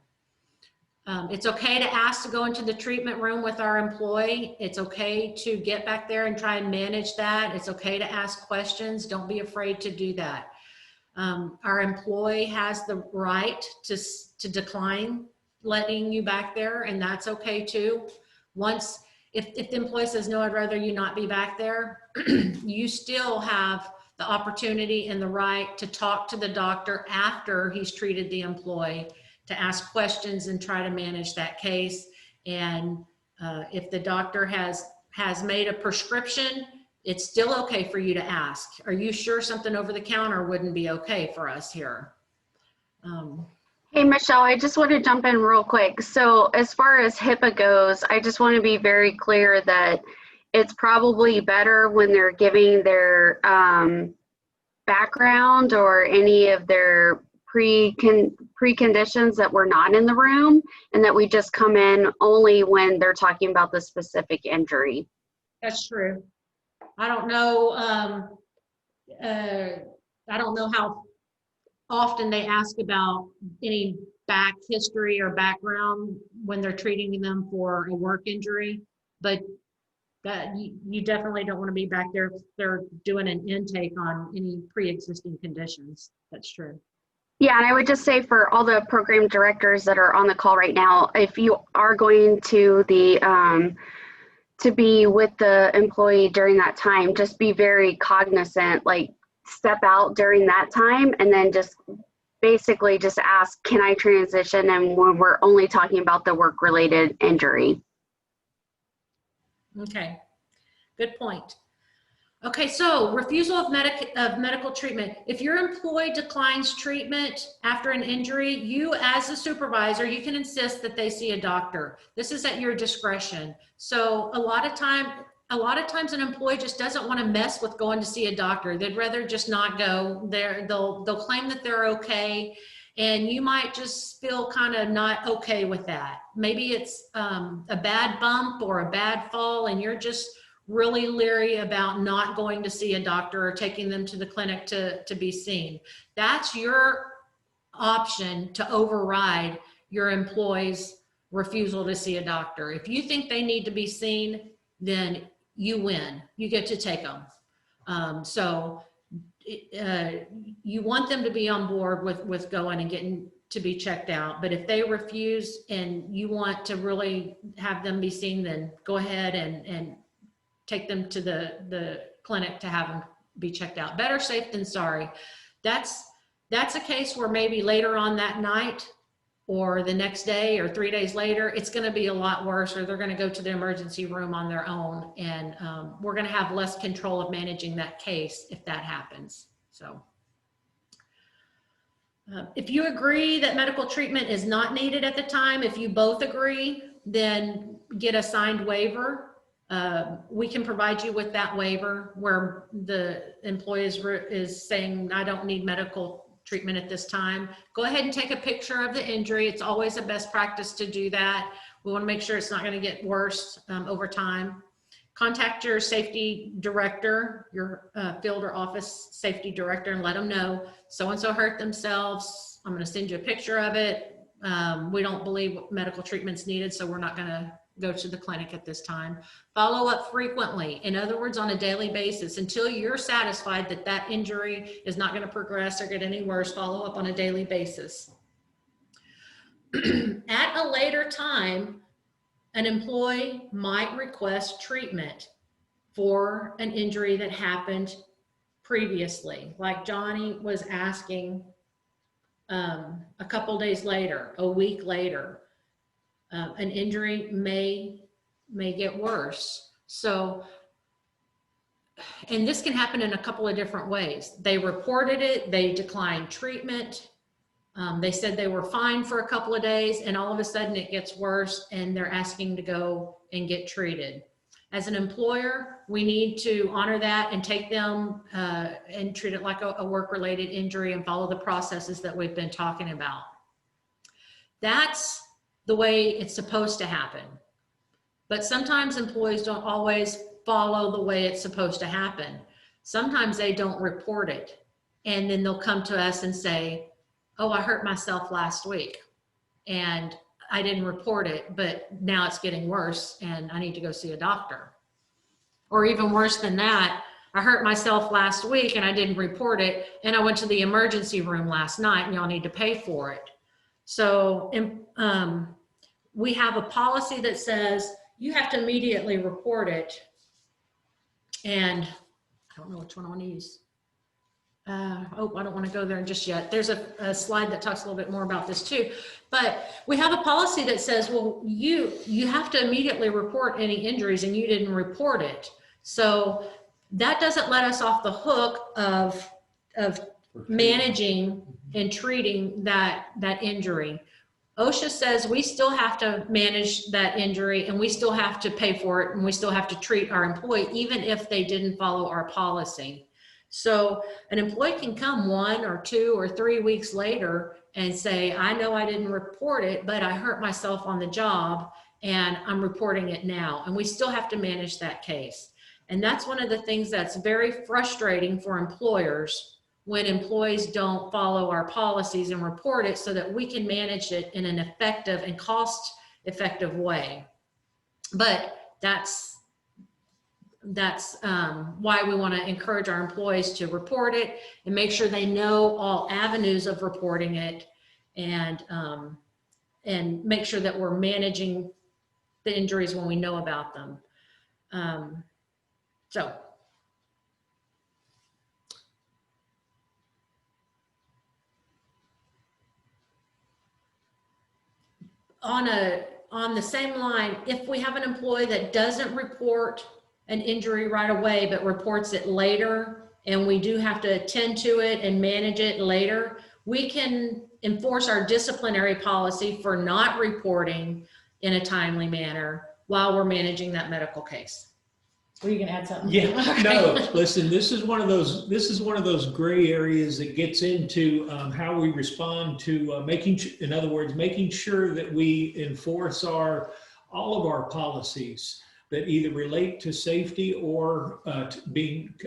It's okay to ask to go into the treatment room with our employee. It's okay to get back there and try and manage that. It's okay to ask questions. Don't be afraid to do that. Our employee has the right to decline letting you back there, and that's okay too. If the employee says, no, I'd rather you not be back there, you still have the opportunity and the right to talk to the doctor after he's treated the employee, to ask questions and try to manage that case. And if the doctor has made a prescription, it's still okay for you to ask, are you sure something over the counter wouldn't be okay for us here? Hey, Michelle, I just want to jump in real quick. So as far as HIPAA goes, I just want to be very clear that it's probably better when they're giving their background or any of their preconditions that we're not in the room, and that we just come in only when they're talking about the specific injury. That's true. I don't know how often they ask about any back history or background when they're treating them for a work injury, but that you definitely don't want to be back there if they're doing an intake on any pre-existing conditions. That's true. Yeah, and I would just say for all the program directors that are on the call right now, if you are going to to be with the employee during that time, just be very cognizant, like step out during that time and then just basically just ask, can I transition? And when we're only talking about the work-related injury. Okay, good point. Okay, so refusal of medical treatment. If your employee declines treatment after an injury, you as a supervisor, you can insist that they see a doctor. This is at your discretion. So a lot of times an employee just doesn't want to mess with going to see a doctor. They'd rather just not go there. They'll claim that they're okay, And you might just feel kind of not okay with that. Maybe it's a bad bump or a bad fall, and you're just really leery about not going to see a doctor or taking them to the clinic to be seen. That's your option to override your employee's refusal to see a doctor. If you think they need to be seen, then you win. You get to take them. You want them to be on board with going and getting to be checked out. But if they refuse and you want to really have them be seen, then go ahead and take them to the clinic to have them be checked out. Better safe than sorry. That's a case where maybe later on that night or the next day or 3 days later, it's going to be a lot worse, or they're going to go to the emergency room on their own. And we're going to have less control of managing that case if that happens. So if you agree that medical treatment is not needed at the time, if you both agree, then get a signed waiver. We can provide you with that waiver where the employee is saying, I don't need medical treatment at this time. Go ahead and take a picture of the injury. It's always a best practice to do that. We want to make sure it's not going to get worse over time. Contact your safety director, your field or office safety director, and let them know so-and-so hurt themselves. I'm going to send you a picture of it. We don't believe medical treatment's needed, so we're not going to go to the clinic at this time. Follow up frequently. In other words, on a daily basis, until you're satisfied that that injury is not going to progress or get any worse. Follow up on a daily basis. At a later time, an employee might request treatment for an injury that happened previously, like Johnny was asking a couple days later, a week later. An injury may get worse. So, and this can happen in a couple of different ways. They reported it, they declined treatment. They said they were fine for a couple of days, and all of a sudden it gets worse and they're asking to go and get treated. As an employer, we need to honor that and take them and treat it like a work-related injury and follow the processes that we've been talking about. That's the way it's supposed to happen. But sometimes employees don't always follow the way it's supposed to happen. Sometimes they don't report it. And then they'll come to us and say, oh, I hurt myself last week and I didn't report it, but now it's getting worse and I need to go see a doctor. Or even worse than that, I hurt myself last week and I didn't report it, and I went to the emergency room last night and y'all need to pay for it. So we have a policy that says you have to immediately report it. And I don't know which one I want to use. I don't want to go there just yet. There's a slide that talks a little bit more about this too. But we have a policy that says, well, you have to immediately report any injuries and you didn't report it. So that doesn't let us off the hook of managing and treating that injury. OSHA says we still have to manage that injury and we still have to pay for it and we still have to treat our employee even if they didn't follow our policy. So an employee can come 1 or 2 or 3 weeks later and say, I know I didn't report it, but I hurt myself on the job and I'm reporting it now. And we still have to manage that case. And that's one of the things that's very frustrating for employers when employees don't follow our policies and report it so that we can manage it in an effective and cost-effective way. But that's why we want to encourage our employees to report it and make sure they know all avenues of reporting it, and make sure that we're managing the injuries when we know about them. So on the same line, if we have an employee that doesn't report an injury right away but reports it later and we do have to attend to it and manage it later, we can enforce our disciplinary policy for not reporting in a timely manner while we're managing that medical case. Were you gonna add something? Yeah, Okay. no, listen, this is one of those gray areas that gets into how we respond to in other words, making sure that we enforce all of our policies that either relate to safety or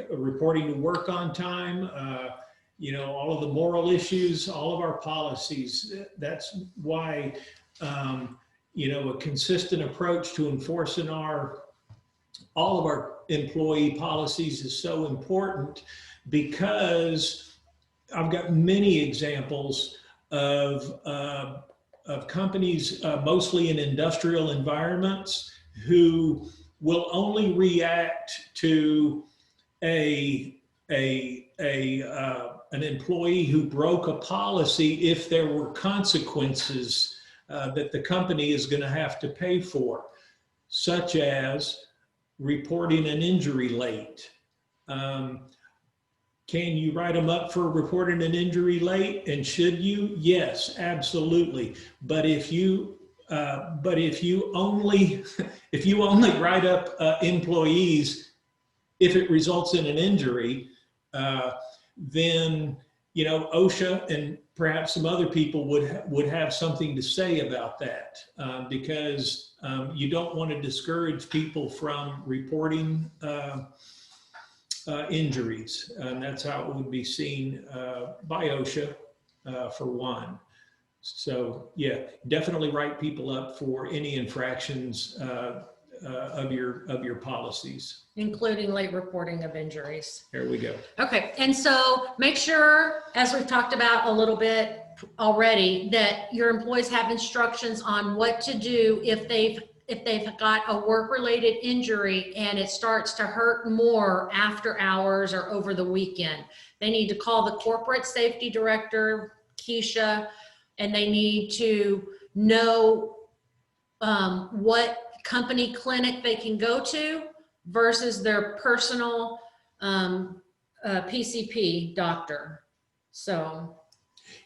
reporting to work on time, all of the moral issues, all of our policies. That's why, a consistent approach to enforcing all of our employee policies is so important, because I've got many examples of companies, mostly in industrial environments, who will only react to an employee who broke a policy if there were consequences that the company is going to have to pay for, such as reporting an injury late. Can you write them up for reporting an injury late? And should you? Yes, absolutely. But if you only write up employees if it results in an injury, then OSHA and perhaps some other people would have something to say about that, because you don't want to discourage people from reporting injuries, and that's how it would be seen by OSHA, for one. So yeah, definitely write people up for any infractions of your policies, Including late reporting of injuries. There we go. Okay, and so make sure, as we've talked about a little bit already, that your employees have instructions on what to do if they've got a work-related injury and it starts to hurt more after hours or over the weekend. They need to call the corporate safety director, Keisha, and they need to know what company clinic they can go to versus their personal PCP doctor. So.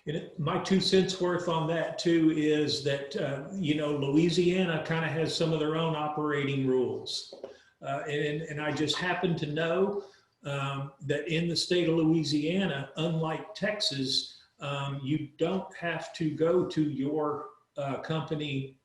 And my 2 cents worth on that too is that, Louisiana kind of has some of their own operating rules. And I just happen to know that in the state of Louisiana, unlike Texas, you don't have to go to your company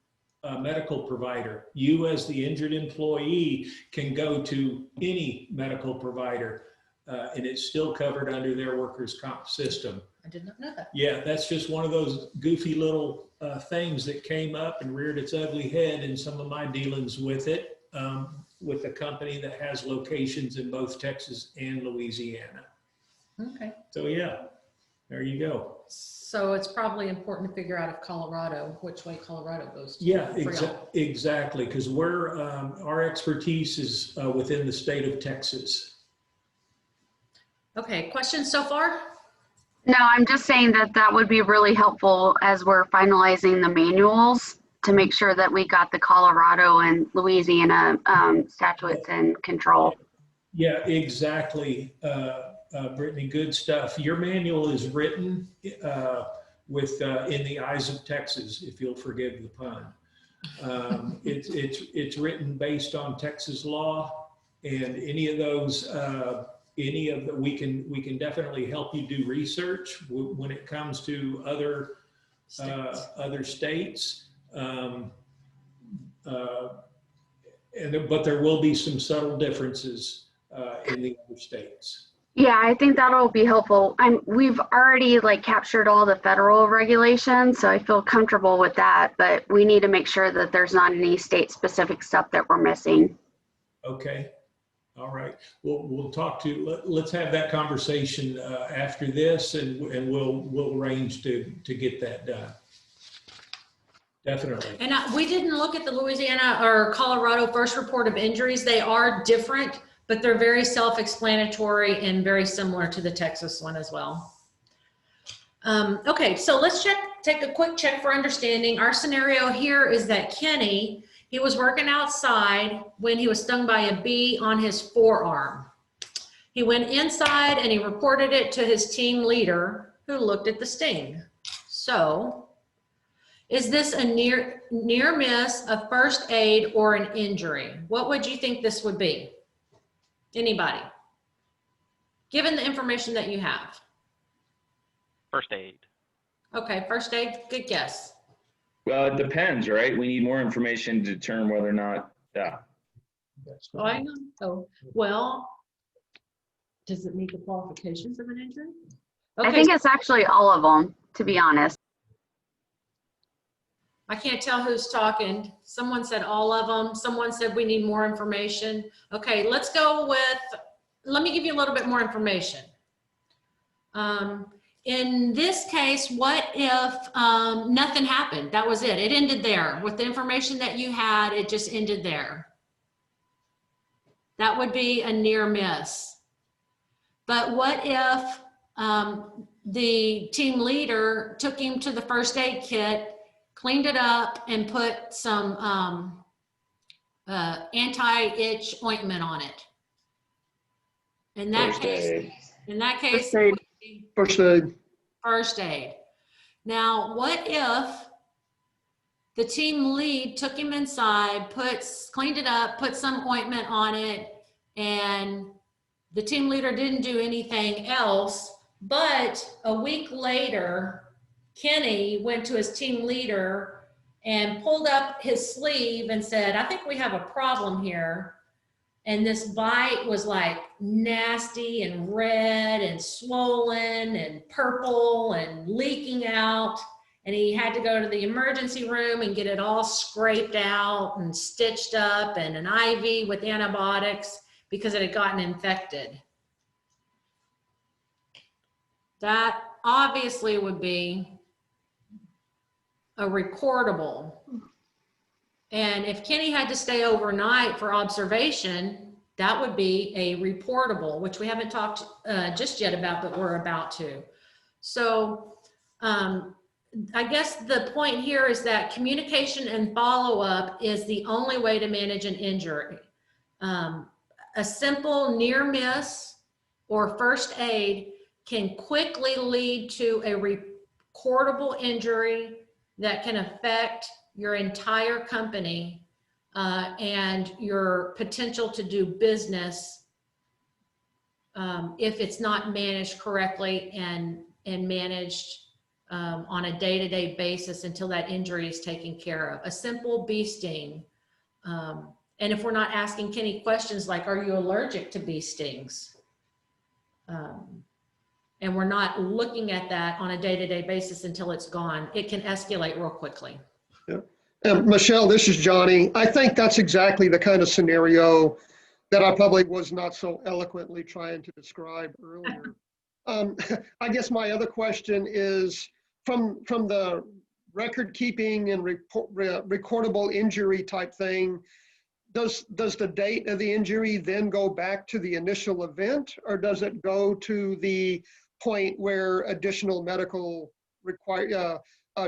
medical provider. You, as the injured employee, can go to any medical provider, and it's still covered under their workers' comp system. I did not know that. Yeah, that's just one of those goofy little things that came up and reared its ugly head in some of my dealings with it, with a company that has locations in both Texas and Louisiana. Okay. So yeah, there you go. So it's probably important to figure out if Colorado, which way Colorado goes to. Yeah, for y'all. exactly, because our expertise is within the state of Texas. Okay, questions so far? No, I'm just saying that would be really helpful as we're finalizing the manuals to make sure that we got the Colorado and Louisiana statutes in control. Yeah, exactly. Brittany, good stuff. Your manual is written with in the eyes of Texas, if you'll forgive the pun. It's written based on Texas law, and any of those, we can definitely help you do research when it comes to other states. But there will be some subtle differences in the other states. Yeah, I think that'll be helpful. We've already captured all the federal regulations, so I feel comfortable with that, but we need to make sure that there's not any state specific stuff that we're missing. Okay. All right. We'll talk let's have that conversation after this, and we'll arrange to get that done. Definitely. And we didn't look at the Louisiana or Colorado first report of injuries. They are different, but they're very self-explanatory and very similar to the Texas one as well. Okay, so let's take a quick check for understanding. Our scenario here is that Kenny, he was working outside when he was stung by a bee on his forearm. He went inside and he reported it to his team leader, who looked at the sting. So, is this a near miss, a first aid, or an injury? What would you think this would be? Anybody? Given the information that you have. First aid. Okay, first aid, good guess. Well, it depends, right? We need more information to determine whether or not, yeah. Oh, I know. Oh, well, does it meet the qualifications of an injury? I think it's actually all of them, to be honest. I can't tell who's talking. Someone said all of them. Someone said we need more information. Okay, let's go with, let me give you a little bit more information. In this case, what if nothing happened? That was it. It ended there. With the information that you had, it just ended there. That would be a near miss. But what if the team leader took him to the first aid kit, cleaned it up, and put some anti-itch ointment on it? In that case, First aid. First aid. First aid. Now, what if the team lead took him inside, cleaned it up, put some ointment on it, and the team leader didn't do anything else, but a week later, Kenny went to his team leader and pulled up his sleeve and said, I think we have a problem here. And this bite was like nasty and red and swollen and purple and leaking out. And he had to go to the emergency room and get it all scraped out and stitched up and an IV with antibiotics because it had gotten infected. That obviously would be a recordable. And if Kenny had to stay overnight for observation, that would be a reportable, which we haven't talked just yet about, but we're about to. So I guess the point here is that communication and follow-up is the only way to manage an injury. A simple near miss or first aid can quickly lead to a recordable injury that can affect your entire company and your potential to do business if it's not managed correctly and managed on a day-to-day basis until that injury is taken care of. A simple bee sting. And if we're not asking Kenny questions like, are you allergic to bee stings? And we're not looking at that on a day-to-day basis until it's gone, it can escalate real quickly. Yeah. And Michelle, this is Johnny. I think that's exactly the kind of scenario that I probably was not so eloquently trying to describe earlier. I guess my other question is from the record keeping and recordable injury type thing, does the date of the injury then go back to the initial event, or does it go to the point where additional medical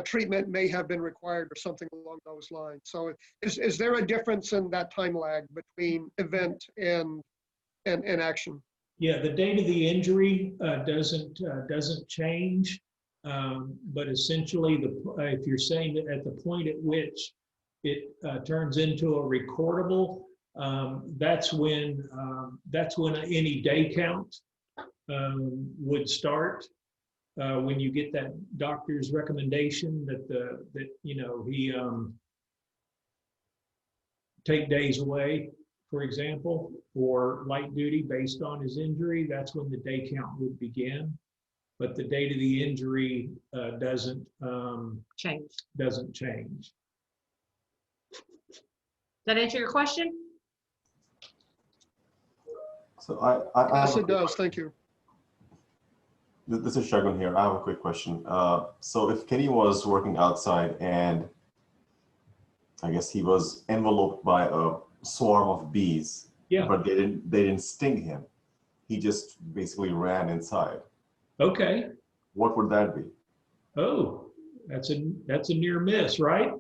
treatment may have been required or something along those lines? So is there a difference in that time lag between event and action? Yeah, the date of the injury doesn't change, but essentially, if you're saying that at the point at which it turns into a recordable, that's when any day count would start. When you get that doctor's recommendation that he take days away, for example, or light duty based on his injury, that's when the day count would begin. But the date of the injury doesn't change. Does that answer your question? So I Yes, it does. Thank you. This is Shagun here. I have a quick question. So if Kenny was working outside and I guess he was enveloped by a swarm of bees, yeah, but they didn't sting him. He just basically ran inside. Okay. What would that be? Oh, that's a near miss, right?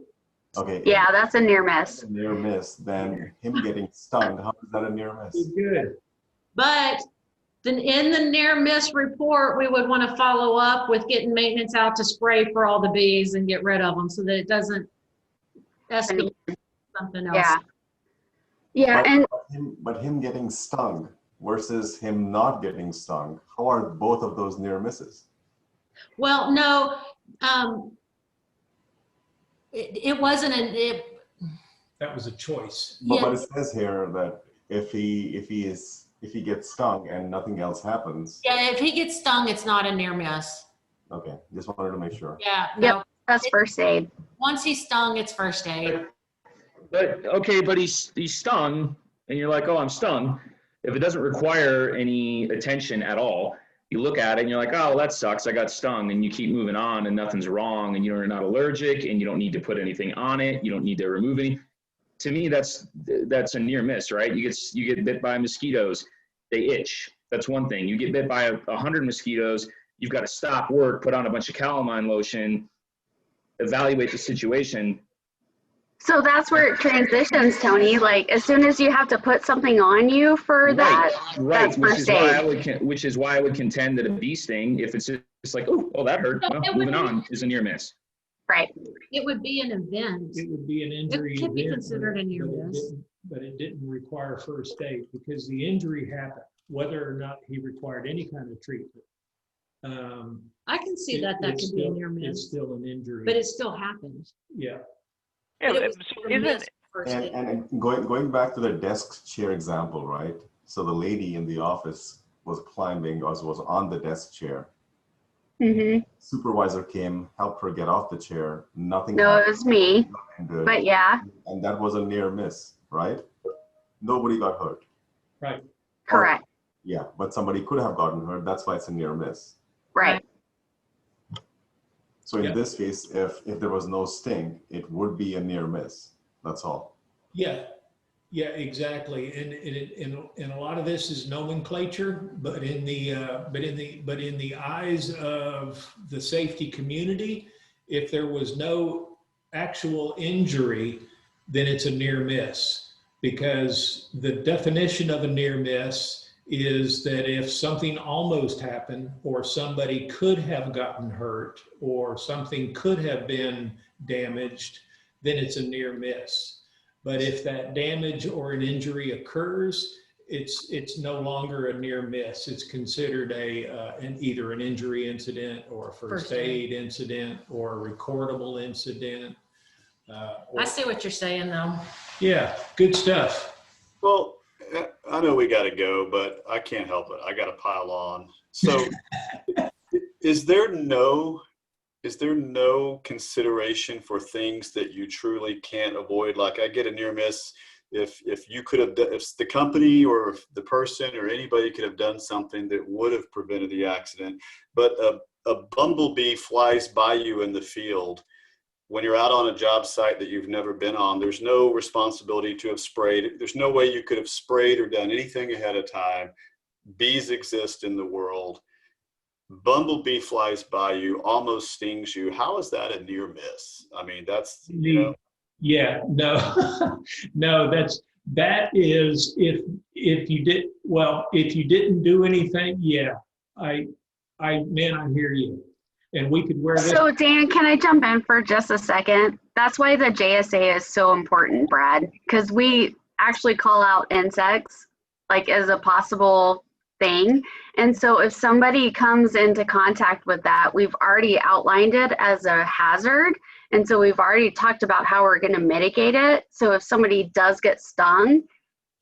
Okay. Yeah, that's a near miss. Near miss. Then him getting stung, how is that a near miss? Good. But then in the near miss report, we would want to follow up with getting maintenance out to spray for all the bees and get rid of them so that it doesn't escalate something else. Yeah. Yeah, and but him getting stung, versus him not getting stung? How are both of those near misses? Well, no, it wasn't That was a choice. But it says here that if he gets stung and nothing else happens. Yeah, if he gets stung, it's not a near miss. Okay, just wanted to make sure. Yeah, Yep, no. that's first aid. Once he's stung, it's first aid. But okay, but he's stung, and you're like, oh, I'm stung. If it doesn't require any attention at all, you look at it and you're like, oh, well, that sucks. I got stung, and you keep moving on, and nothing's wrong, and you're not allergic, and you don't need to put anything on it. You don't need to remove any. To me, that's a near miss, right? You get bit by mosquitoes, they itch. That's one thing. You get bit by 100 mosquitoes, you've got to stop work, put on a bunch of calamine lotion, evaluate the situation. So that's where it transitions, Tony. Like as soon as you have to put something on you for that, that's first aid. Which is why I would contend that a bee sting, if it's just like, oh, that hurt, well, moving on, is a near miss. Right. It would be an event. It would be an injury. It could be event, considered a near miss. but it didn't require first aid because the injury happened, whether or not he required any kind of treatment. I can see that could be a near miss. It's still an injury. But it still happens. Yeah. Yeah, But it was so near isn't miss first aid. And going back to the desk chair example, right? So the lady in the office was climbing, or was on the desk chair. Mm-hmm. Supervisor came, helped her get off the chair. Nothing No, happened. it was me. And, But yeah, and that was a near miss, right? Nobody got hurt. Right. correct. Yeah, but somebody could have gotten hurt. That's why it's a near miss. Right. So in Yeah. this case, if there was no sting, it would be a near miss. That's all. Yeah. Yeah, exactly. And a lot of this is nomenclature, but in the eyes of the safety community, if there was no actual injury, then it's a near miss, because the definition of a near miss is that if something almost happened, or somebody could have gotten hurt, or something could have been damaged, then it's a near miss. But if that damage or an injury occurs, it's no longer a near miss. It's considered either an injury incident or a first aid incident or a recordable incident. I see what you're saying though. Yeah, good stuff. Well, I know we got to go, but I can't help it. I got to pile on. So is there no consideration for things that you truly can't avoid? Like I get a near miss if you could have, if the company or if the person or anybody could have done something that would have prevented the accident, but a bumblebee flies by you in the field when you're out on a job site that you've never been on. There's no responsibility to have sprayed. There's no way you could have sprayed or done anything ahead of time. Bees exist in the world. Bumblebee flies by you, almost stings you. How is that a near miss? I mean, that's, you know. Yeah, no, no, that is if you didn't do anything, yeah, I hear you. And we could wear this. So Dan, can I jump in for just a second? That's why the JSA is so important, Brad, because we actually call out insects like as a possible thing. And so if somebody comes into contact with that, we've already outlined it as a hazard. And so we've already talked about how we're going to mitigate it. So if somebody does get stung,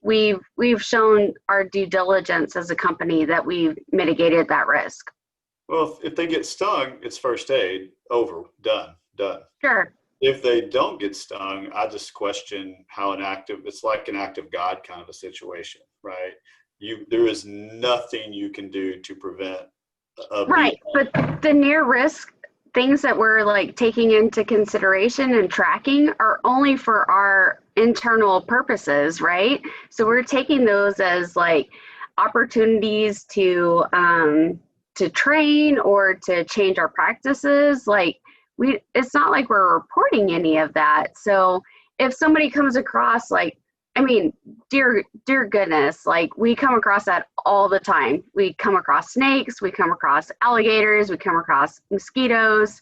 we've shown our due diligence as a company that we've mitigated that risk. Well, if they get stung, it's first aid, over, done. Sure. If they don't get stung, I just question how it's like an act of God kind of a situation, right? There is nothing you can do to prevent. Right, but the near risk things that we're like taking into consideration and tracking are only for our internal purposes, right? So we're taking those as like opportunities to train or to change our practices. Like it's not like we're reporting any of that. So if somebody comes across like, I mean, dear goodness, like we come across that all the time. We come across snakes, we come across alligators, we come across mosquitoes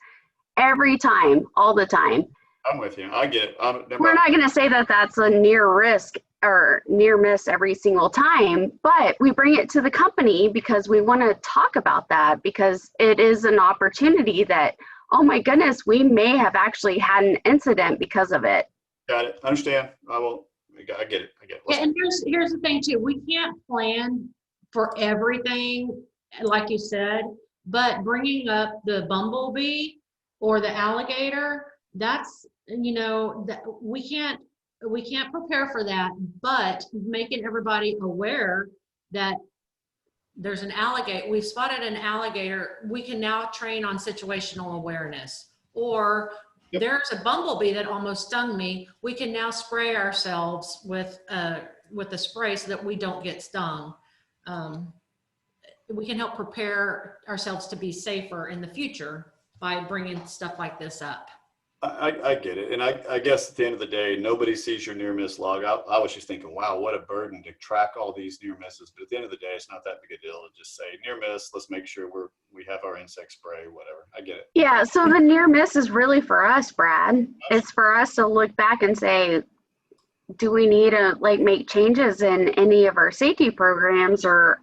every time, all the time. I'm with you. I get it. We're not going to say that that's a near risk or near miss every single time, but we bring it to the company because we want to talk about that, because it is an opportunity that, oh my goodness, we may have actually had an incident because of it. Got it. Understand. I get it. Yeah, and here's the thing too. We can't plan for everything, like you said, but bringing up the bumblebee or the alligator, that's, you know, that we can't prepare for that, but making everybody aware that there's an alligator, we've spotted an alligator, we can now train on situational awareness. Or Yep. there's a bumblebee that almost stung me, we can now spray ourselves with a spray so that we don't get stung. We can help prepare ourselves to be safer in the future by bringing stuff like this up. I get it. And I guess at the end of the day, nobody sees your near miss log. I was just thinking, wow, what a burden to track all these near misses. But at the end of the day, it's not that big a deal to just say near miss, let's make sure we have our insect spray, whatever. I get it. Yeah, so the near miss is really for us, Brad. It's for us to look back and say, do we need to like make changes in any of our safety programs, or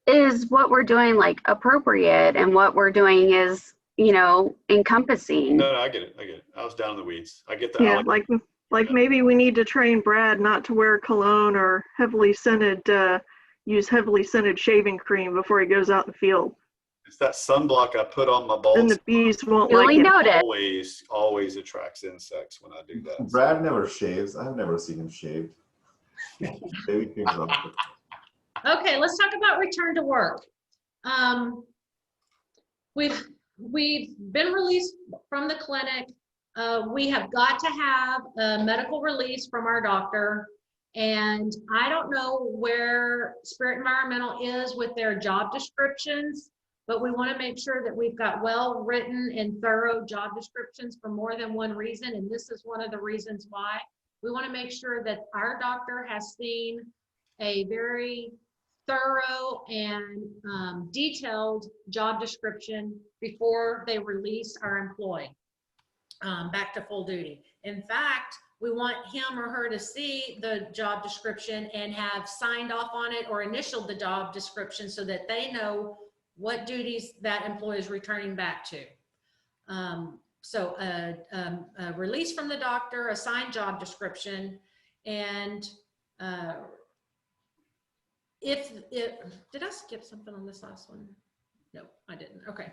is what we're doing like appropriate, and what we're doing is, you know, encompassing. No, I get it. I was down in the weeds. I get the Yeah, alligator. like maybe we need to train Brad not to wear cologne or use heavily scented shaving cream before he goes out in the field. It's that sunblock I put on my Then balls. the bees won't Duly like it. noted. Always attracts insects when I do that. Brad never shaves. I've never seen him shave. Maybe cream's on it. Okay, let's talk about return to work. We've been released from the clinic. We have got to have a medical release from our doctor. And I don't know where Spirit Environmental is with their job descriptions, but we want to make sure that we've got well-written and thorough job descriptions for more than one reason. And this is one of the reasons why. We want to make sure that our doctor has seen a very thorough and detailed job description before they release our employee back to full duty. In fact, we want him or her to see the job description and have signed off on it or initialed the job description so that they know what duties that employee is returning back to. So a release from the doctor, a signed job description, and did I skip something on this last one? No, I didn't. Okay.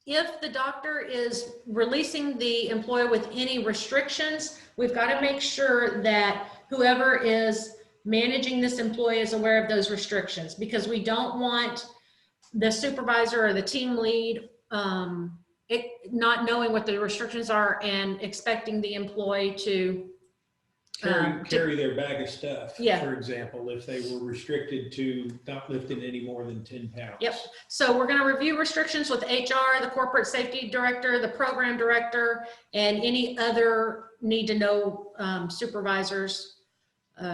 If the doctor is releasing the employee with any restrictions, we've got to make sure that whoever is managing this employee is aware of those restrictions, because we don't want the supervisor or the team lead not knowing what the restrictions are and expecting the employee to carry their bag of stuff, yeah. For example, if they were restricted to not lifting any more than 10 pounds. Yep. So we're going to review restrictions with HR, the corporate safety director, the program director, and any other need to know supervisors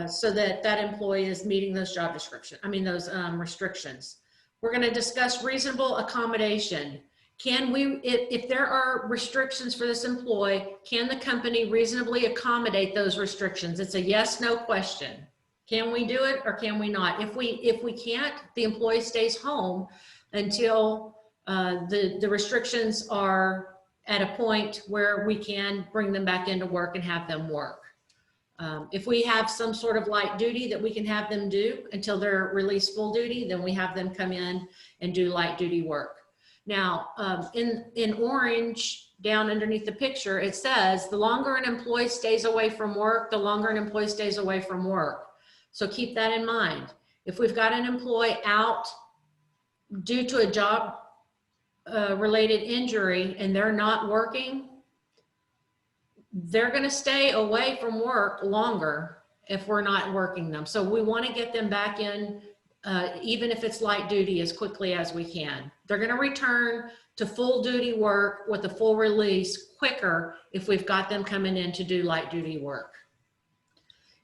so that that employee is meeting those job descriptions. Those restrictions. We're going to discuss reasonable accommodation. Can we, if there are restrictions for this employee, can the company reasonably accommodate those restrictions? It's a yes, no question. Can we do it or can we not? If we can't, the employee stays home until the restrictions are at a point where we can bring them back into work and have them work. If we have some sort of light duty that we can have them do until they're released full duty, then we have them come in and do light duty work. Now, in orange, down underneath the picture, it says the longer an employee stays away from work, the longer an employee stays away from work. So keep that in mind. If we've got an employee out due to a job related injury and they're not working, they're going to stay away from work longer if we're not working them. So we want to get them back in, even if it's light duty, as quickly as we can. They're going to return to full duty work with a full release quicker if we've got them coming in to do light duty work.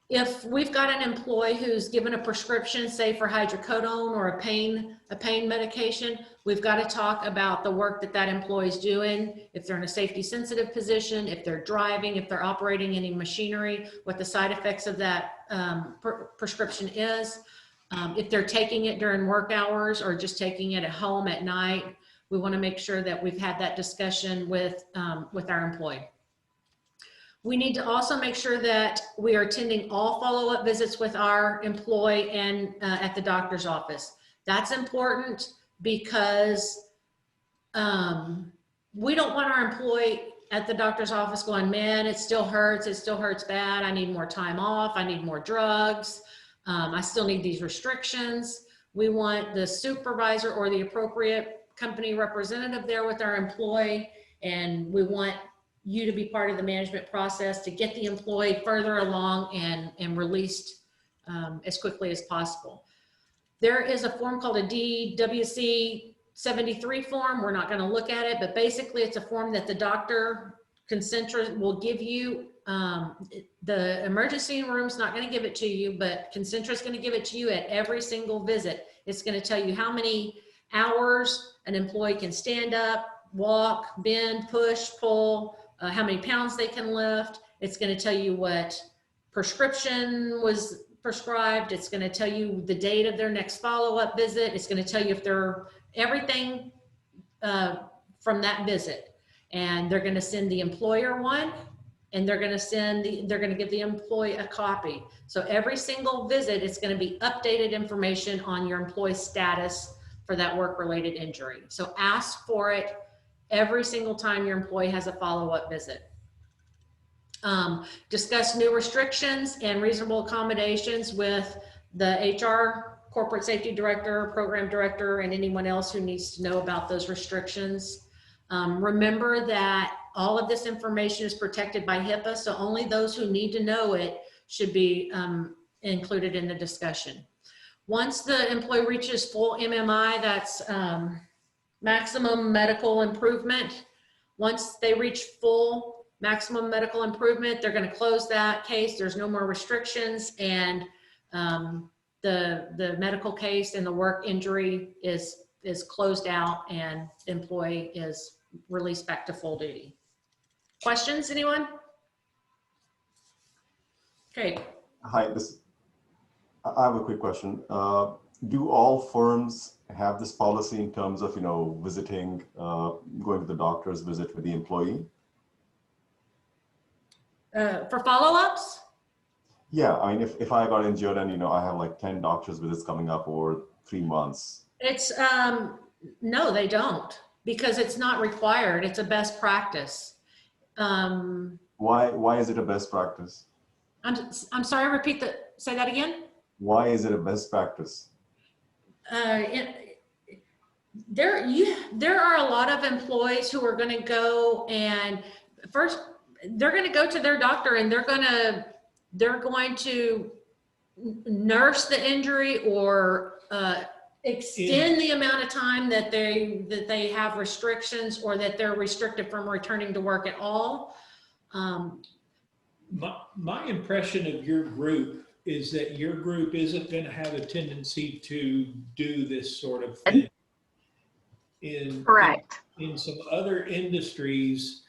if we've got an employee who's given a prescription, say for hydrocodone or a pain medication, we've got to talk about the work that that employee is doing. If they're in a safety sensitive position, if they're driving, if they're operating any machinery, what the side effects of that prescription is. If they're taking it during work hours or just taking it at home at night, we want to make sure that we've had that discussion with our employee. We need to also make sure that we are attending all follow-up visits with our employee and at the doctor's office. That's important because we don't want our employee at the doctor's office going, man, it still hurts bad. I need more time off. I need more drugs. I still need these restrictions. We want the supervisor or the appropriate company representative there with our employee, and we want you to be part of the management process to get the employee further along and released as quickly as possible. There is a form called a DWC 73 form. We're not going to look at it, but basically it's a form that the doctor, Concentra, will give you. The emergency room's not going to give it to you, but Concentra is going to give it to you at every single visit. It's going to tell you how many hours an employee can stand up, walk, bend, push, pull, how many pounds they can lift. It's going to tell you what prescription was prescribed. It's going to tell you the date of their next follow-up visit. It's going to tell you if they're everything from that visit. And they're going to send the employer one, and they're going to give the employee a copy. So every single visit, it's going to be updated information on your employee's status for that work-related injury. So ask for it every single time your employee has a follow-up visit. Discuss new restrictions and reasonable accommodations with the HR, corporate safety director, program director, and anyone else who needs to know about those restrictions. Remember that all of this information is protected by HIPAA, so only those who need to know it should be included in the discussion. Once the employee reaches full MMI, that's maximum medical improvement. Once they reach full maximum medical improvement, they're going to close that case. There's no more restrictions, and the medical case and the work injury is closed out, and the employee is released back to full duty. Questions, anyone? Okay. Hi, I have a quick question. Do all firms have this policy in terms of, visiting, going to the doctor's visit with the employee? For follow-ups? Yeah, I mean, if I got injured and, I have like 10 doctor's visits coming up over 3 months. It's, no, they don't, because it's not required. It's a best practice. Why is it a best practice? I'm sorry, say that again? Why is it a best practice? There are a lot of employees who are going to go and first they're going to go to their doctor and they're going to nurse the injury or extend the amount of time that they have restrictions or that they're restricted from returning to work at all. My impression of your group is that your group isn't going to have a tendency to do this sort of thing. Correct. In some other industries,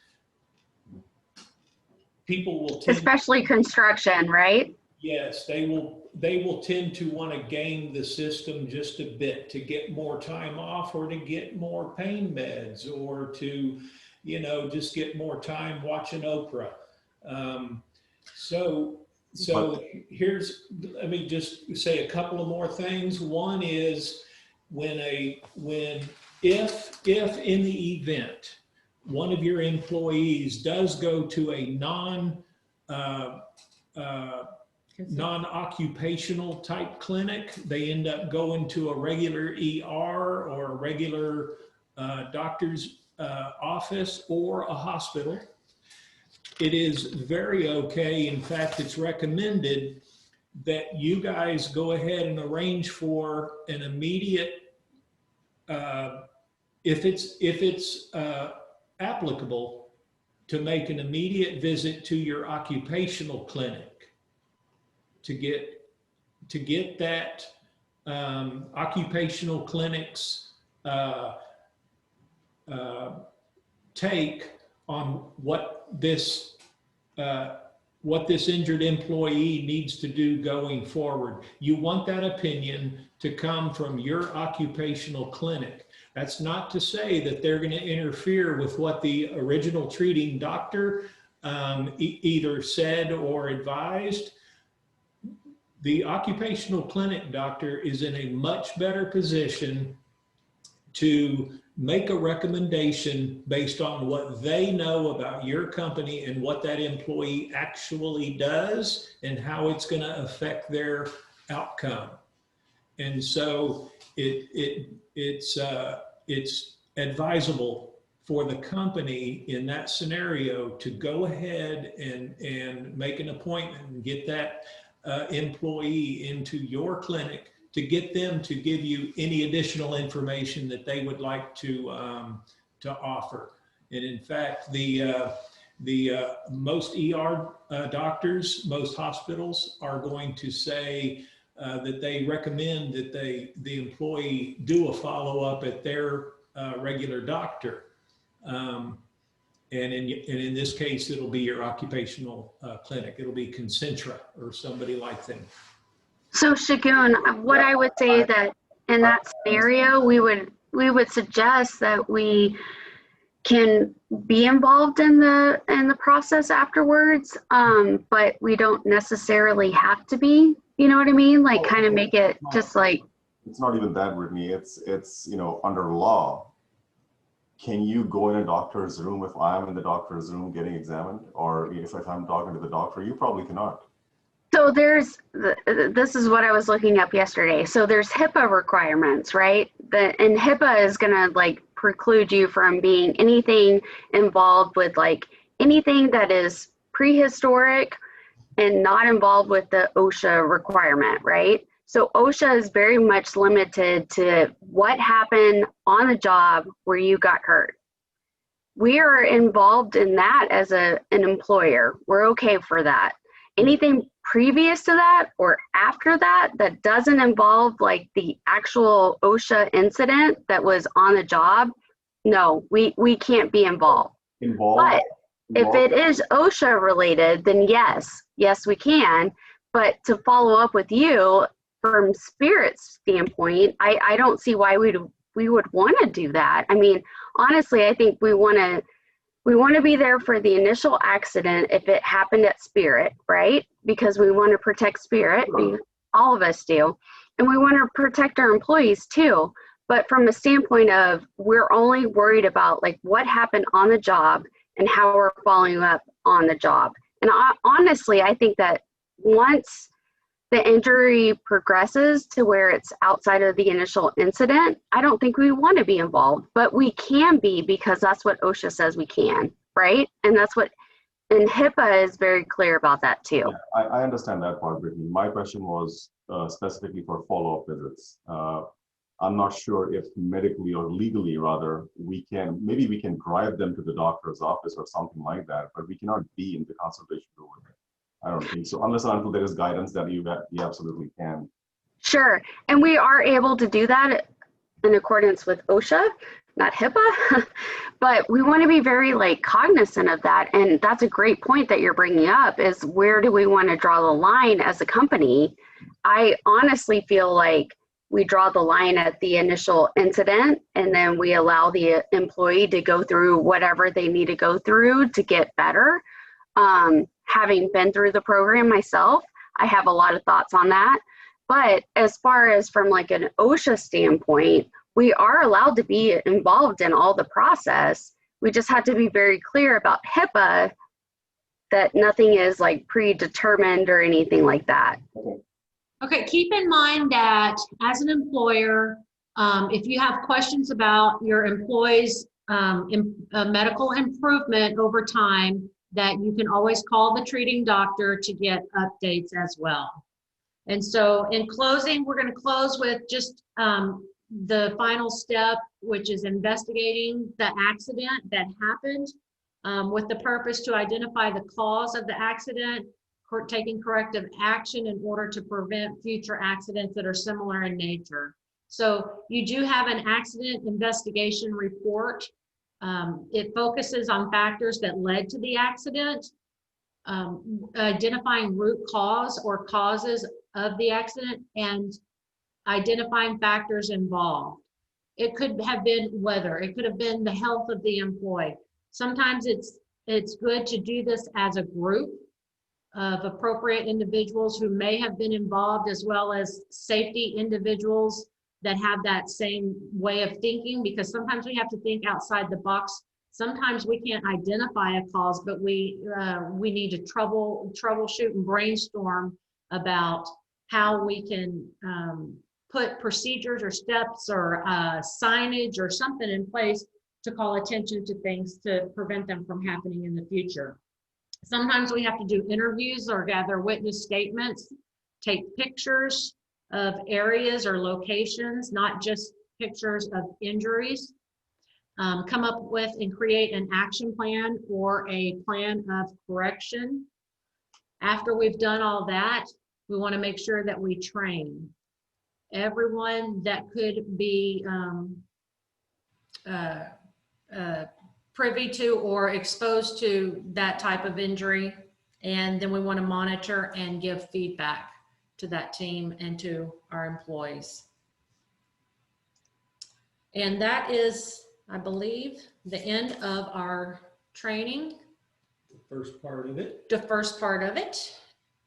people will tend, especially construction, right? Yes, they will tend to want to game the system just a bit to get more time off or to get more pain meds or to, just get more time watching Oprah. So let me just say a couple of more things. One is if in the event one of your employees does go to a non-occupational type clinic, they end up going to a regular ER or a regular doctor's office or a hospital. It is very okay. In fact, it's recommended that you guys go ahead and arrange for an immediate, if it's applicable, to make an immediate visit to your occupational clinic. to get that occupational clinic's take on what this injured employee needs to do going forward. You want that opinion to come from your occupational clinic. That's not to say that they're going to interfere with what the original treating doctor either said or advised. The occupational clinic doctor is in a much better position to make a recommendation based on what they know about your company and what that employee actually does and how it's going to affect their outcome. And so it's advisable for the company in that scenario to go ahead and make an appointment and get that employee into your clinic to get them to give you any additional information that they would like to offer. And in fact, the most ER doctors, most hospitals are going to say that they recommend that the employee do a follow-up at their regular doctor. And in this case, it'll be your occupational clinic. It'll be Concentra or somebody like them. So Shagun, what I would say that in that scenario, we would suggest that we can be involved in the process afterwards, but we don't necessarily have to be. You know what I mean? Like, kind of make it just like. It's not even that, Brittany. It's under law. Can you go in a doctor's room if I'm in the doctor's room getting examined, or if I'm talking to the doctor? You probably cannot. So this is what I was looking up yesterday. So there's HIPAA requirements, right? And HIPAA is going to like preclude you from being anything involved with like anything that is prehistoric and not involved with the OSHA requirement, right? So OSHA is very much limited to what happened on the job where you got hurt. We are involved in that as an employer. We're okay for that. Anything previous to that or after that that doesn't involve like the actual OSHA incident that was on the job, no, we can't be involved. But if it is OSHA related, then yes, we can. But to follow up with you from Spirit's standpoint, I don't see why we would want to do that. I mean, honestly, I think we want to be there for the initial accident if it happened at Spirit, right? Because we want to protect Spirit, all of us do. And we want to protect our employees too. But from a standpoint of, we're only worried about like what happened on the job and how we're following up on the job. And honestly, I think that once the injury progresses to where it's outside of the initial incident, I don't think we want to be involved, but we can be because that's what OSHA says we can, right? And and HIPAA is very clear about that too. Yeah, I understand that part, Brittany. My question was specifically for follow-up visits. I'm not sure if medically or legally rather, maybe we can drive them to the doctor's office or something like that, but we cannot be in the consultation room with them. I don't think so, unless and until there is guidance that you absolutely can. Sure, and we are able to do that in accordance with OSHA, not HIPAA, but we want to be very like cognizant of that. And that's a great point that you're bringing up, is where do we want to draw the line as a company? I honestly feel like we draw the line at the initial incident, and then we allow the employee to go through whatever they need to go through to get better. Having been through the program myself, I have a lot of thoughts on that. But as far as from like an OSHA standpoint, we are allowed to be involved in all the process. We just have to be very clear about HIPAA, that nothing is like predetermined or anything like that. Okay, keep in mind that as an employer, if you have questions about your employees' medical improvement over time, that you can always call the treating doctor to get updates as well. And so in closing, we're going to close with just the final step, which is investigating the accident that happened with the purpose to identify the cause of the accident, taking corrective action in order to prevent future accidents that are similar in nature. So you do have an accident investigation report. It focuses on factors that led to the accident, identifying root cause or causes of the accident, and identifying factors involved. It could have been weather. It could have been the health of the employee. Sometimes it's good to do this as a group of appropriate individuals who may have been involved, as well as safety individuals that have that same way of thinking, because sometimes we have to think outside the box. Sometimes we can't identify a cause, but we need to troubleshoot and brainstorm about how we can put procedures or steps or signage or something in place to call attention to things to prevent them from happening in the future. Sometimes we have to do interviews or gather witness statements, take pictures of areas or locations, not just pictures of injuries. Come up with and create an action plan or a plan of correction. After we've done all that, we want to make sure that we train everyone that could be privy to or exposed to that type of injury. And then we want to monitor and give feedback to that team and to our employees. And that is, I believe, the end of our training. First part of it. The first part of it.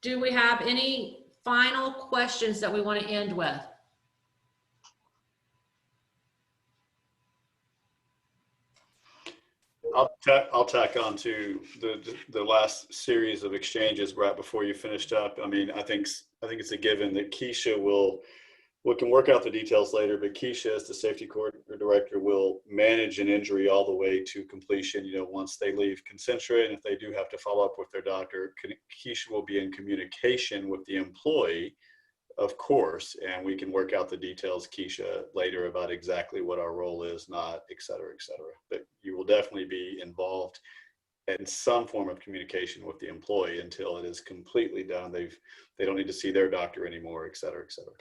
Do we have any final questions that we want to end with? I'll tack on to the last series of exchanges right before you finished up. I mean, I think it's a given that Keisha we can work out the details later, but Keisha, as the safety coordinator director, will manage an injury all the way to completion. You know, once they leave Concentra, and if they do have to follow up with their doctor, Keisha will be in communication with the employee, of course, and we can work out the details, Keisha, later about exactly what our role is, not et cetera, et cetera. But you will definitely be involved in some form of communication with the employee until it is completely done. They don't need to see their doctor anymore, et cetera, et cetera.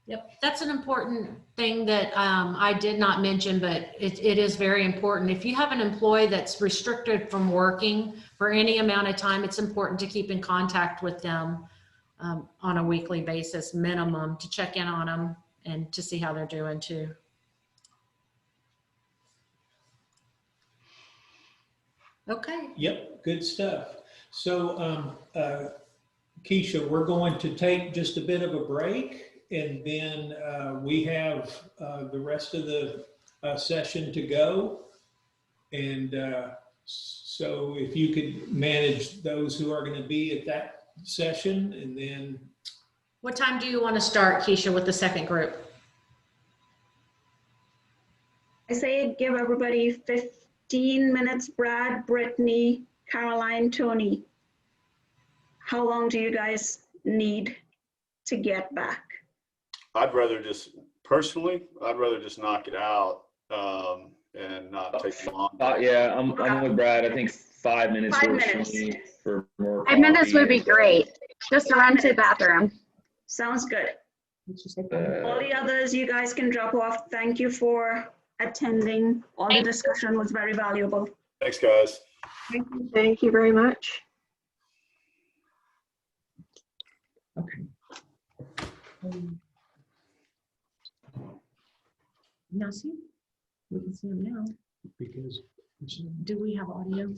Yep, that's an important thing that I did not mention, but it is very important. If you have an employee that's restricted from working for any amount of time, it's important to keep in contact with them on a weekly basis, minimum, to check in on them and to see how they're doing too. Okay. Yep, good stuff. So Keisha, we're going to take just a bit of a break, and then we have the rest of the session to go. And so if you could manage those who are going to be at that session, and then. What time do you want to start, Keisha, with the second group? I say give everybody 15 minutes. Brad, Brittany, Caroline, Tony. How long do you guys need to get back? I'd rather just knock it out and not take long. Yeah, I'm with Brad. I think 5 minutes 5 works minutes. for me for more 5 minutes coffee. would be great, just to run to the bathroom. Sounds good. All the others, you guys can drop off. Thank you for attending. All the discussion was very valuable. Thanks, guys. Thank you very much. Okay. Now see, we can see them now. Because. Do we have audio?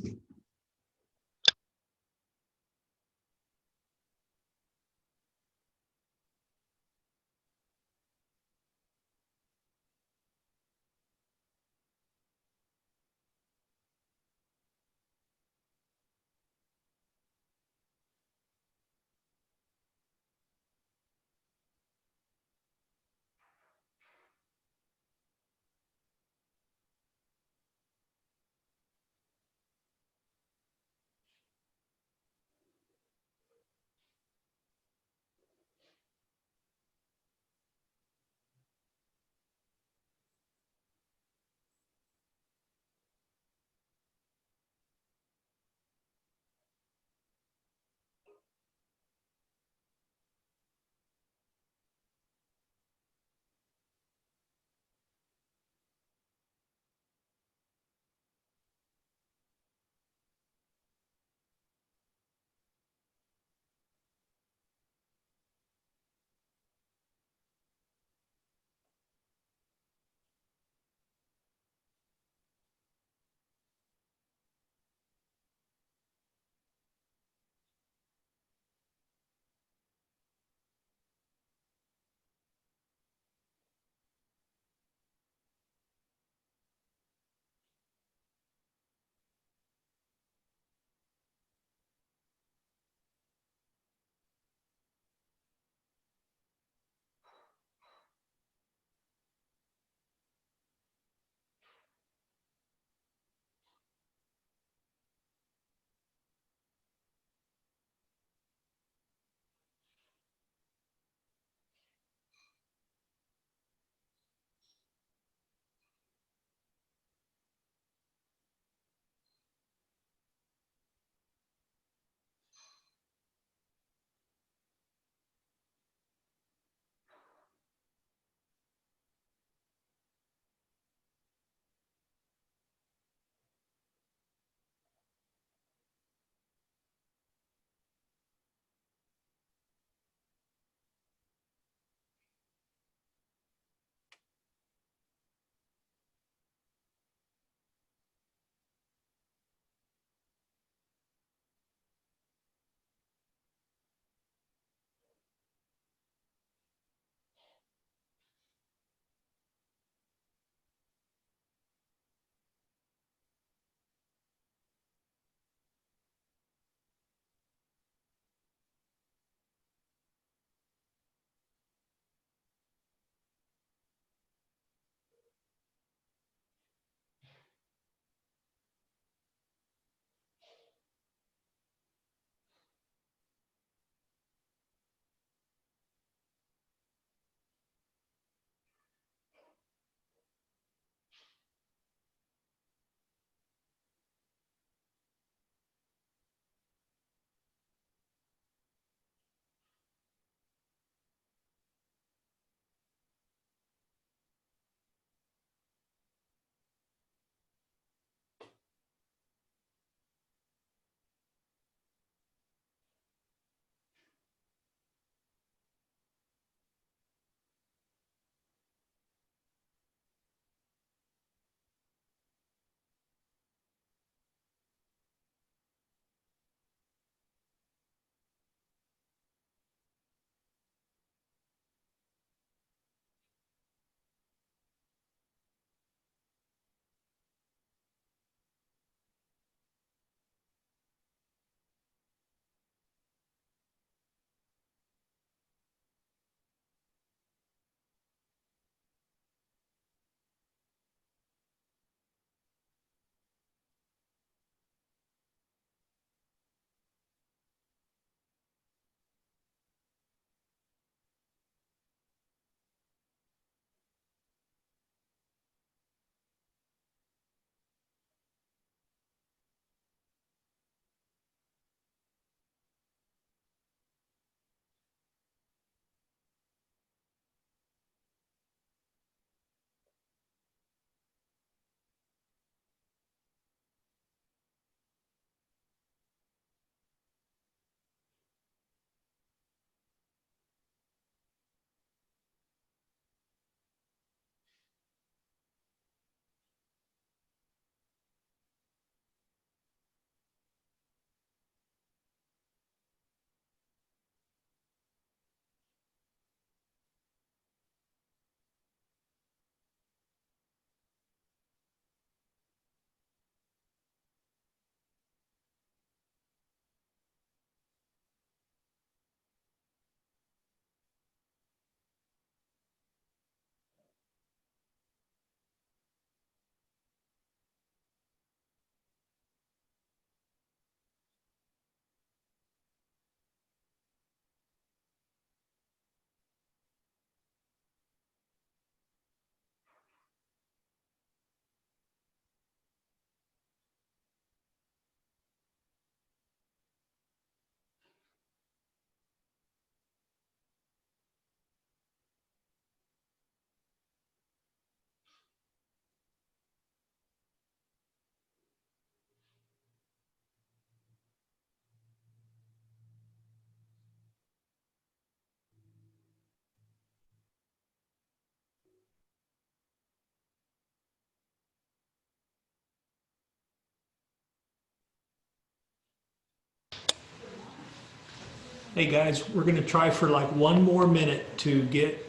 Hey guys, we're gonna try for like one more minute to get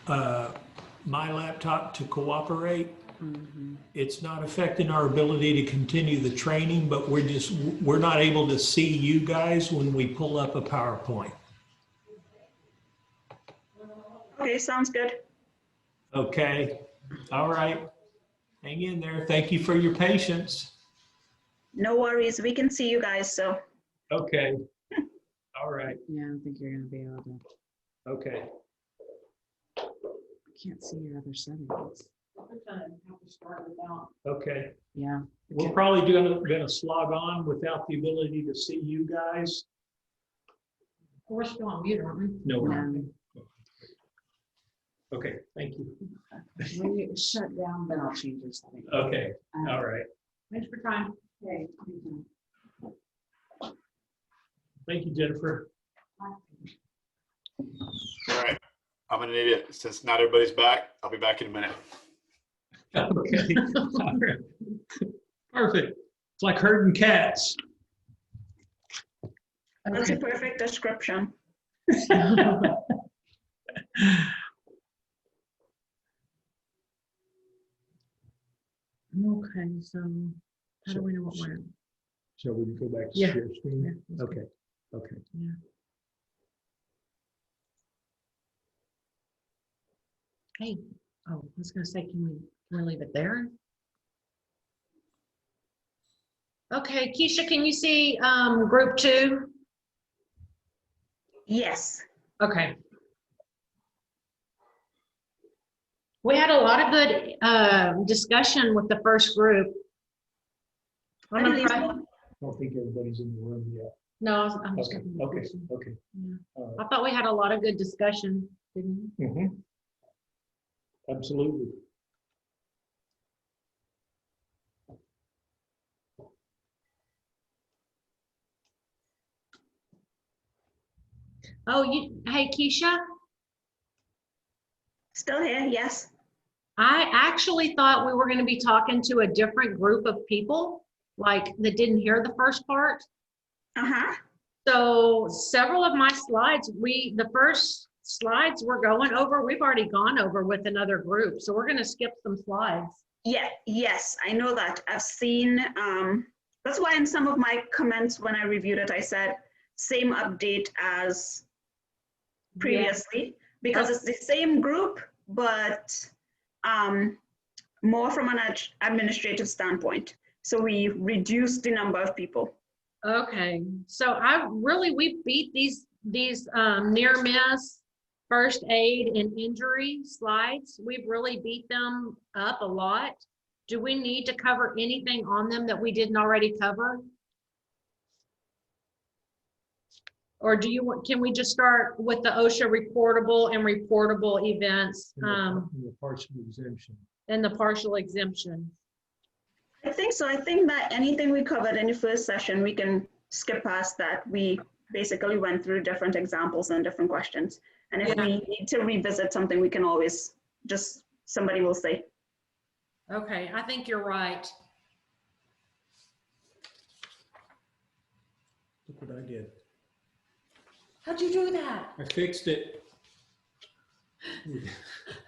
my laptop to cooperate. It's not affecting our ability to continue the training, but we're not able to see you guys when we pull up a PowerPoint. Okay, sounds good. Okay, all right. Hang in there. Thank you for your patience. No worries. We can see you guys, so. Okay, all right, Yeah, I don't think you're gonna be able to, okay. I can't see your other settings. Okay, Yeah. we're probably gonna slog on without the ability to see you guys. We're still on mute, aren't we? No, we're not. Um, Okay, thank you. When you shut down, then I'll change your settings. Okay, all right. Thanks for trying. Okay. Thank you, Jennifer. All right. I'm gonna need it. Since not everybody's back, I'll be back in a minute. Okay. All right. Perfect. It's like herding cats. That's a perfect description. Okay, so how do we know what we're in? So we can go back to Yeah. share screen? Yeah, that's Okay, okay. Yeah. Hey, oh, I was gonna say, can we leave it there? Okay, Keisha, can you see group 2? Yes. Okay. We had a lot of good discussion with the first group. I I'm gonna believe try- so. I don't think everybody's in the room yet. No, I'm just Okay, gonna- okay, okay. Yeah. All I thought we had a lot of good discussion, didn't we? right. Mhm. Absolutely. Oh, hey, Keisha, Still here, yes. I actually thought we were gonna be talking to a different group of people, like that didn't hear the first part. Uh-huh. So several of my slides, the first slides we're going over, we've already gone over with another group. So we're gonna skip some slides. Yeah, yes, I know that. I've seen, that's why in some of my comments when I reviewed it, I said, same update as previously, because it's the same group, but more from an administrative standpoint. So we reduced the number of people. Okay, so we beat these near miss, first aid and injury slides. We've really beat them up a lot. Do we need to cover anything on them that we didn't already cover? Or can we just start with the OSHA recordable and reportable events And the partial exemption. and the partial exemption? I think so. I think that anything we covered in the first session, we can skip past that. We basically went through different examples and different questions. And if we need to revisit something, we can always somebody will say. Okay, I think you're right. Look what I did. How'd you do that? I fixed it.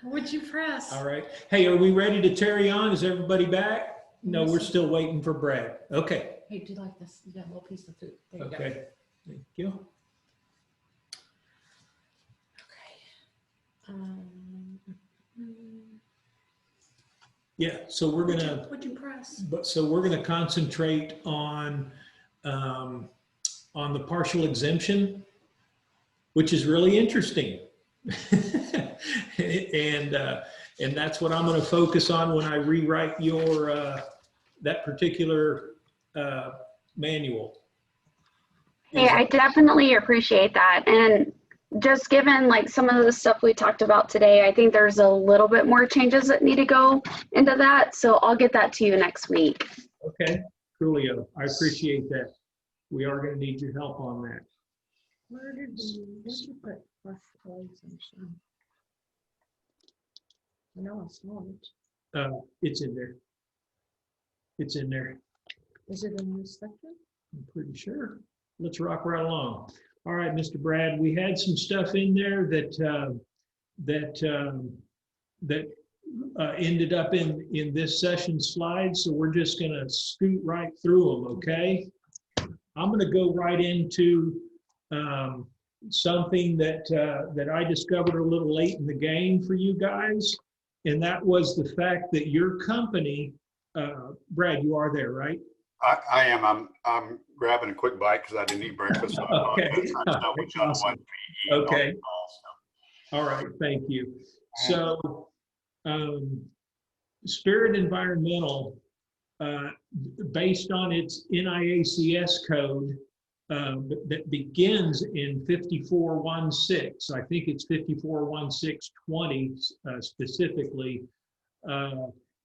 What'd you press? All right. Hey, are we ready to carry on? Is everybody back? No, we're still waiting for Brad. Okay. Hey, do you like this? You got a little piece of food. There you go. Okay. Thank you. Okay. Yeah, so we're gonna. What'd you press? So we're gonna concentrate on the partial exemption, which is really interesting. And that's what I'm going to focus on when I rewrite your that particular manual. Hey, I definitely appreciate that. And just given like some of the stuff we talked about today, I think there's a little bit more changes that need to go into that. So I'll get that to you next week. Okay, Coolio, I appreciate that. We are going to need your help on that. Where'd you put partial exemption? I know I saw it. It's in there. It's in there. Is it in this section? I'm pretty sure. Let's rock right along. All All right, Mr. Brad, we had some stuff in there that ended up in this session slide, so we're just going to scoot right through them, okay? I'm going to go right into something that I discovered a little late in the game for you guys, and that was the fact that your company, Brad, you are there, right? I am. I'm grabbing a quick bite because I didn't eat breakfast. So Okay. Awesome. Okay. So. All right. Thank you. So, Spirit Environmental, based on its NIACS code that begins in 5416, I think it's 541620 specifically,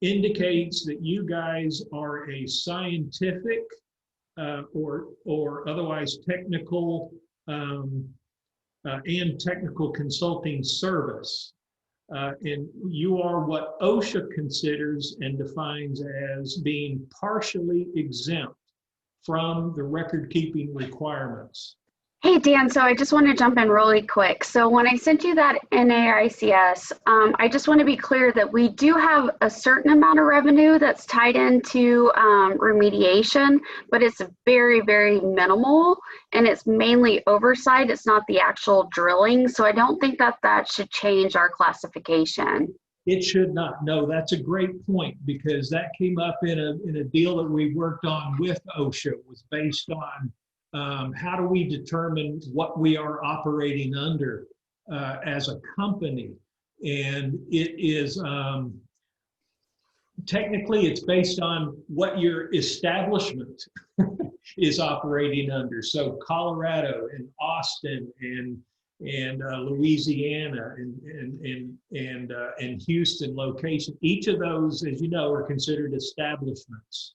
indicates that you guys are a scientific or otherwise technical and technical consulting service. And you are what OSHA considers and defines as being partially exempt from the record-keeping requirements. Hey, Dan, so I just want to jump in really quick. So when I sent you that NAICS, I just want to be clear that we do have a certain amount of revenue that's tied into remediation, but it's very, very minimal, and it's mainly oversight. It's not the actual drilling. So I don't think that that should change our classification. It should not. No, that's a great point, because that came up in a deal that we worked on with OSHA. It was based on how do we determine what we are operating under as a company? And it is, technically it's based on what your establishment is operating under. So Colorado and Austin and Louisiana and Houston location, each of those, as you know, are considered establishments.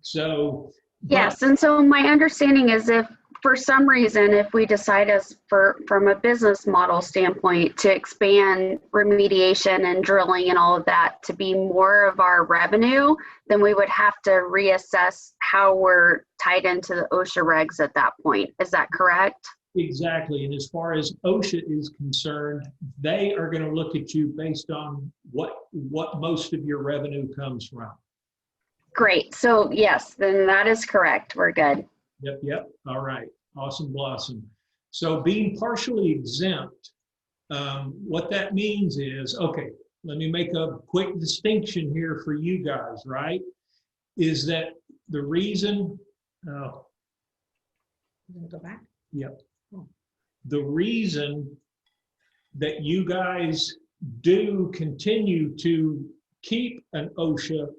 So, yes, and so my understanding is if for some reason, if we decide from a business model standpoint to expand remediation and drilling and all of that to be more of our revenue, then we would have to reassess how we're tied into the OSHA regs at that point. Is that correct? Exactly. And as far as OSHA is concerned, they are going to look at you based on what most of your revenue comes from. Great. So yes, then that is correct. We're good. Yep. All right. Awesome blossom. So being partially exempt, what that means is, okay, let me make a quick distinction here for you guys, right? Is that the reason, You gonna go back? yep. The reason that you guys do continue to keep an OSHA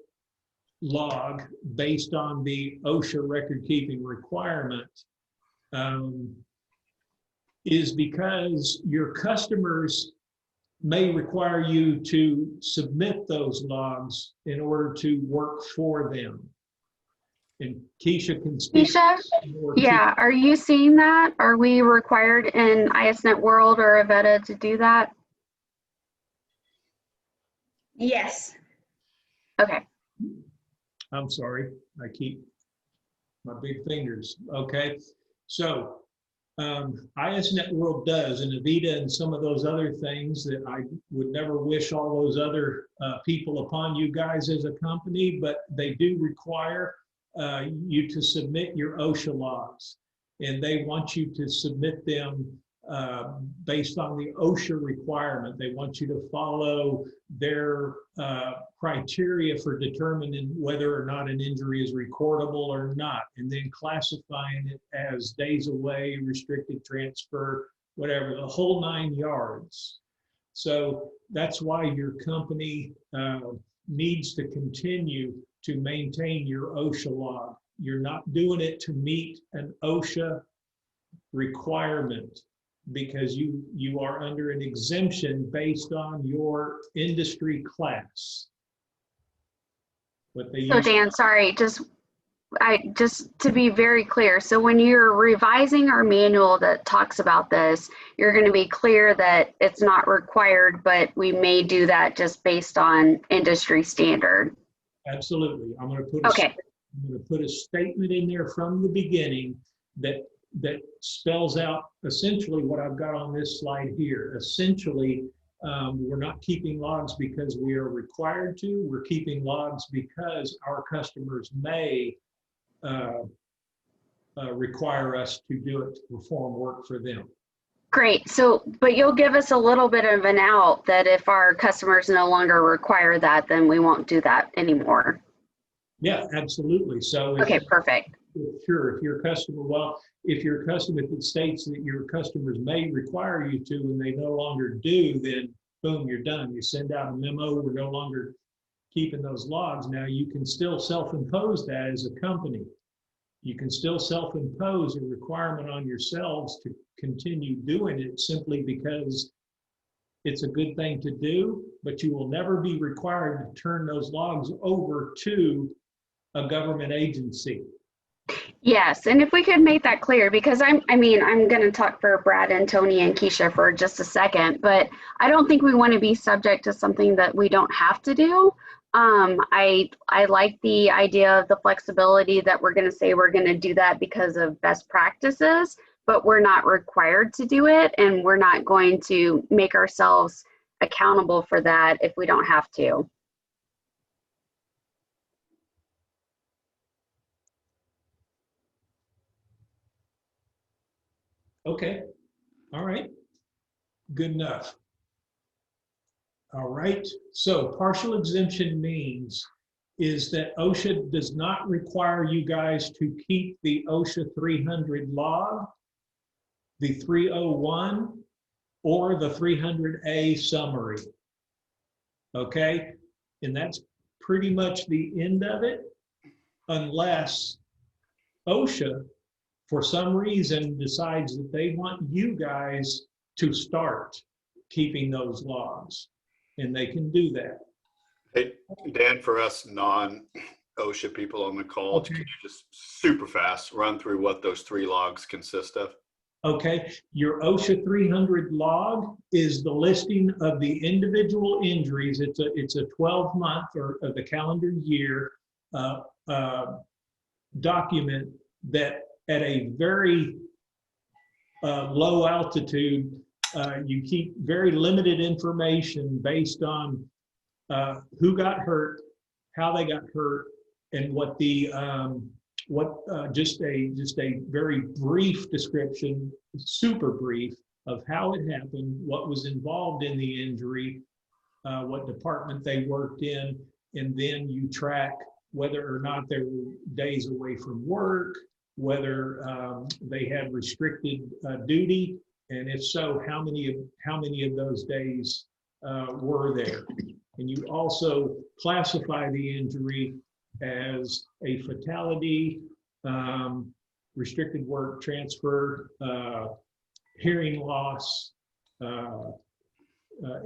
log based on the OSHA record-keeping requirement is because your customers may require you to submit those logs in order to work for them. And Keisha can speak. Keisha, yeah, are you seeing that? Are we required in ISNet World or Avetta to do that? Yes. Okay. I'm sorry, I keep my big fingers. Okay, so ISNet World does, and Avita and some of those other things that I would never wish all those other people upon you guys as a company, but they do require you to submit your OSHA logs, and they want you to submit them based on the OSHA requirement. They want you to follow their criteria for determining whether or not an injury is recordable or not, and then classifying it as days away, restricted transfer, whatever, the whole 9 yards. So that's why your company needs to continue to maintain your OSHA log. You're not doing it to meet an OSHA requirement because you are under an exemption based on your industry class. So Dan, sorry, just to be very clear, so when you're revising our manual that talks about this, you're going to be clear that it's not required, but we may do that just based on industry standard. Absolutely. I'm going to put okay. I'm going to put a statement in there from the beginning that that spells out essentially what I've got on this slide here. Essentially, we're not keeping logs because we are required to. We're keeping logs because our customers may require us to do it, to perform work for them. Great. So, but you'll give us a little bit of an out that if our customers no longer require that, then we won't do that anymore. Yeah, absolutely. So, Okay, perfect. Sure. If your customer, well, if it states that your customers may require you to and they no longer do, then boom, you're done. You send out a memo, we're no longer keeping those logs. Now you can still self-impose that as a company. You can still self-impose a requirement on yourselves to continue doing it simply because it's a good thing to do, but you will never be required to turn those logs over to a government agency. Yes, and if we could make that clear, because I'm going to talk for Brad and Tony and Keisha for just a second, but I don't think we want to be subject to something that we don't have to do. I like the idea of the flexibility that we're going to say we're going to do that because of best practices, but we're not required to do it, and we're not going to make ourselves accountable for that if we don't have to. Okay, all right, good enough. All right, so partial exemption means is that OSHA does not require you guys to keep the OSHA 300 log, the 301, or the 300A summary. Okay, and that's pretty much the end of it, unless OSHA for some reason decides that they want you guys to start keeping those logs, and they can do that. Hey, Dan, for us non-OSHA people on the call, Okay. Could you just super fast run through what those 3 logs consist of? Okay, your OSHA 300 log is the listing of the individual injuries. It's a 12-month or the calendar year document that at a very low altitude, you keep very limited information based on who got hurt, how they got hurt, and what the just a very brief description, super brief, of how it happened, what was involved in the injury, what department they worked in, and then you track whether or not there were days away from work, whether they had restricted duty, and if so, how many of those days were there. And you also classify the injury as a fatality, restricted work transfer, hearing loss,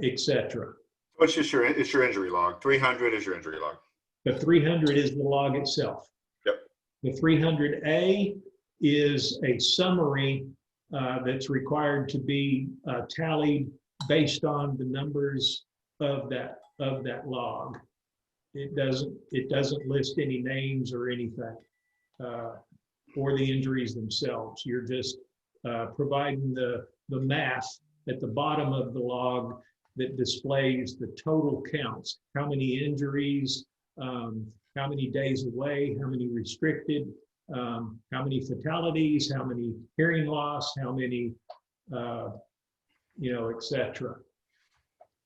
etc. What's just it's your injury log? 300 is your injury log. The 300 is the log itself. Yep. The 300A is a summary that's required to be tallied based on the numbers of that log. It doesn't list any names or anything or the injuries themselves. You're just providing the math at the bottom of the log that displays the total counts. How many injuries, how many days away, how many restricted, how many fatalities, how many hearing loss, how many, etc.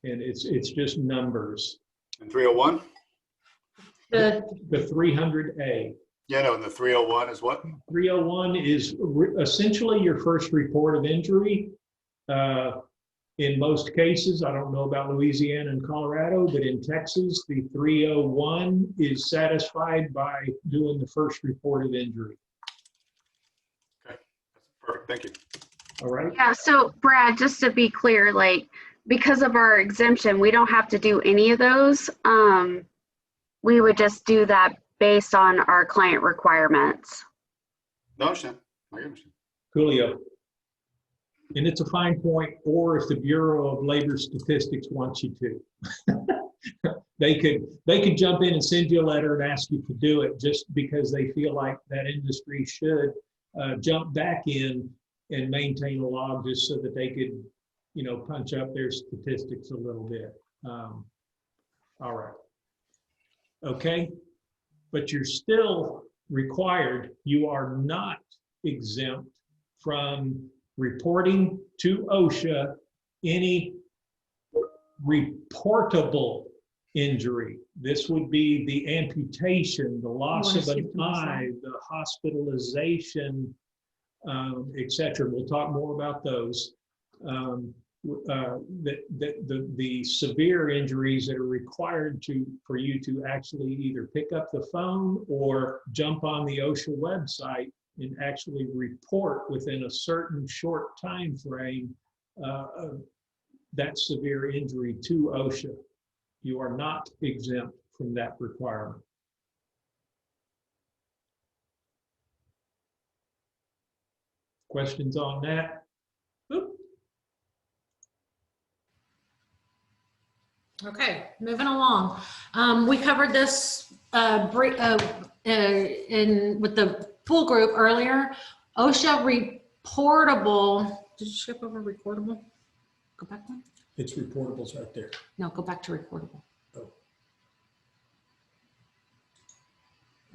And it's just numbers. And 301? The 300A. Yeah, no, and the 301 is what? 301 is essentially your first report of injury. In most cases, I don't know about Louisiana and Colorado, but in Texas, the 301 is satisfied by doing the first report of injury. Okay, that's perfect. Thank you. All right. Yeah, so Brad, just to be clear, like, because of our exemption, we don't have to do any of those. We would just do that based on our client requirements. No, I understand. I understand. Coolio. And it's a fine point, or if the Bureau of Labor Statistics wants you to. they could jump in and send you a letter and ask you to do it just because they feel like that industry should. jump back in and maintain a log just so that they could, punch up their statistics a little bit. All right. Okay. But you're still required, you are not exempt from reporting to OSHA any reportable injury. This would be the amputation, the loss of an eye, the hospitalization, etc. We'll talk more about those. The severe injuries that are required for you to actually either pick up the phone or jump on the OSHA website and actually report within a certain short time frame that severe injury to OSHA. You are not exempt from that requirement. Questions on that? Oop. Okay, moving along. We covered this with the full group earlier. OSHA reportable. Did you skip over recordable? Go back one. It's reportables right there. No, go back to recordable. Oh.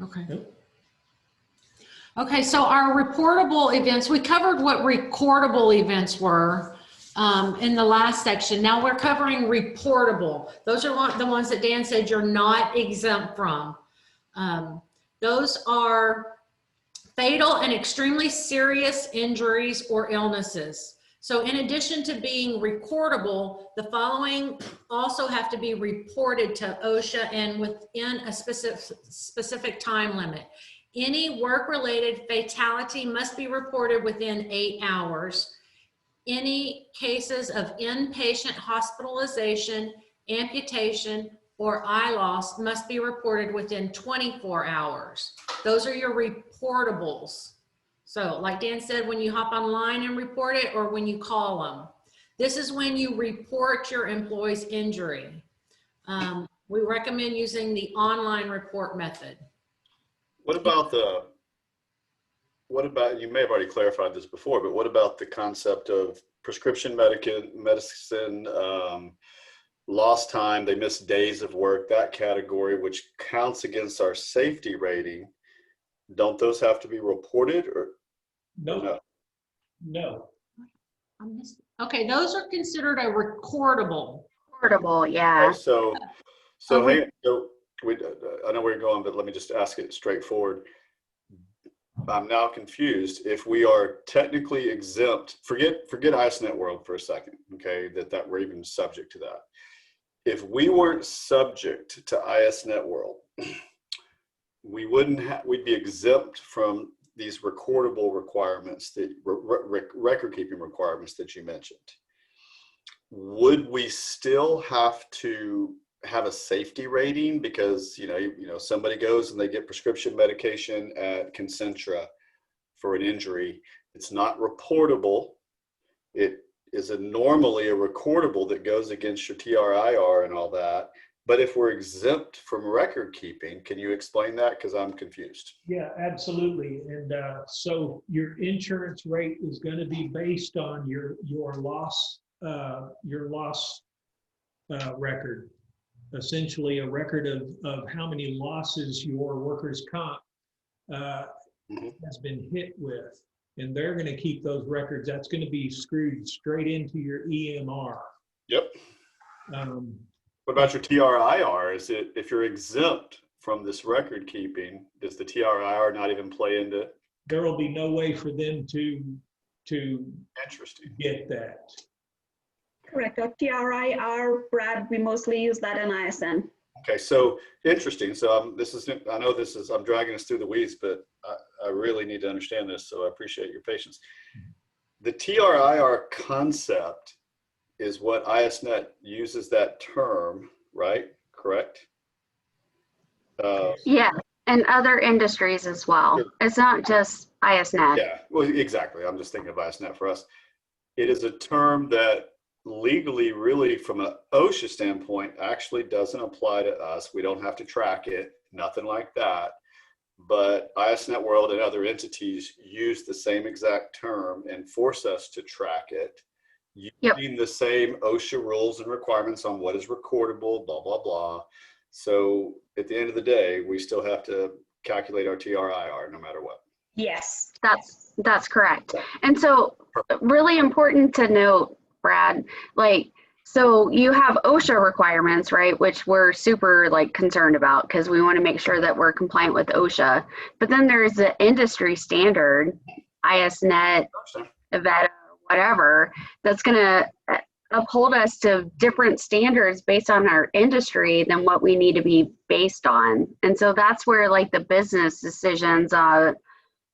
Okay. Yep. Okay, so our reportable events, we covered what recordable events were in the last section. Now we're covering reportable. Those are the ones that Dan said you're not exempt from. Those are fatal and extremely serious injuries or illnesses. So in addition to being recordable, the following also have to be reported to OSHA and within a specific time limit. Any work-related fatality must be reported within 8 hours. Any cases of inpatient hospitalization, amputation, or eye loss must be reported within 24 hours. Those are your reportables. So like Dan said, when you hop online and report it or when you call them. This is when you report your employee's injury. We recommend using the online report method. What about you may have already clarified this before, but what about the concept of prescription medicine, lost time, they missed days of work, that category, which counts against our safety rating? Don't those have to be reported or no? No. Okay, those are considered a recordable. Recordable, yeah. Okay, so I know where you're going, but let me just ask it straightforward. I'm now confused. If we are technically exempt, forget ISNet world for a second, okay, that we're even subject to that. If we weren't subject to ISNet world, we'd be exempt from these recordable requirements, that record keeping requirements that you mentioned. Would we still have to have a safety rating because somebody goes and they get prescription medication at Concentra for an injury? It's not reportable. It is normally a recordable that goes against your TRIR and all that. But if we're exempt from record keeping, can you explain that? Because I'm confused. Yeah, absolutely. And so your insurance rate is going to be based on your loss record. Essentially a record of how many losses your workers' comp has been hit with. And they're going to keep those records. That's going to be screwed straight into your EMR. Yep. What about your TRIR? Is it, if you're exempt from this record keeping, does the TRIR not even play into it? There will be no way for them to Interesting. get that. Correct. TRIR, Brad, we mostly use that in ISN. Okay, so interesting. So I'm dragging us through the weeds, but I really need to understand this, so I appreciate your patience. The TRIR concept is what ISNet uses that term, right? Correct? Yeah, and other industries as well. Sure. It's not just ISNet. Yeah, well, exactly. I'm just thinking of ISNet for us. It is a term that legally, really, from an OSHA standpoint, actually doesn't apply to us. We don't have to track it, nothing like that. but ISNet World and other entities use the same exact term and force us to track it using the same OSHA rules and requirements on what is recordable, blah, blah, blah. So at the end of the day, we still have to calculate our TRIR no matter what. Yes. That's correct. And so really important to note, Brad, like, so you have OSHA requirements, right, which we're super like concerned about because we want to make sure that we're compliant with OSHA. But then there's the industry standard, ISNet, Avetta, whatever, that's going to uphold us to different standards based on our industry than what we need to be based on. And so that's where like the business decisions,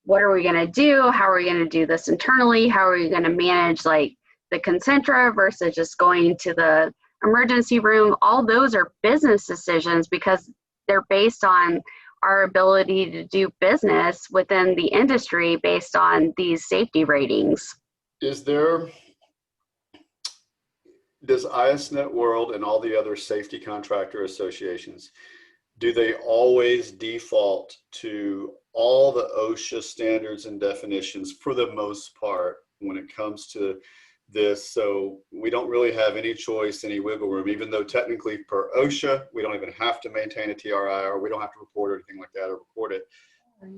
what are we going to do? How are we going to do this internally? How are we going to manage like the Concentra versus just going to the emergency room? All those are business decisions because they're based on our ability to do business within the industry based on these safety ratings. Does ISNet World and all the other safety contractor associations, do they always default to all the OSHA standards and definitions for the most part when it comes to this? So we don't really have any choice, any wiggle room, even though technically per OSHA, we don't even have to maintain a TRIR, we don't have to report or anything like that or record it.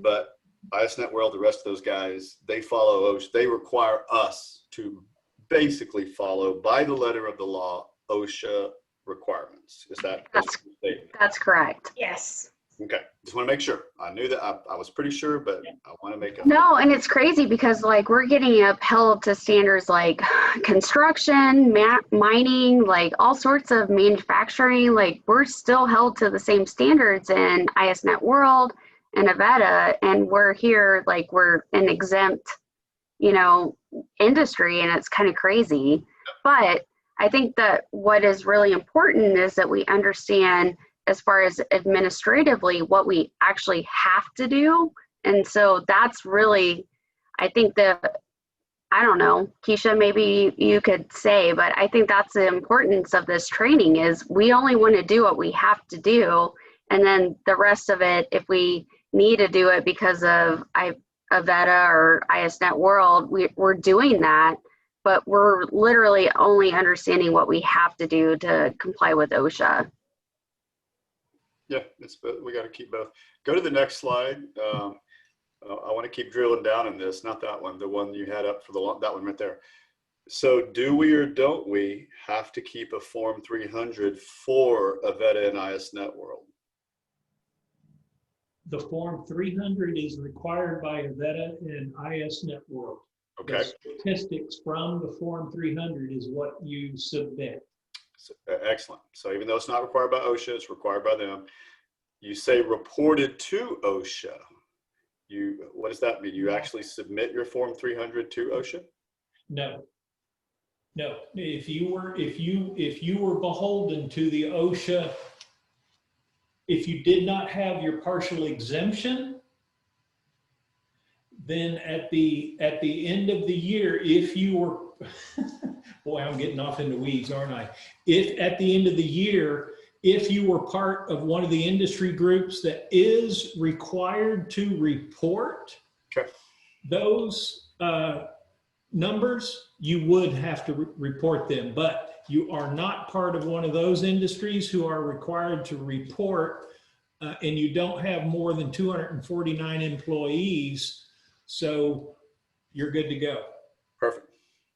But ISNet World, the rest of those guys, they follow OSHA. They require us to basically follow by the letter of the law OSHA requirements. Is that that's correct? Yes. Okay, just want to make sure. I knew that I was pretty sure, but I want to make it. No, and it's crazy because like we're getting upheld to standards like construction, mining, like all sorts of manufacturing. Like we're still held to the same standards in ISNet World and Avetta, and we're here like we're an exempt, you know, industry, and it's kind of crazy. But I think that what is really important is that we understand as far as administratively what we actually have to do. And so that's really, I think that, I don't know, Keisha, maybe you could say, but I think that's the importance of this training is we only want to do what we have to do. And then the rest of it, if we need to do it because of Avetta or ISNet World, we're doing that, but we're literally only understanding what we have to do to comply with OSHA. Yeah, we got to keep both. Go to the next slide. I want to keep drilling down in this, not that one, the one you had up for that one right there. So do we or don't we have to keep a Form 300 for Avetta and ISNet World? The Form 300 is required by Avetta and ISNet World. Okay. The statistics from the Form 300 is what you submit. So, excellent. So even though it's not required by OSHA, it's required by them. You say reported to OSHA. What does that mean? You actually submit your Form 300 to OSHA? No. If you were beholden to the OSHA, if you did not have your partial exemption, then at the end of the year, if you were, boy, I'm getting off into weeds, aren't I? If at the end of the year, if you were part of one of the industry groups that is required to report those numbers, you would have to report them. But you are not part of one of those industries who are required to report, and you don't have more than 249 employees, so you're good to go. Perfect.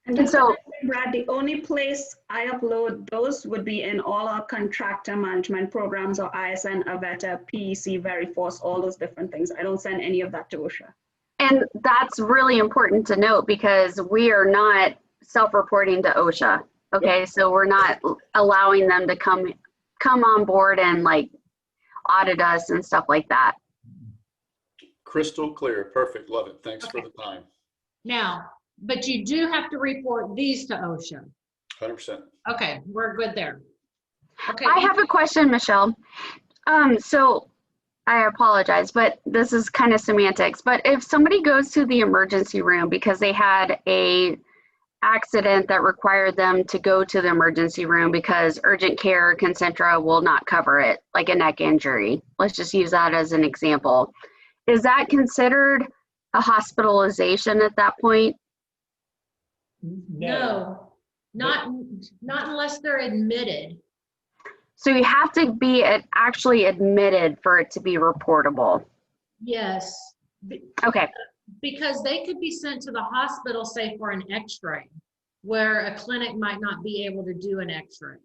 And so, Brad, the only place I upload those would be in all our contractor management programs or ISN, Avetta, PEC, Veriforce, all those different things. I don't send any of that to OSHA. And that's really important to note because we are not self-reporting to OSHA. Okay, so we're not allowing them to come on board and like audit us and stuff like that. Crystal clear. Perfect. Love it. Thanks for the time. Now, but you do have to report these to OSHA. 100%. Okay, we're good there. Okay. I have a question, Michelle. So I apologize, but this is kind of semantics. But if somebody goes to the emergency room because they had a accident that required them to go to the emergency room because urgent care Concentra will not cover it, like a neck injury. Let's just use that as an example. Is that considered a hospitalization at that point? No, not unless they're admitted. So you have to be actually admitted for it to be reportable. Yes. Okay. Because they could be sent to the hospital, say for an x-ray, where a clinic might not be able to do an x-ray.